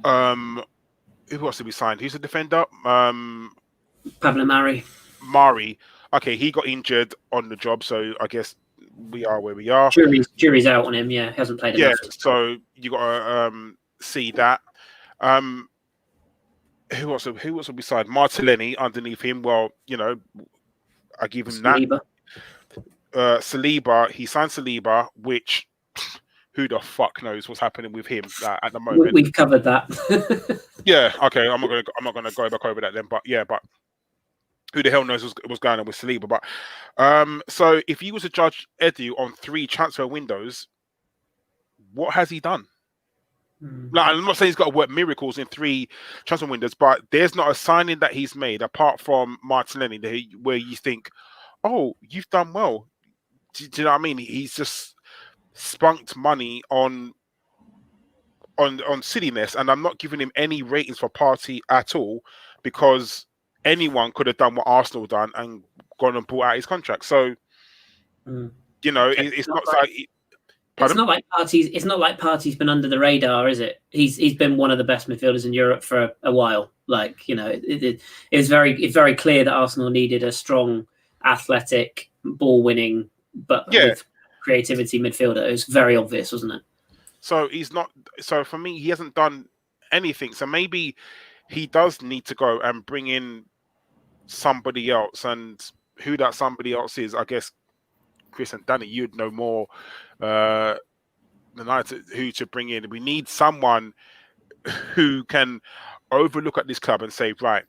else did we sign? Who's the defender? Pablo Mari. Okay, he got injured on the job, so I guess we are where we are. Jury's out on him. Yeah, hasn't played enough. Yeah, so you got to see that. Who else have we signed? Martinelli underneath him. Well, you know, I give him Saliba. That. Saliba, he signed Saliba, which who the fuck knows what's happening with him at the moment. We've covered that. Yeah, okay. I'm not gonna go back over that then. But yeah, but who the hell knows what's going on with Saliba? But so if you was to judge Edu on 3 transfer windows, what has he done? Like, I'm not saying he's got to work miracles in 3 transfer windows, but there's not a signing that he's made apart from Martinelli where you think, oh, you've done well. Do you know what I mean? He's just spunked money on silliness, and I'm not giving him any ratings for Partey at all, because anyone could have done what Arsenal done and gone and bought out his contract. So, you know, it's not like. It's not like Partey's. It's not like Partey's been under the radar, is it? He's been one of the best midfielders in Europe for a while. Like, you know, it's very clear that Arsenal needed a strong, athletic, ball-winning, but with creativity midfielder. It was very obvious, wasn't it? So he's not. So for me, he hasn't done anything. So maybe he does need to go and bring in somebody else. And who that somebody else is, I guess, Kris and Dani, you'd know more than I who to bring in. We need someone who can overlook at this club and say, right,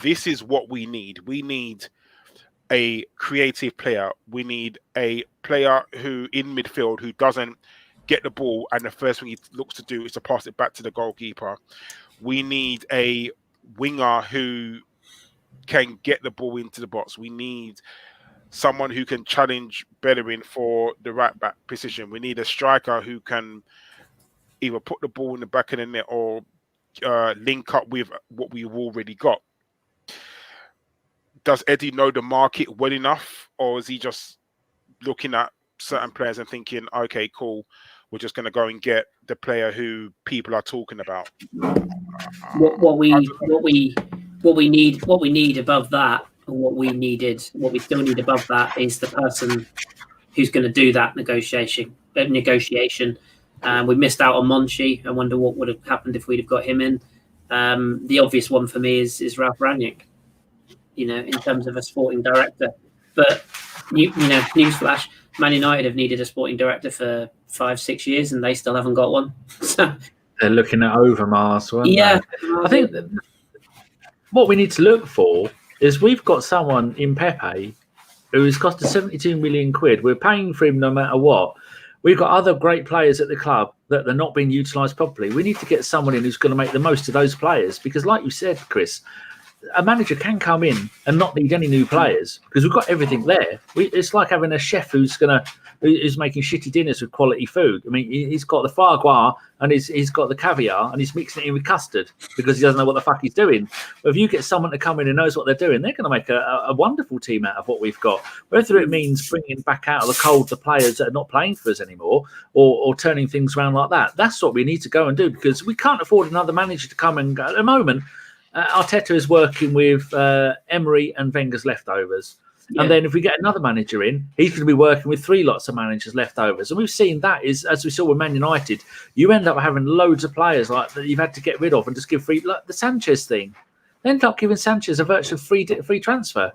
this is what we need. We need a creative player. We need a player who in midfield who doesn't get the ball and the first thing he looks to do is to pass it back to the goalkeeper. We need a winger who can get the ball into the box. We need someone who can challenge Bellerin for the right back position. We need a striker who can either put the ball in the back of the net or link up with what we've already got. Does Eddie know the market well enough, or is he just looking at certain players and thinking, okay, cool, we're just going to go and get the player who people are talking about. What we need above that, or what we still need above that, is the person who's going to do that negotiation. We missed out on Monchi. I wonder what would have happened if we'd have got him in. The obvious one for me is Ralph Rangnick, in terms of a sporting director. But, newsflash, Man United have needed a sporting director for 5-6 years and they still haven't got one. So they're looking at Overmars, weren't they? I think what we need to look for is we've got someone in Pepe who has cost us 72 million quid. We're paying for him no matter what. We've got other great players at the club that they're not being utilised properly. We need to get someone in who's going to make the most of those players because, like you said, Kris, a manager can come in and not need any new players because we've got everything there. It's like having a chef who's making shitty dinners with quality food. I mean, he's got the foie gras and he's got the caviar and he's mixing it in with custard because he doesn't know what the fuck he's doing. But if you get someone to come in and knows what they're doing, they're going to make a wonderful team out of what we've got. Whether it means bringing back out of the cold the players that are not playing for us anymore or turning things around like that, that's what we need to go and do because we can't afford another manager to come and go. At the moment, Arteta is working with Emery and Wenger's leftovers. Yeah. And then if we get another manager in, he's going to be working with 3 lots of managers leftovers. And we've seen that is, as we saw with Man United, you end up having loads of players like that you've had to get rid of and just give free, like the Sanchez thing. They end up giving Sanchez a virtual free transfer.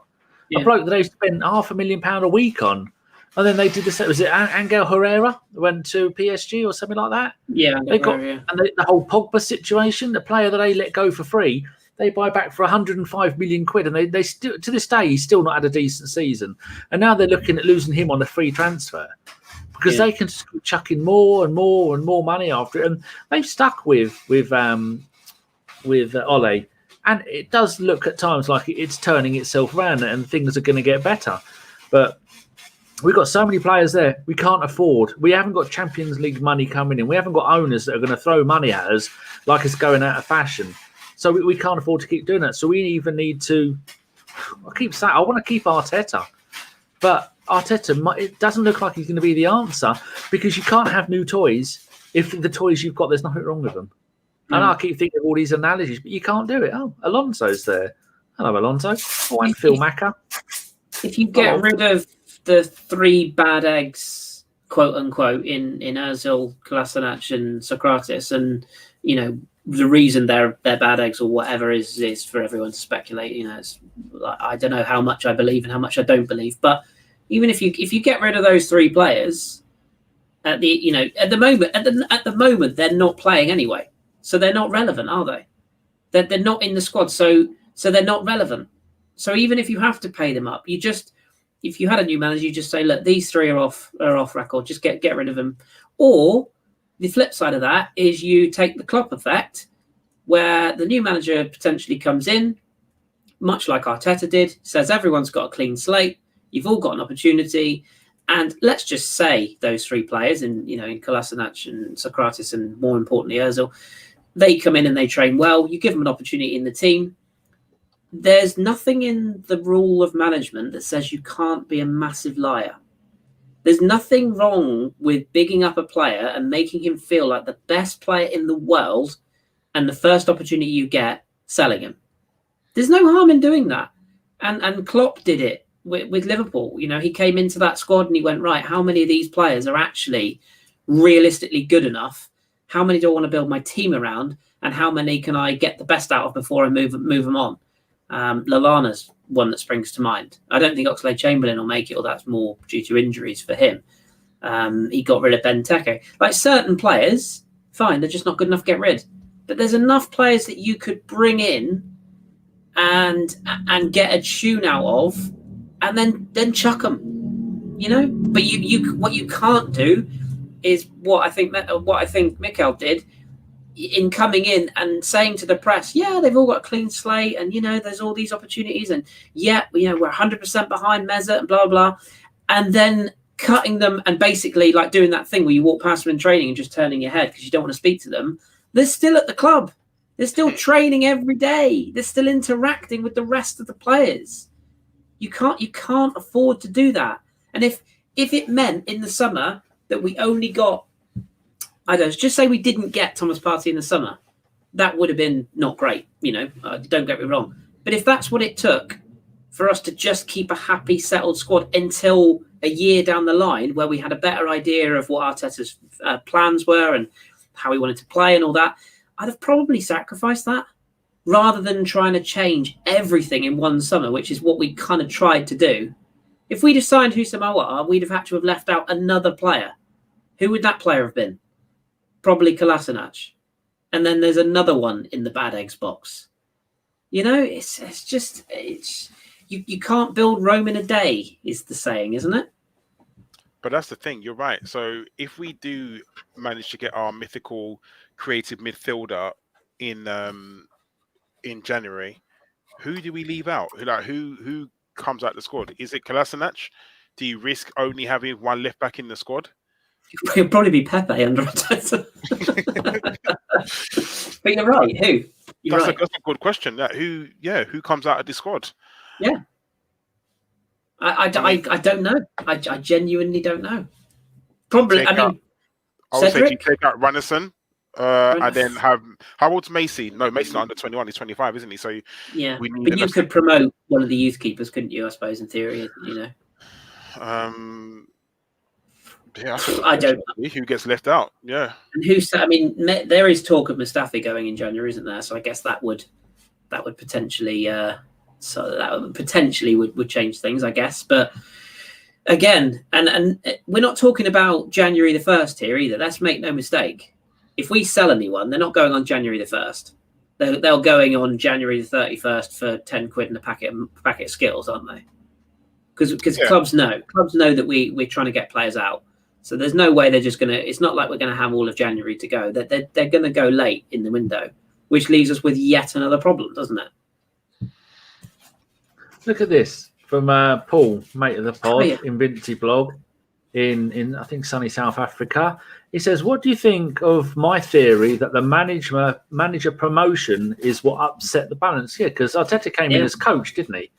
Yeah. A bloke that they spent £500,000 a week on. And then they did this. Was it Angel Herrera went to PSG or something like that? Yeah, they got and the whole Pogba situation, the player that they let go for free, they buy back for 105 million quid, and they still to this day he's still not had a decent season. And now they're looking at losing him on a free transfer because they can just chuck in more and more and more money after it. And they've stuck with Ole, and it does look at times like it's turning itself around and things are going to get better, but. We've got so many players there. We can't afford. We haven't got Champions League money coming in. We haven't got owners that are going to throw money at us like it's going out of fashion. So we can't afford to keep doing that. So we even need to. I keep saying I want to keep Arteta, but Arteta, it doesn't look like he's going to be the answer because you can't have new toys if the toys you've got there's nothing wrong with them. And I keep thinking of all these analogies, but you can't do it. Oh, Alonso's there. Hello, Alonso. Oh, and Phil Macker. If you get rid of the 3 bad eggs, quote unquote, in Ozil, Kolasinac, and Socrates, and the reason they're bad eggs or whatever is for everyone to speculate. It's, I don't know how much I believe and how much I don't believe. But even if you get rid of those 3 players, at the moment they're not playing anyway, so they're not relevant, are they? They're not in the squad, so they're not relevant. So even if you have to pay them up, if you had a new manager, you just say, look, these 3 are off record. Just get rid of them. Or the flip side of that is you take the Klopp effect, where the new manager potentially comes in, much like Arteta did, says everyone's got a clean slate. You've all got an opportunity. And let's just say those 3 players, in Kolasinac and Socrates, and more importantly, Ozil, they come in and they train well. You give them an opportunity in the team. There's nothing in the rule of management that says you can't be a massive liar. There's nothing wrong with bigging up a player and making him feel like the best player in the world, and the first opportunity you get, selling him. There's no harm in doing that. And Klopp did it with Liverpool. He came into that squad and he went, right, how many of these players are actually realistically good enough? How many do I want to build my team around? And how many can I get the best out of before I move them on? Lallana's one that springs to mind. I don't think Oxlade-Chamberlain will make it, or that's more due to injuries for him. He got rid of Benteke. Like certain players, fine, they're just not good enough to get rid. But there's enough players that you could bring in and get a tune out of, and then chuck them. But you what you can't do is what I think Mikel did. In coming in and saying to the press, they've all got a clean slate, and there's all these opportunities, and we're 100% behind Mesut and blah blah, and then cutting them and basically like doing that thing where you walk past them in training and just turning your head because you don't want to speak to them. They're still at the club. They're still training every day. They're still interacting with the rest of the players. You can't afford to do that. And if it meant in the summer that we only got I don't just say we didn't get Thomas Partey in the summer. That would have been not great, don't get me wrong. But if that's what it took for us to just keep a happy, settled squad until a year down the line where we had a better idea of what Arteta's plans were and how he wanted to play and all that, I'd have probably sacrificed that rather than trying to change everything in one summer, which is what we kind of tried to do. If we'd have signed Houssam, we'd have had to have left out another player. Who would that player have been? Probably Kolasinac. And then there's another one in the bad eggs box. It's just you can't build Rome in a day, is the saying, isn't it? But that's the thing. You're right. So if we do manage to get our mythical creative midfielder in January, who do we leave out? Who comes out the squad? Is it Kolasinac? Do you risk only having one left back in the squad? It'll probably be Pepe under Arteta. But you're right. Who? That's a good question. Who comes out of the squad? Yeah. I don't know. I genuinely don't know. Probably. I would say you take out Runarsson, and then have how old's Macy? No, Macy's not under 21. He's 25, isn't he? So yeah, but you could promote one of the youth keepers, couldn't you? I suppose in theory, Yeah, I don't know who gets left out. Yeah, and there is talk of Mustafi going in January, isn't there? So I guess that would potentially would change things, I guess. But again, and we're not talking about January the 1st here either. Let's make no mistake. If we sell anyone, they're not going on January the 1st. They're going on January the 31st for 10 quid and a packet of Skittles, aren't they? Because clubs know that we're trying to get players out. So there's no way they're just going to... It's not like we're going to have all of January to go. They're going to go late in the window, which leaves us with yet another problem, doesn't it? Look at this from Paul, mate of the pod, in Vinci blog in I think sunny South Africa. He says, "What do you think of my theory that the manager promotion is what upset the balance?" Yeah, because Arteta came in as coach, didn't he?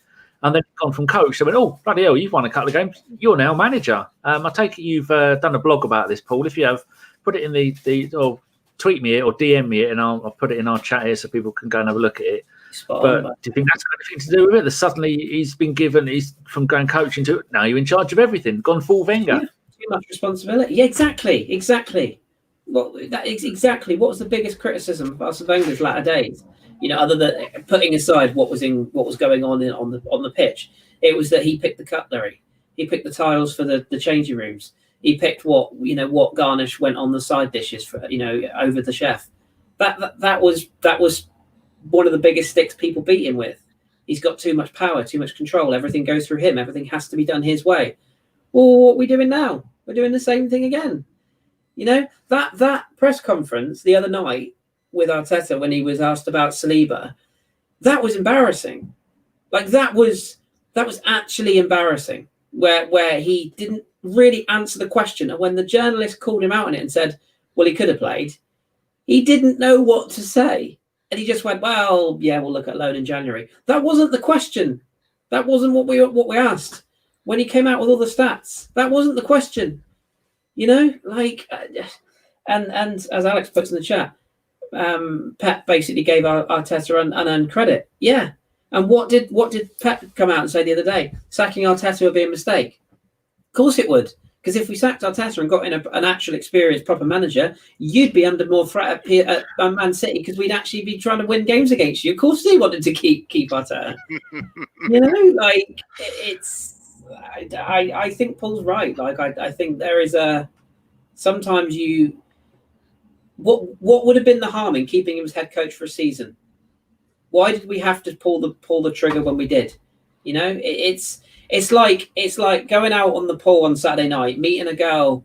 And then gone from coach. They went, "Oh, bloody hell, you've won a couple of games. You're now manager." I take it you've done a blog about this, Paul. If you have, put it in the or tweet me it or DM me it, and I'll put it in our chat here so people can go and have a look at it. But do you think that's got anything to do with it? That suddenly he's from going coaching to now you're in charge of everything, gone full Wenger. Yeah, too much responsibility. Yeah, exactly. Well, that is exactly what was the biggest criticism of Arsene Wenger's latter days. Other than putting aside what was going on the pitch, it was that he picked the cutlery, he picked the tiles for the changing rooms, he picked what garnish went on the side dishes for over the chef. That was one of the biggest sticks people beat him with. He's got too much power, too much control. Everything goes through him. Everything has to be done his way. Well, what are we doing now? We're doing the same thing again. That press conference the other night with Arteta when he was asked about Saliba, that was embarrassing. Like that was actually embarrassing. Where he didn't really answer the question, and when the journalist called him out on it and said, "Well, he could have played," he didn't know what to say. And he just went, "Well, yeah, we'll look at loan in January." That wasn't the question. That wasn't what we asked. When he came out with all the stats, that wasn't the question. And as Alex puts in the chat, Pep basically gave Arteta unearned credit. Yeah. And what did Pep come out and say the other day? Sacking Arteta would be a mistake. Of course it would. Because if we sacked Arteta and got in an actual experienced proper manager, you'd be under more threat at Man City because we'd actually be trying to win games against you. Of course they wanted to keep Arteta. I think Paul's right. I think there is sometimes what would have been the harm in keeping him as head coach for a season? Why did we have to pull the trigger when we did? It's like going out on the pool on Saturday night, meeting a girl,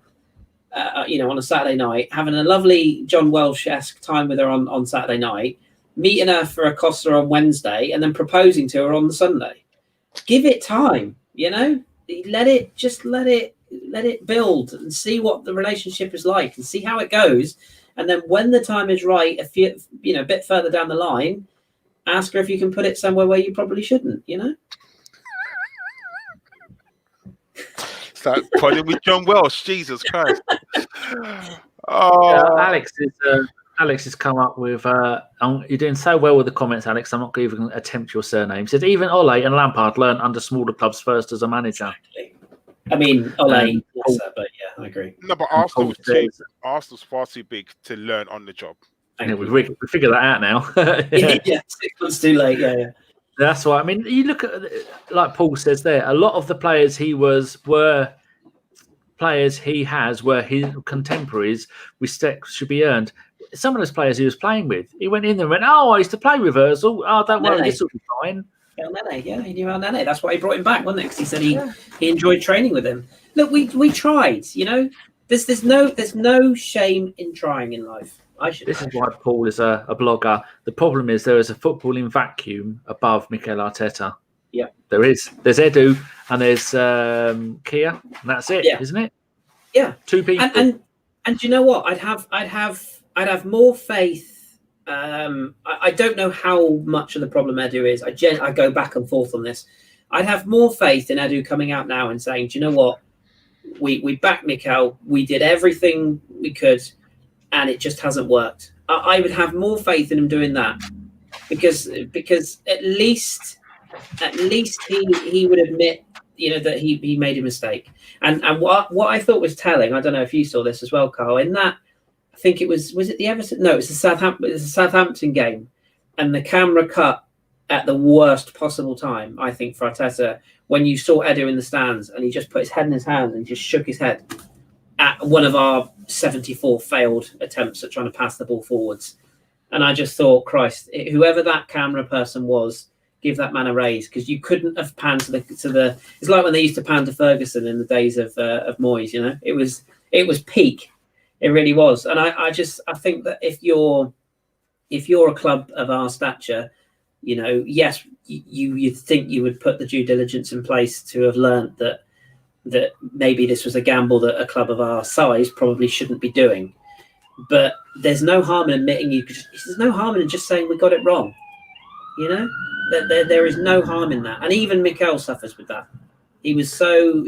on a Saturday night, having a lovely John Welsh-esque time with her on Saturday night, meeting her for a Costa on Wednesday, and then proposing to her on the Sunday. Give it time, Let it build and see what the relationship is like and see how it goes. And then when the time is right, a bit further down the line, ask her if you can put it somewhere where you probably shouldn't, Start putting with John Welsh, Jesus Christ. Oh, Alex has come up with. You're doing so well with the comments, Alex. I'm not going to even attempt your surname. He said even Ole and Lampard learned under smaller clubs first as a manager. I mean, Ole, Paul- but yeah, I agree. no, but Paul Arsenal's far too big to learn on the job. Yeah, we figured that out now. Yeah, 6 months too late. Yeah. That's why. I mean, you look at, like Paul says there, a lot of the players were players he has were his contemporaries. Respect should be earned. Some of those players he was playing with, he went in there and went, "Oh, I used to play with Ozil. Oh, don't worry, this will be fine." Yeah, he knew Al Nene. That's why he brought him back, wasn't it? Because he said he enjoyed training with him. Look, we tried. You know, there's no shame in trying in life. This is why Paul is a blogger. The problem is there is a footballing vacuum above Mikel Arteta. Yeah, there is. There's Edu and there's Kia, and that's it, isn't it? Yeah, 2 people. And you know what? I'd have more faith. I don't know how much of the problem Edu is. I go back and forth on this. I'd have more faith in Edu coming out now and saying, do you know what? We backed Mikel. We did everything we could, and it just hasn't worked. I would have more faith in him doing that because at least he would admit, you know, that he made a mistake. And what I thought was telling, I don't know if you saw this as well, Karl, in that I think it was it the Everton? No, it was the Southampton game, and the camera cut at the worst possible time, I think, for Arteta, when you saw Edu in the stands and he just put his head in his hands and just shook his head at one of our 74 failed attempts at trying to pass the ball forwards. And I just thought, Christ, whoever that camera person was, give that man a raise, because you couldn't have panned to the. It's like when they used to pan to Ferguson in the days of Moyes. You know, it was peak. It really was. And I think that if you're a club of our stature, you know, yes, you'd think you would put the due diligence in place to have learnt that maybe this was a gamble that a club of our size probably shouldn't be doing. But there's no harm in admitting there's no harm in just saying we got it wrong. You know, there is no harm in that. And even Mikel suffers with that. He was so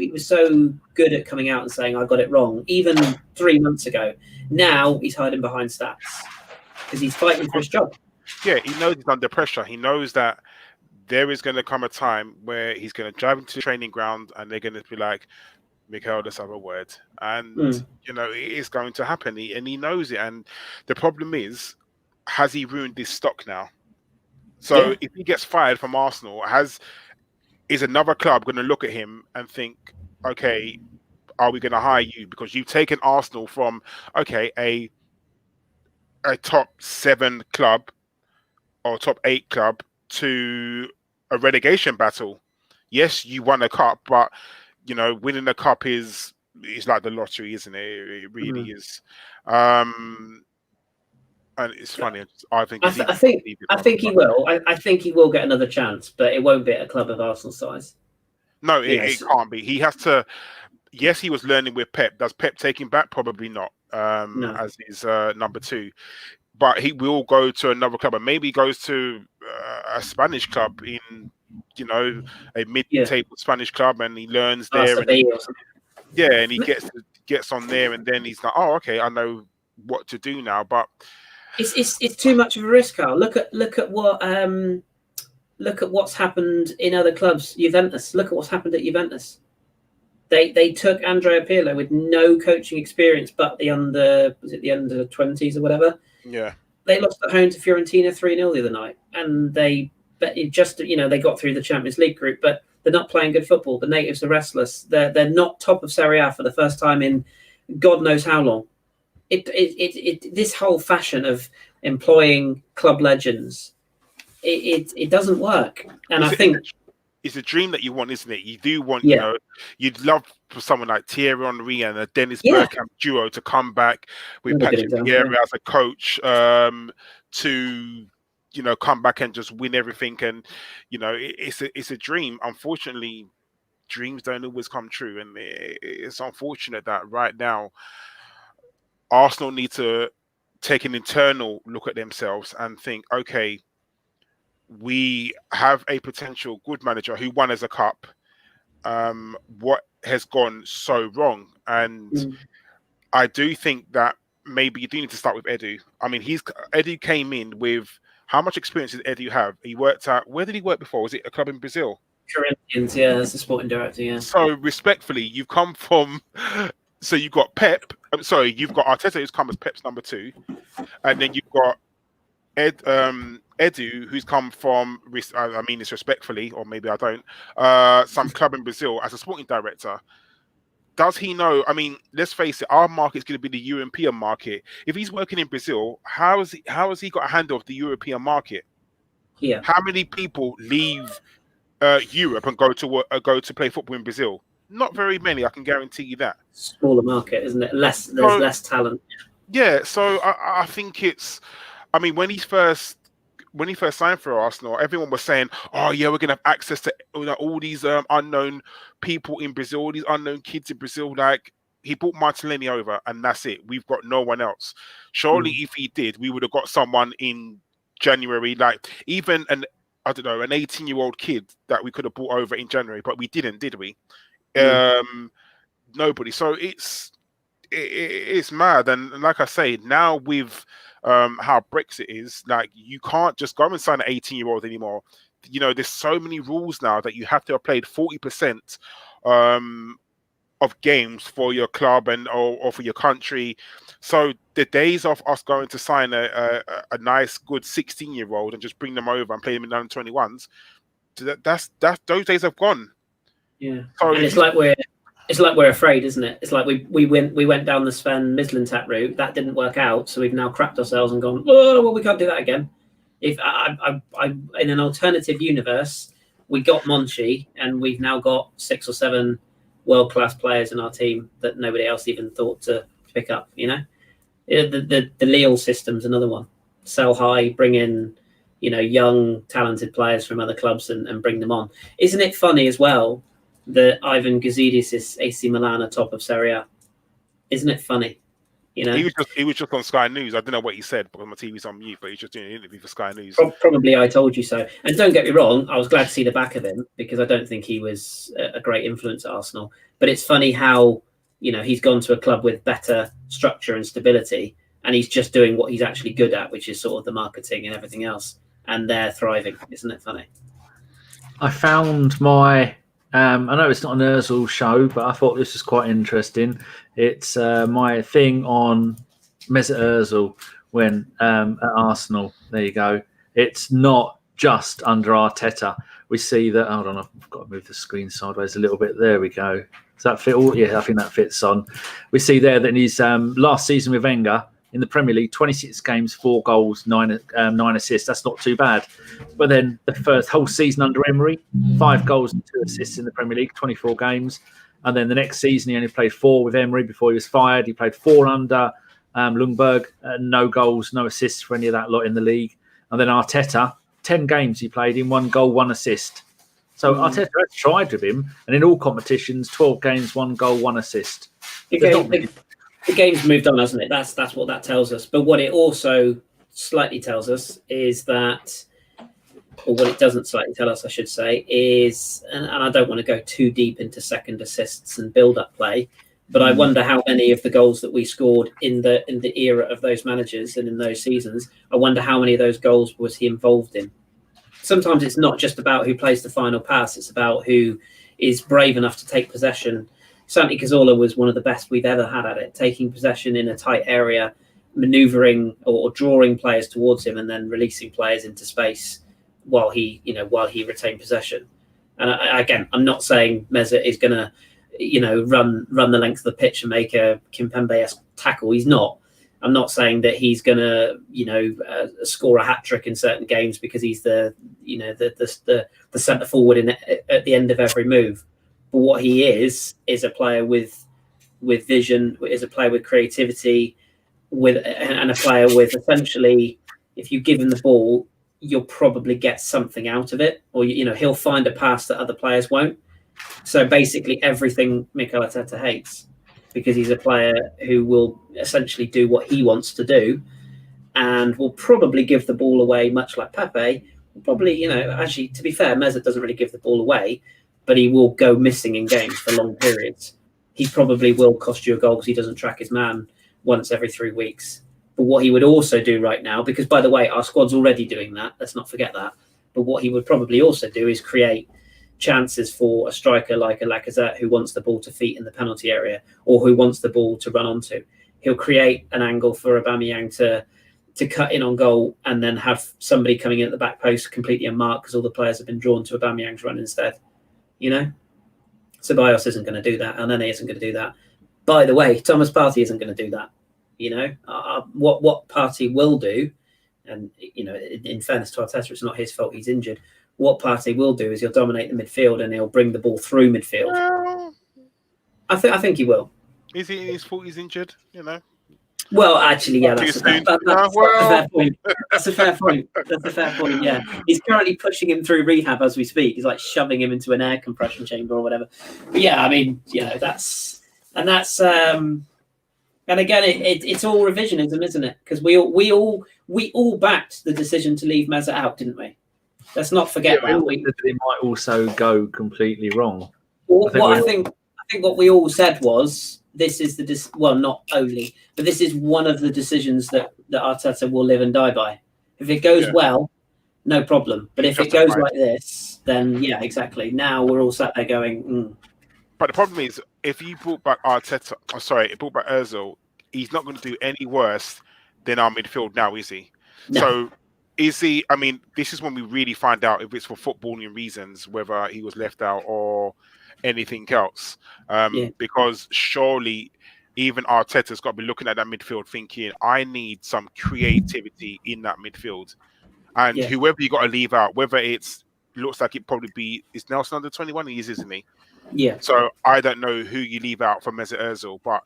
good at coming out and saying I got it wrong, even 3 months ago. Now he's hiding behind stats because he's fighting for his job. Yeah, he knows he's under pressure. He knows that there is going to come a time where he's going to drive into the training ground and they're going to be like, Mikel, let's have a word. And, you know, it is going to happen. He knows it. And the problem is, has he ruined his stock now? So if he gets fired from Arsenal, is another club going to look at him and think, okay, are we going to hire you? Because you've taken Arsenal from, okay, a top 7 club or top 8 club to a relegation battle. Yes, you won a cup, but you know, winning a cup is like the lottery, isn't it? It really is. And it's funny. I think he will. I think he will get another chance, but it won't be at a club of Arsenal size. No, it can't be. He has to. Yes, he was learning with Pep. Does Pep take him back? Probably not. No. As his number 2. But he will go to another club, and maybe he goes to a Spanish club in, you know, a mid-table Spanish club, and he learns there. And he gets on there, and then he's like, oh, okay, I know what to do now. But it's too much of a risk, Karl. Look at what's happened in other clubs. Juventus. Look at what's happened at Juventus. They took Andrea Pirlo with no coaching experience, but the under 20s or whatever. Yeah, they lost at home to Fiorentina 3-0 the other night, and they got through the Champions League group, but they're not playing good football. The natives are restless. They're not top of Serie A for the first time in God knows how long. This whole fashion of employing club legends, it doesn't work, and I think. It's a dream that you want, isn't it? You do want, you know, you'd love for someone like Thierry and a Dennis Bergkamp duo to come back with Patrick Vieira as a coach to, you know, come back and just win everything. And, you know, it's a dream. Unfortunately, dreams don't always come true. And it's unfortunate that right now, Arsenal need to take an internal look at themselves and think, okay, we have a potential good manager who won as a cup. What has gone so wrong? And I do think that maybe you do need to start with Edu. I mean, Edu came in with how much experience did Edu have? He worked at, where did he work before? Was it a club in Brazil? Corinthians, yeah, as the sporting director, yeah. So respectfully, you've come from. So you've got Pep. You've got Arteta, who's come as Pep's number 2, and then you've got Edu, who's come from. I mean this respectfully, or maybe I don't. Some club in Brazil as a sporting director. Does he know? I mean, let's face it. Our market's going to be the European market. If he's working in Brazil, how has he got a handle of the European market? Yeah. How many people leave Europe and go to play football in Brazil? Not very many. I can guarantee you that. Smaller market, isn't it? There's less talent. Yeah. So I think it's. I mean, when he first signed for Arsenal, everyone was saying, "Oh yeah, we're gonna have access to all these unknown people in Brazil, all these unknown kids in Brazil." Like, he brought Martinelli over, and that's it. We've got no one else. Surely, if he did, we would have got someone in January, like even an 18-year-old kid that we could have brought over in January, but we didn't, did we? Nobody. So it's mad, and like I say, now with how Brexit is, like, you can't just go and sign an 18-year-old anymore. You know, there's so many rules now that you have to have played 40% of games for your club or for your country. So the days of us going to sign a nice, good 16-year-old and just bring them over and play them in under 21s, those days have gone. Yeah, so and it's like we're afraid, isn't it? It's like we went down the Sven Mislintat route. That didn't work out, so we've now crapped ourselves and gone, oh well, we can't do that again. If I in an alternative universe, we got Monchi, and we've now got 6 or 7 world-class players in our team that nobody else even thought to pick up. You know, the Lille system's another one. Sell high, bring in, young talented players from other clubs and bring them on. Isn't it funny as well that Ivan Gazidis' AC Milan are top of Serie A? Isn't it funny? He was just on Sky News. I don't know what he said because my TV's on mute, but he's just doing an interview for Sky News. Probably I told you so. And don't get me wrong, I was glad to see the back of him because I don't think he was a great influence at Arsenal. But it's funny how, he's gone to a club with better structure and stability, and he's just doing what he's actually good at, which is sort of the marketing and everything else. And they're thriving. Isn't it funny? I found my... I know it's not an Ozil show, but I thought this was quite interesting. It's my thing on Mesut Ozil when at Arsenal. There you go. It's not just under Arteta. We see that. Hold on, I've got to move the screen sideways a little bit. There we go. Does that fit? Yeah, I think that fits on. We see there that in his last season with Wenger in the Premier League, 26 games, 4 goals, 9 assists. That's not too bad. But then the first whole season under Emery, 5 goals and 2 assists in the Premier League, 24 games. And then the next season, he only played 4 with Emery before he was fired. He played 4 under Ljungberg, no goals, no assists for any of that lot in the league. And then Arteta, 10 games he played in, 1 goal, 1 assist. So Arteta has tried with him, and in all competitions, 12 games, 1 goal, 1 assist. The game's moved on, hasn't it? That's what that tells us. But what it also slightly tells us is that, or what it doesn't slightly tell us, I should say, is, and I don't want to go too deep into second assists and build-up play, but I wonder how many of the goals that we scored in the era of those managers and in those seasons, I wonder how many of those goals was he involved in. Sometimes it's not just about who plays the final pass, it's about who is brave enough to take possession. Santi Cazorla was one of the best we've ever had at it, taking possession in a tight area, manoeuvring or drawing players towards him and then releasing players into space while he retained possession. And again, I'm not saying Mesut is going to, run the length of the pitch and make a Kimpembe-esque tackle. He's not. I'm not saying that he's going to, score a hat trick in certain games because he's the centre forward at the end of every move. But what he is a player with vision, is a player with creativity, and a player with essentially, if you give him the ball, you'll probably get something out of it, or he'll find a pass that other players won't. So basically, everything Mikel Arteta hates, because he's a player who will essentially do what he wants to do, and will probably give the ball away, much like Pepe. Probably, actually, to be fair, Mesut doesn't really give the ball away, but he will go missing in games for long periods. He probably will cost you a goal because he doesn't track his man once every 3 weeks. But what he would also do right now, because by the way, our squad's already doing that. Let's not forget that. But what he would probably also do is create chances for a striker like a Lacazette who wants the ball to feet in the penalty area or who wants the ball to run onto. He'll create an angle for Aubameyang to cut in on goal and then have somebody coming in at the back post completely unmarked because all the players have been drawn to Aubameyang's run instead. You know? Ceballos isn't going to do that. Nene isn't going to do that. By the way, Thomas Partey isn't going to do that. You know? What Partey will do, and you know, in fairness to Arteta, it's not his fault he's injured. What Partey will do is he'll dominate the midfield and he'll bring the ball through midfield. I think he will. Is he his fault he's injured? You know. Well, actually, yeah, that's a fair point. That's a fair point. That's a fair point. Yeah, he's currently pushing him through rehab as we speak. He's like shoving him into an air compression chamber or whatever. But yeah, I mean, you know, that's and again, it's all revisionism, isn't it? Because we all backed the decision to leave Mesut out, didn't we? Let's not forget that. It might also go completely wrong. I think what we all said was this is not only, but this is one of the decisions that Arteta will live and die by. If it goes well, no problem. But if it goes like this, then yeah, exactly. Now we're all sat there going. But the problem is, if you brought back brought back Ozil, he's not going to do any worse than our midfield now, is he? No. So. Is he? I mean, this is when we really find out if it's for footballing reasons, whether he was left out or anything else. Because surely even Arteta's got to be looking at that midfield thinking, I need some creativity in that midfield. And whoever you got to leave out, whether it's looks like it probably be, is Nelson under 21? He is, isn't he? Yeah. So I don't know who you leave out for Mesut Ozil, but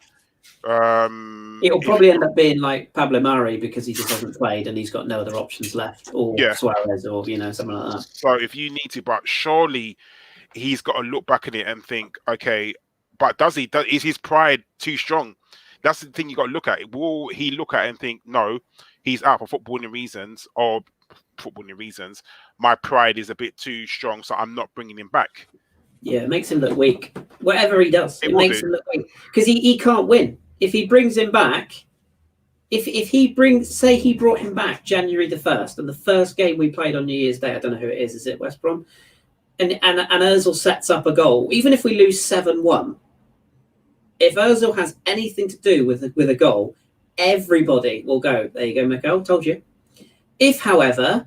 it'll probably end up being like Pablo Mari because he just hasn't played and he's got no other options left, or Suarez, or you know, something like that. So if you need to, but surely he's got to look back at it and think, okay, but is his pride too strong? That's the thing you got to look at. Will he look at it and think, no, he's out for footballing reasons, my pride is a bit too strong, so I'm not bringing him back. Yeah, it makes him look weak. Whatever he does, it makes him look weak because he can't win. If he brings him back, if he brought him back January the 1st, and the first game we played on New Year's Day, I don't know who it is it West Brom? And Ozil sets up a goal, even if we lose 7-1, if Ozil has anything to do with a goal, everybody will go, there you go, Mikel, told you. If, however,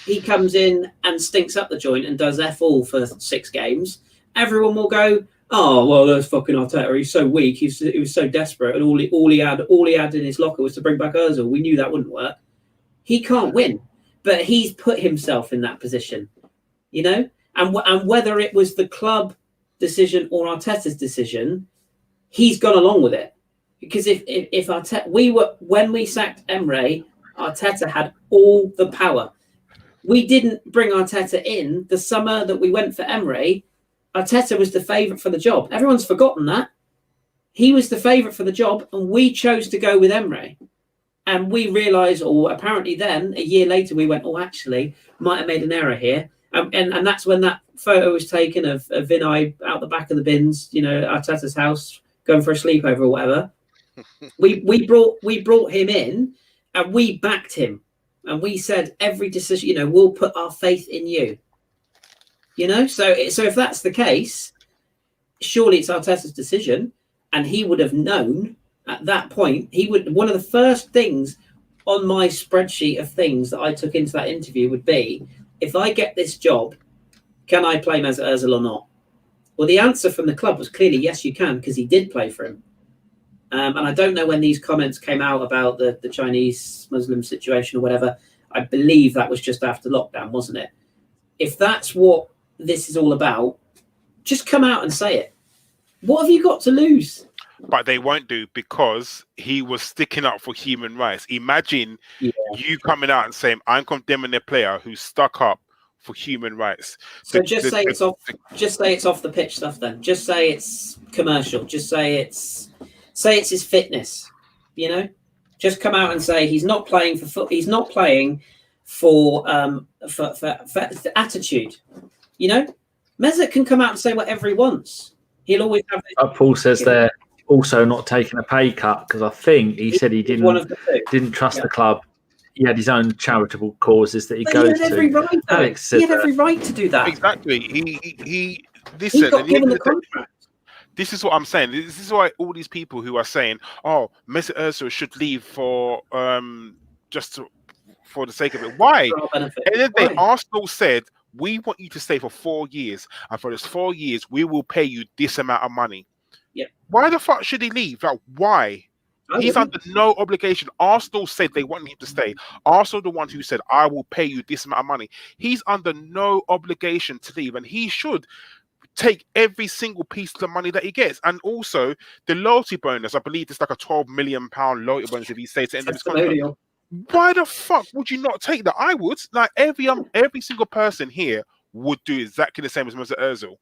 he comes in and stinks up the joint and does F all for 6 games, everyone will go, oh, well, that's fucking Arteta. He's so weak. He was so desperate, and all he had in his locker was to bring back Ozil. We knew that wouldn't work. He can't win, but he's put himself in that position, you know. And whether it was the club decision or Arteta's decision, he's gone along with it. Because if Arteta, when we sacked Emre, Arteta had all the power. We didn't bring Arteta in the summer that we went for Emre. Arteta was the favourite for the job. Everyone's forgotten that. He was the favourite for the job, and we chose to go with Emre. And we realised, or apparently then, a year later, we went, oh, actually, might have made an error here. And that's when that photo was taken of Vinay out the back of the bins, you know, Arteta's house, going for a sleepover or whatever. We brought him in, and we backed him. And we said, every decision, you know, we'll put our faith in you. You know, so if that's the case, surely it's Arteta's decision, and he would have known at that point. One of the first things on my spreadsheet of things that I took into that interview would be, if I get this job, can I play Mesut Ozil or not? Well, the answer from the club was clearly yes, you can, because he did play for him. And I don't know when these comments came out about the Chinese Muslim situation or whatever. I believe that was just after lockdown, wasn't it? If that's what this is all about, just come out and say it. What have you got to lose? But they won't do, because he was sticking up for human rights. Imagine you coming out and saying, I'm condemning a player who stuck up for human rights. So just say it's off the pitch stuff then. Just say it's commercial. Just say it's his fitness. You know? Just come out and say he's not playing for he's not playing for attitude. You know? Mesut can come out and say whatever he wants. He'll always have Paul says there, also not taking a pay cut because I think he said he One of the two. didn't trust Yeah. the club. He had his own charitable causes that he But goes he had every to. right, though. Alex He said had every right to do that. Exactly. He Listen. got at the given end the of the day, contract. this is what I'm saying. This is why all these people who are saying, "Oh, Mesut Ozil should leave for for the sake of it." Why? For our benefit. And then Why? Arsenal said, "We want you to stay for 4 years, and for those 4 years, we will pay you this amount of money." Yeah. Why the fuck should he leave? Like, why? He's under no obligation. Arsenal said they want him to stay. Arsenal, the one who said, "I will pay you this amount of money." He's under no obligation to leave, and he should take every single piece of the money that he gets. And also the loyalty bonus, I believe it's like a £12 million loyalty bonus if he stays to end of his contract. Testimonial. Why the fuck would you not take that? I would. Like every single person here would do exactly the same as Mesut Ozil.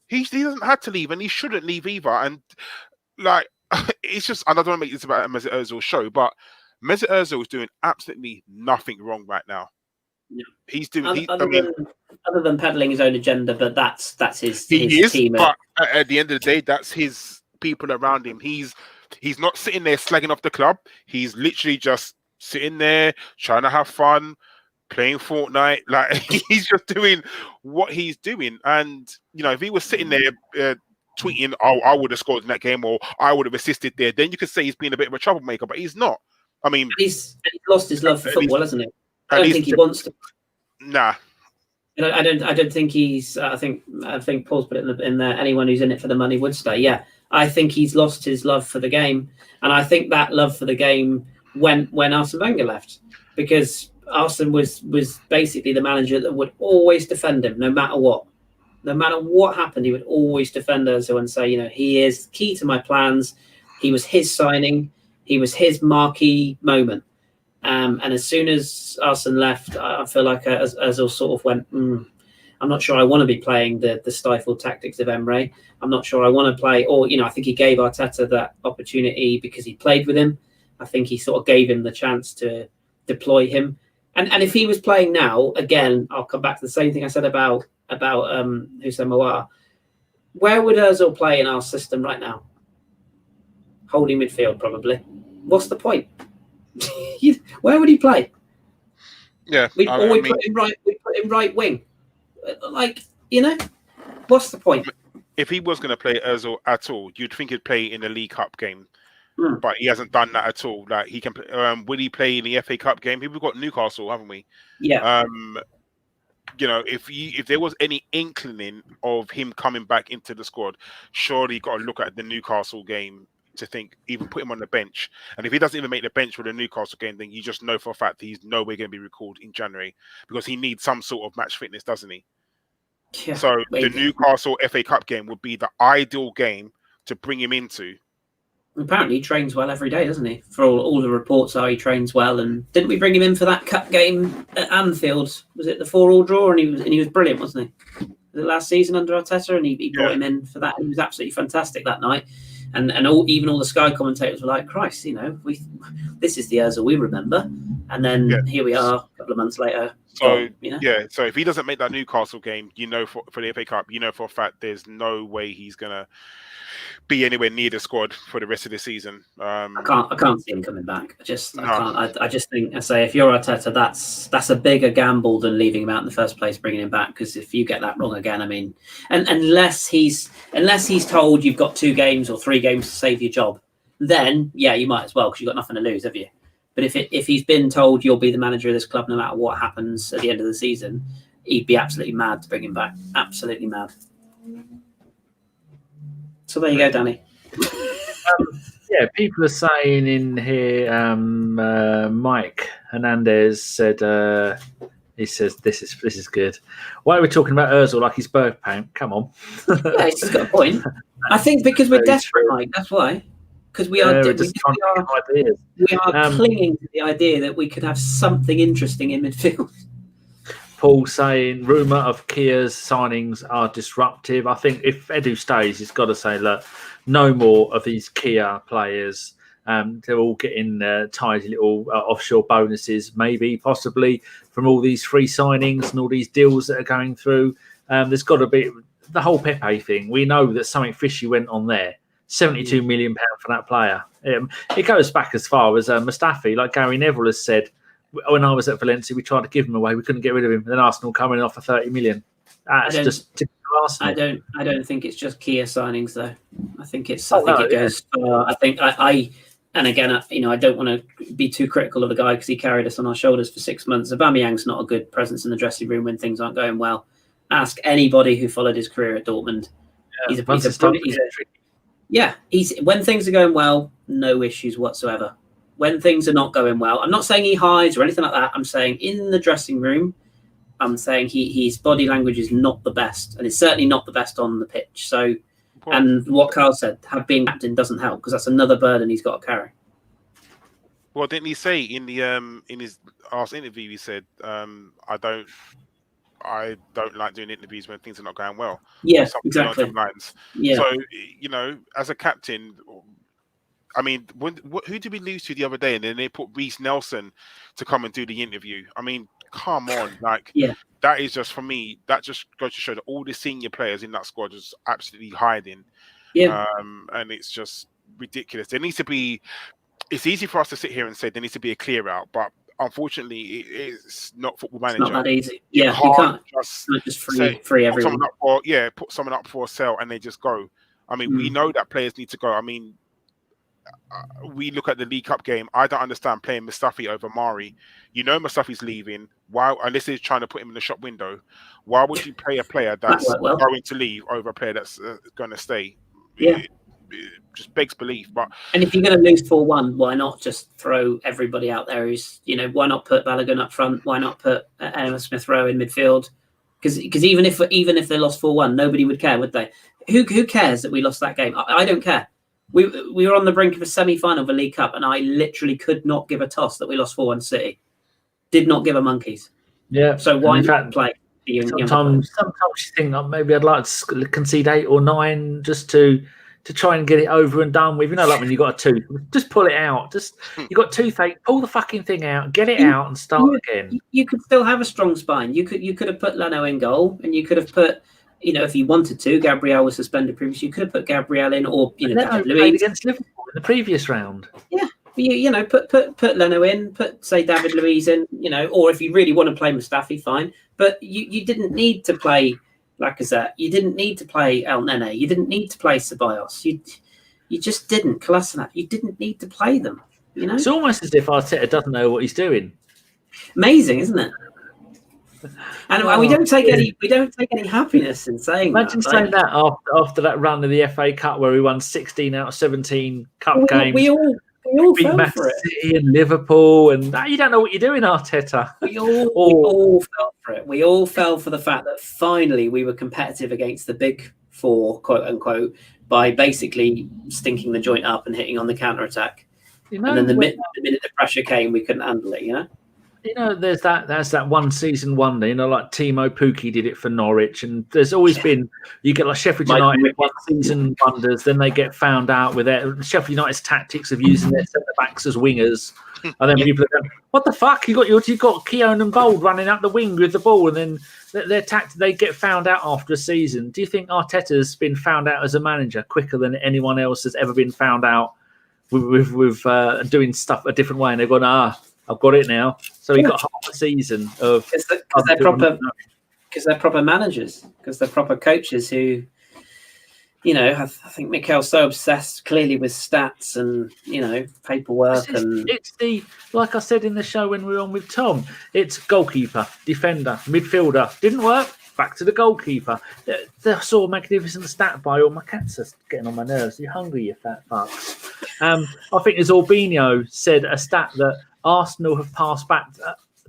He doesn't have to leave, and he shouldn't leave either. And like, it's just, and I don't want to make this about a Mesut Ozil show, but Mesut Ozil is doing absolutely nothing wrong right now. Yeah. He's doing. Other than peddling his own agenda, but that's his team. But at the end of the day, that's his people around him. He's not sitting there slagging off the club. He's literally just sitting there trying to have fun, playing Fortnite. Like he's just doing what he's doing. And you know, if he was sitting there tweeting, "Oh, I would have scored in that game," or "I would have assisted there," then you could say he's been a bit of a troublemaker. But he's not. I mean, he's lost his love for football, hasn't he? I don't think he wants to. Nah. I don't think he's. I think Paul's put it in there. Anyone who's in it for the money would stay. Yeah, I think he's lost his love for the game, and I think that love for the game went when Arsene Wenger left, because Arsene was basically the manager that would always defend him, no matter what. No matter what happened, he would always defend Ozil and say, you know, he is key to my plans. He was his signing. He was his marquee moment. And as soon as Arsene left, I feel like Ozil sort of went, I'm not sure I want to be playing the stifled tactics of Emre. I'm not sure I want to play, or, you know, I think he gave Arteta that opportunity because he played with him. I think he sort of gave him the chance to deploy him. And if he was playing now, again, I'll come back to the same thing I said about Houssem Aouar. Where would Ozil play in our system right now? Holding midfield, probably. What's the point? Where would he play? Yeah, we'd put him right. We'd put him right wing. Like, you know, what's the point? If he was going to play Ozil at all, you'd think he'd play in the League Cup game, but he hasn't done that at all. Like he can. Will he play in the FA Cup game? We've got Newcastle, haven't we? Yeah. You know, if there was any inkling of him coming back into the squad, surely you got to look at the Newcastle game to think, even put him on the bench. And if he doesn't even make the bench for the Newcastle game, then you just know for a fact that he's nowhere going to be recalled in January, because he needs some sort of match fitness, doesn't he? Yeah, so the Newcastle FA Cup game would be the ideal game to bring him into. Apparently he trains well every day, doesn't he? For all the reports are he trains well. And didn't we bring him in for that cup game at Anfield? Was it the 4-4 draw? And he was brilliant, wasn't he? Was it last season under Arteta? And he brought him in for that. And he was absolutely fantastic that night. And even all the Sky commentators were like, Christ, you know, this is the Ozil we remember. And then here we are a couple of months later. So, you know? So if he doesn't make that Newcastle game, you know, for the FA Cup, you know for a fact there's no way he's going to be anywhere near the squad for the rest of the season. I can't see him coming back. I can't. I just think, I say, if you're Arteta, that's a bigger gamble than leaving him out in the first place, bringing him back. Because if you get that wrong again, I mean, and unless he's told you've got 2 games or 3 games to save your job, then yeah, you might as well, because you've got nothing to lose, have you? But if he's been told you'll be the manager of this club no matter what happens at the end of the season, he'd be absolutely mad to bring him back. Absolutely mad. So there you go, Dani. Yeah, people are saying in here, Mike Hernandez said, he says, this is good. Why are we talking about Ozil like he's Bergkamp? Come on. Yeah, he's got a point. I think because we're desperate, Mike, that's why. Because we are clinging to the idea that we could have something interesting in midfield. Paul saying rumour of Kia's signings are disruptive. I think if Edu stays, he's got to say, look, no more of these Kia players. They're all getting tidy little offshore bonuses, maybe, possibly, from all these free signings and all these deals that are going through. There's got to be the whole Pepe thing. We know that something fishy went on there. £72 million for that player. It goes back as far as Mustafi, like Gary Neville has said. When I was at Valencia, we tried to give him away. We couldn't get rid of him. Then Arsenal coming in offer 30 million. That's just typical Arsenal. I don't think it's just Kia signings though. I think it goes. I think and again, I don't want to be too critical of the guy because he carried us on our shoulders for 6 months. Aubameyang's not a good presence in the dressing room when things aren't going well. Ask anybody who followed his career at Dortmund. When things are going well, no issues whatsoever. When things are not going well, I'm not saying he hides or anything like that. I'm saying in the dressing room, I'm saying his body language is not the best, and it's certainly not the best on the pitch. So, and what Karl said, being captain doesn't help because that's another burden he's got to carry. Well, didn't he say in his last interview? He said, "I don't like doing interviews when things are not going well." Yeah, exactly. Yeah. So as a captain, I mean, who did we lose to the other day? And then they put Reece Nelson to come and do the interview. I mean, come on, that is just, for me, that just goes to show that all the senior players in that squad is absolutely hiding. Yeah. And it's just ridiculous. There needs to be. It's easy for us to sit here and say there needs to be a clear out, but unfortunately, it's not Football Manager. It's not that easy. You can't just free everyone. Put someone up for a sale and they just go. I mean, we know that players need to go. I mean, we look at the League Cup game. I don't understand playing Mustafi over Mari. Mustafi's leaving. Why? Unless he's trying to put him in the shop window. Why would you play a player that's going to leave over a player that's going to stay? Yeah. It just begs belief. And if you're going to lose 4-1, why not just throw everybody out there? Why not put Bellerin up front? Why not put Emile Smith-Rowe in midfield? Because even if they lost 4-1, nobody would care, would they? Who cares that we lost that game? I don't care. We were on the brink of a semi-final of a League Cup, and I literally could not give a toss that we lost 4-1 City. Did not give a monkeys. Yeah. So why not play? Sometimes you think maybe I'd like to concede 8 or 9 just to try and get it over and done with. Like when you got a tooth, just pull it out. You got toothache, pull the fucking thing out, get it out, and start again. You could still have a strong spine. You could have put Leno in goal, and you could have put. If you wanted to, Gabriel was suspended previously. You could have put Gabriel in, or David Luiz against Liverpool in the previous round. Yeah, put Leno in, say David Luiz in, or if you really want to play Mustafi, fine. But you didn't need to play Lacazette. You didn't need to play El Nene. You didn't need to play Ceballos. You just didn't. Kolasinac. You didn't need to play them. It's almost as if Arteta doesn't know what he's doing. Amazing, isn't it? And we don't take any happiness in saying Imagine saying that after that run of the FA Cup where we won 16 out of 17 cup games. We all fell for it. City and Liverpool, and you don't know what you're doing, Arteta. We all fell for it. We all fell for the fact that finally we were competitive against the big four, quote unquote, by basically stinking the joint up and hitting on the counter attack. And then the minute the pressure came, we couldn't handle it. There's that one season wonder, like Timo Pukki did it for Norwich, and there's always been, you get like Sheffield United one season wonders, then they get found out with Sheffield United's tactics of using their centre backs as wingers, and then people are going, "What the fuck? You got Kieran and Bernd running up the wing with the ball," and then they get found out after a season. Do you think Arteta's been found out as a manager quicker than anyone else has ever been found out with doing stuff a different way? And they've gone, I've got it now. So he got half a season of because they're proper managers, because they're proper coaches who, I think Mikel's so obsessed clearly with stats and paperwork it's the, like I said in the show when we were on with Tom, it's goalkeeper, defender, midfielder. Didn't work. Back to the goalkeeper. I saw a magnificent stat by all my cats are getting on my nerves. You're hungry, you fat fucks. I think as Albino said a stat that Arsenal have passed back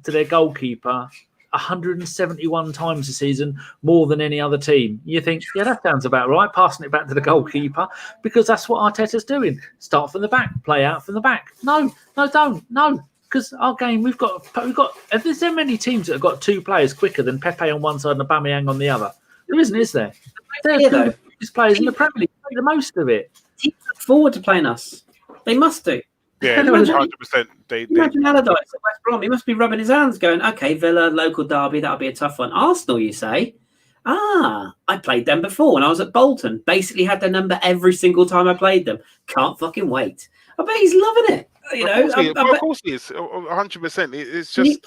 to their goalkeeper 171 times a season, more than any other team. You think, that sounds about right, passing it back to the goalkeeper, because that's what Arteta's doing. Start from the back, play out from the back. No, don't. No, because our game, we've got. If there's so many teams that have got 2 players quicker than Pepe on one side and Aubameyang on the other, there isn't, is there? They're the biggest players in the Premier League. Make the most of it. Teams look forward to playing us. They must do. Yeah, 100%. Imagine Allardyce at West Brom. He must be rubbing his hands going, okay, Villa, local derby, that'll be a tough one. Arsenal, you say? I played them before when I was at Bolton. Basically had their number every single time I played them. Can't fucking wait. I bet he's loving it. You know, of course he is. 100%. It's just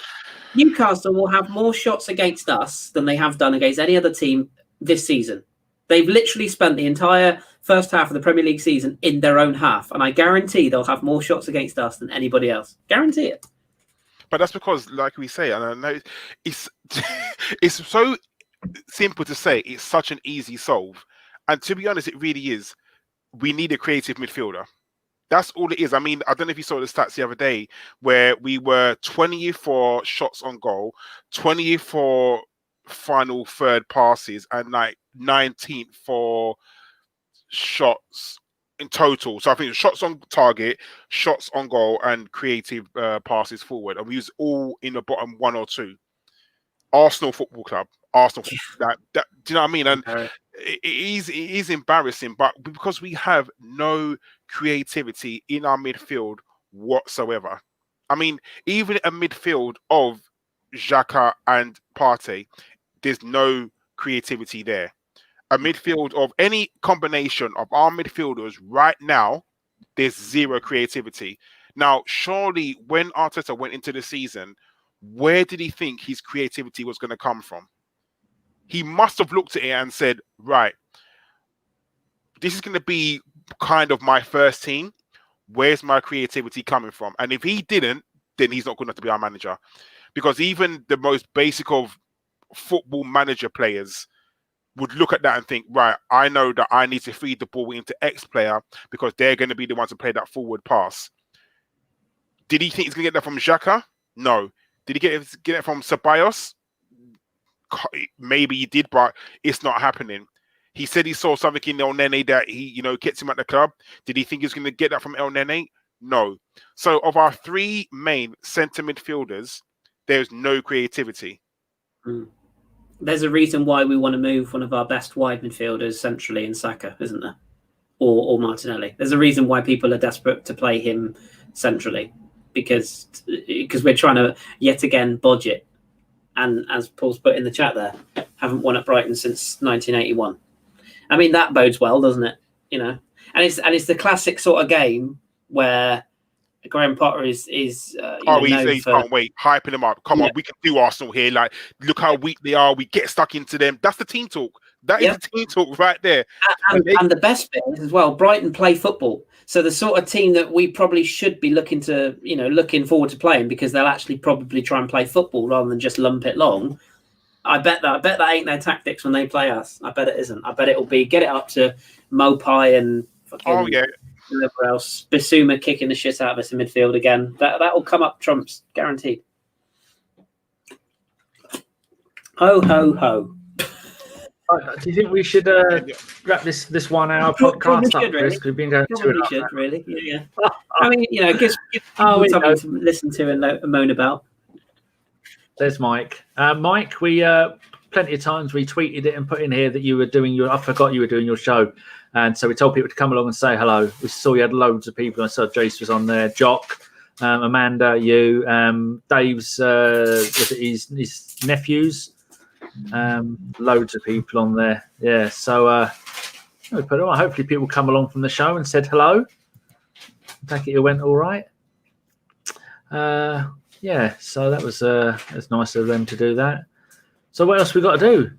Newcastle will have more shots against us than they have done against any other team this season. They've literally spent the entire first half of the Premier League season in their own half, and I guarantee they'll have more shots against us than anybody else. Guarantee it. But that's because, like we say, and I know it's it's so simple to say. It's such an easy solve, and to be honest, it really is. We need a creative midfielder. That's all it is. I mean, I don't know if you saw the stats the other day where we were 20th for shots on goal, 20th for final third passes, and like 19th for shots in total. So I think shots on target, shots on goal, and creative passes forward. And we use all in the bottom 1 or 2. Arsenal Football Club. Arsenal. That, do you know what I mean? And it is embarrassing, but because we have no creativity in our midfield whatsoever. I mean, even a midfield of Xhaka and Partey, there's no creativity there. A midfield of any combination of our midfielders right now, there's zero creativity. Now, surely when Arteta went into the season, where did he think his creativity was going to come from? He must have looked at it and said, right, this is going to be kind of my first team. Where's my creativity coming from? And if he didn't, then he's not good enough to be our manager. Because even the most basic of football manager players would look at that and think, right, I know that I need to feed the ball into X player because they're going to be the ones to play that forward pass. Did he think he's going to get that from Xhaka? No. Did he get it from Ceballos? Maybe he did, but it's not happening. He said he saw something in El Nene that he, gets him at the club. Did he think he was going to get that from El Nene? No. So of our 3 main centre midfielders, there's no creativity. There's a reason why we want to move one of our best wide midfielders centrally in Saka, isn't there? Or Martinelli. There's a reason why people are desperate to play him centrally because we're trying to yet again budget. And as Paul's put in the chat there, haven't won at Brighton since 1981. I mean, that bodes well, doesn't it? And it's the classic sort of game where Graham Potter is can't wait, hyping them up. Come on, we can do Arsenal here. Like, look how weak they are. We get stuck into them. That's the team talk. That is the team talk right there. And the best bit is as well, Brighton play football. So the sort of team that we probably should be looking forward to playing because they'll actually probably try and play football rather than just lump it long. I bet that ain't their tactics when they play us. I bet it isn't. I bet it'll be get it up to Mopai and whoever else. Bissouma kicking the shit out of us in midfield again. That will come up trumps, guaranteed. Ho, ho, ho. Do you think we should wrap this 1 hour podcast up, Chris? Because we've been going 2 hours. Should, really. Yeah. I mean, give people something to listen to and moan about. There's Mike. Mike, we plenty of times we tweeted it and put in here that you were doing I forgot you were doing your show. And so we told people to come along and say hello. We saw you had loads of people. I saw Jace was on there, Jock, Amanda, you, Dave's, his nephews. Loads of people on there. Yeah, so we put it on. Hopefully people come along from the show and said hello. Take it went all right. Yeah, so that was it's nice of them to do that. So what else we got to do?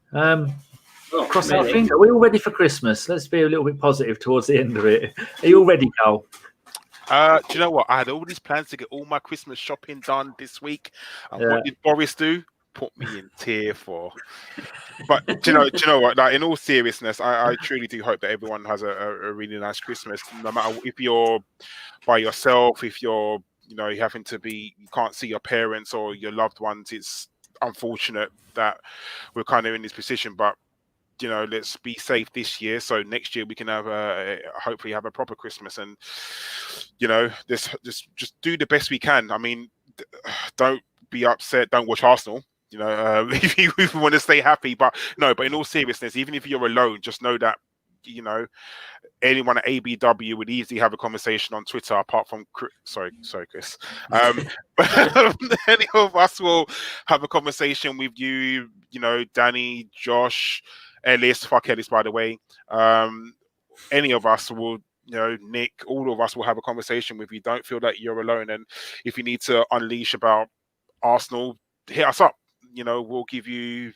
Cross our finger. Are we all ready for Christmas? Let's be a little bit positive towards the end of it. Are you all ready, Karl? Do you know what? I had all these plans to get all my Christmas shopping done this week. And what did Boris do? Put me in tier 4. But do you know what? Like, in all seriousness, I truly do hope that everyone has a really nice Christmas. No matter if you're by yourself, if you're you having to be, you can't see your parents or your loved ones. It's unfortunate that we're kind of in this position, but let's be safe this year. So next year we can have hopefully have a proper Christmas, and just do the best we can. I mean, don't be upset. Don't watch Arsenal. If you want to stay happy, but in all seriousness, even if you're alone, just know that you know, anyone at ABW would easily have a conversation on Twitter, apart from sorry, Chris. Any of us will have a conversation with you. You know, Dani, Josh, Ellis. Fuck Ellis, by the way. Any of us will. You know, Nick, all of us will have a conversation with you. Don't feel that you're alone. And if you need to unleash about Arsenal, hit us up. You know, we'll give you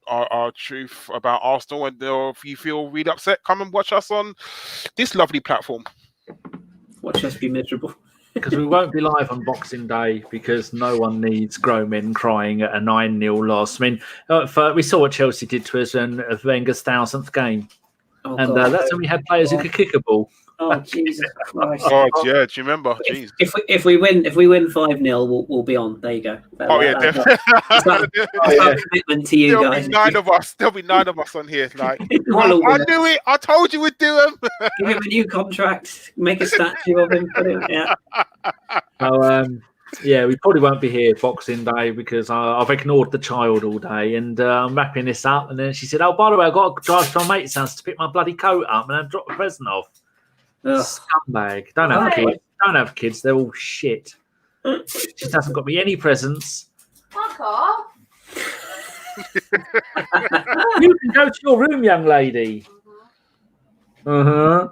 our truth about Arsenal. And if you feel really upset, come and watch us on this lovely platform. Watch us be miserable. Because we won't be live on Boxing Day because no one needs grown men crying at a 9-0 loss. I mean, we saw what Chelsea did to us in Wenger's 1000th game. Oh, and that's when we had players who could kick a ball. Oh, Jesus Christ! Oh, yeah. Do you remember? Jeez. If we win 5-0, we'll be on. There you go. Definitely. That's commitment to you guys. There'll be 9 of us on here. Like, I knew it. I told you we'd do him. Give him a new contract. Make a statue of him. Put him. Yeah. So, we probably won't be here Boxing Day because I've ignored the child all day, and I'm wrapping this up. And then she said, "Oh, by the way, I've got to drive to my mate's house to pick my bloody coat up and then drop the present off." Ugh. Scumbag. Don't have kids. Don't have kids. They're all shit. She just hasn't got me any presents. Fuck off. You can go to your room, young lady. Right.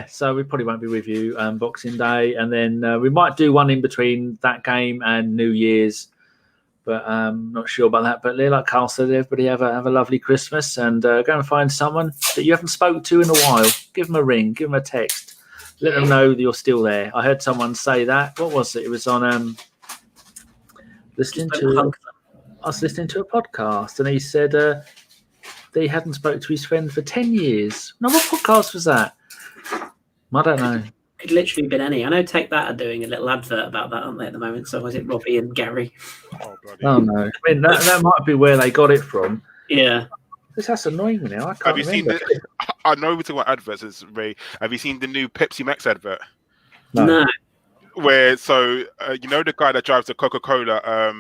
So we probably won't be with you Boxing Day, and then we might do one in between that game and New Year's, but I'm not sure about that. But like Karl said, everybody have a lovely Christmas, and go and find someone that you haven't spoken to in a while. Give them a ring, give them a text, let them know that you're still there. I heard someone say that. What was it? It was on I was listening to a podcast, and he said that he hadn't spoken to his friend for 10 years. Now, what podcast was that? I don't know. Could literally been any. I know Take That are doing a little advert about that, aren't they, at the moment? So was it Robbie and Gary? Oh no. I mean, that might be where they got it from. Yeah. That's annoying me now. I can't Have you remember. seen I know we're talking about adverts, Ray. Have you seen the new Pepsi Max advert? No. Where, you know the guy that drives the Coca-Cola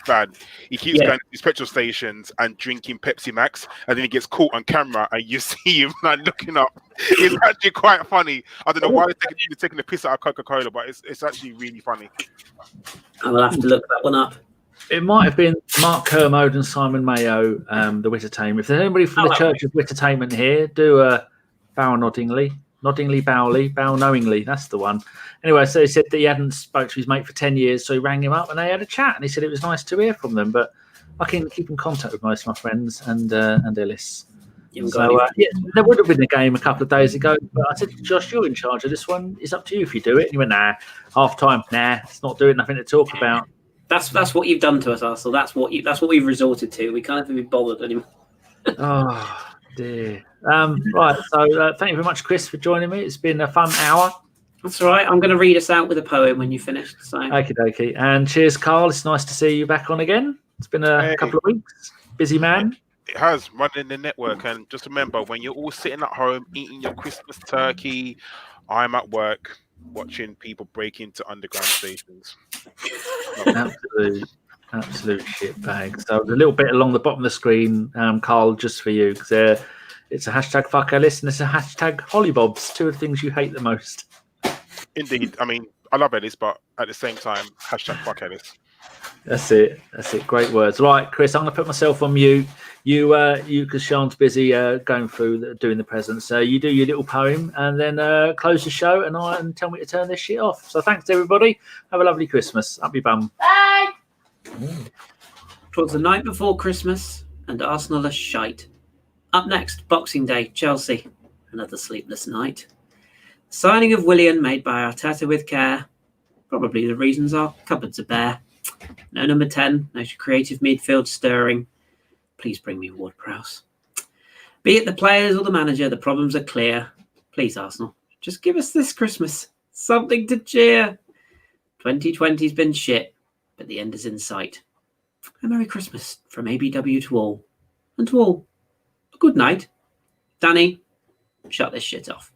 van? He keeps going to these petrol stations and drinking Pepsi Max, and then he gets caught on camera, and you see him like looking up. It's actually quite funny. I don't know why he's taking the piss out of Coca-Cola, but it's actually really funny. I will have to look that one up. It might have been Mark Kermode and Simon Mayo, the Wittertainment. If there's anybody from the Church of Wittertainment here, do a bow noddingly, bow knowingly. That's the one. Anyway, so he said that he hadn't spoke to his mate for 10 years, so he rang him up and they had a chat, and he said it was nice to hear from them. But I can keep in contact with most of my friends and Ellis. So, there would have been a game a couple of days ago, but I said, Josh, you're in charge of this one. It's up to you if you do it. And he went, nah, half time. Nah, it's not doing nothing to talk about. That's what you've done to us, Arsenal. That's what we've resorted to. We can't even be bothered anymore. Oh dear. Right. So thank you very much, Kris, for joining me. It's been a fun hour. That's all right. I'm going to read us out with a poem when you finish. So. Okie dokie. And cheers, Karl. It's nice to see you back on again. It's been a couple of weeks. Busy man. It has, running the network. And just remember, when you're all sitting at home eating your Christmas turkey, I'm at work watching people break into underground stations. Absolute shit bag. So the little bit along the bottom of the screen, Karl, just for you, because it's a hashtag fuck Ellis and it's a hashtag hollybobs, two of the things you hate the most. Indeed. I mean, I love Ellis, but at the same time, hashtag fuck Ellis. That's it. Great words. Right, Kris, I'm going to put myself on mute. You, because Sean's busy going through doing the presents. You do your little poem and then close the show and tell me to turn this shit off. So thanks, everybody. Have a lovely Christmas. Up your bum. Bye. Twas the night before Christmas and Arsenal are shite. Up next, Boxing Day, Chelsea. Another sleepless night. Signing of Willian made by Arteta with care. Probably the reasons our cupboards are bare. No number 10, no creative midfield stirring. Please bring me Ward-Prowse. Be it the players or the manager, the problems are clear. Please, Arsenal, just give us this Christmas something to cheer. 2020's been shit, but the end is in sight. A Merry Christmas from ABW to all. And to all, a good night. Dani, shut this shit off.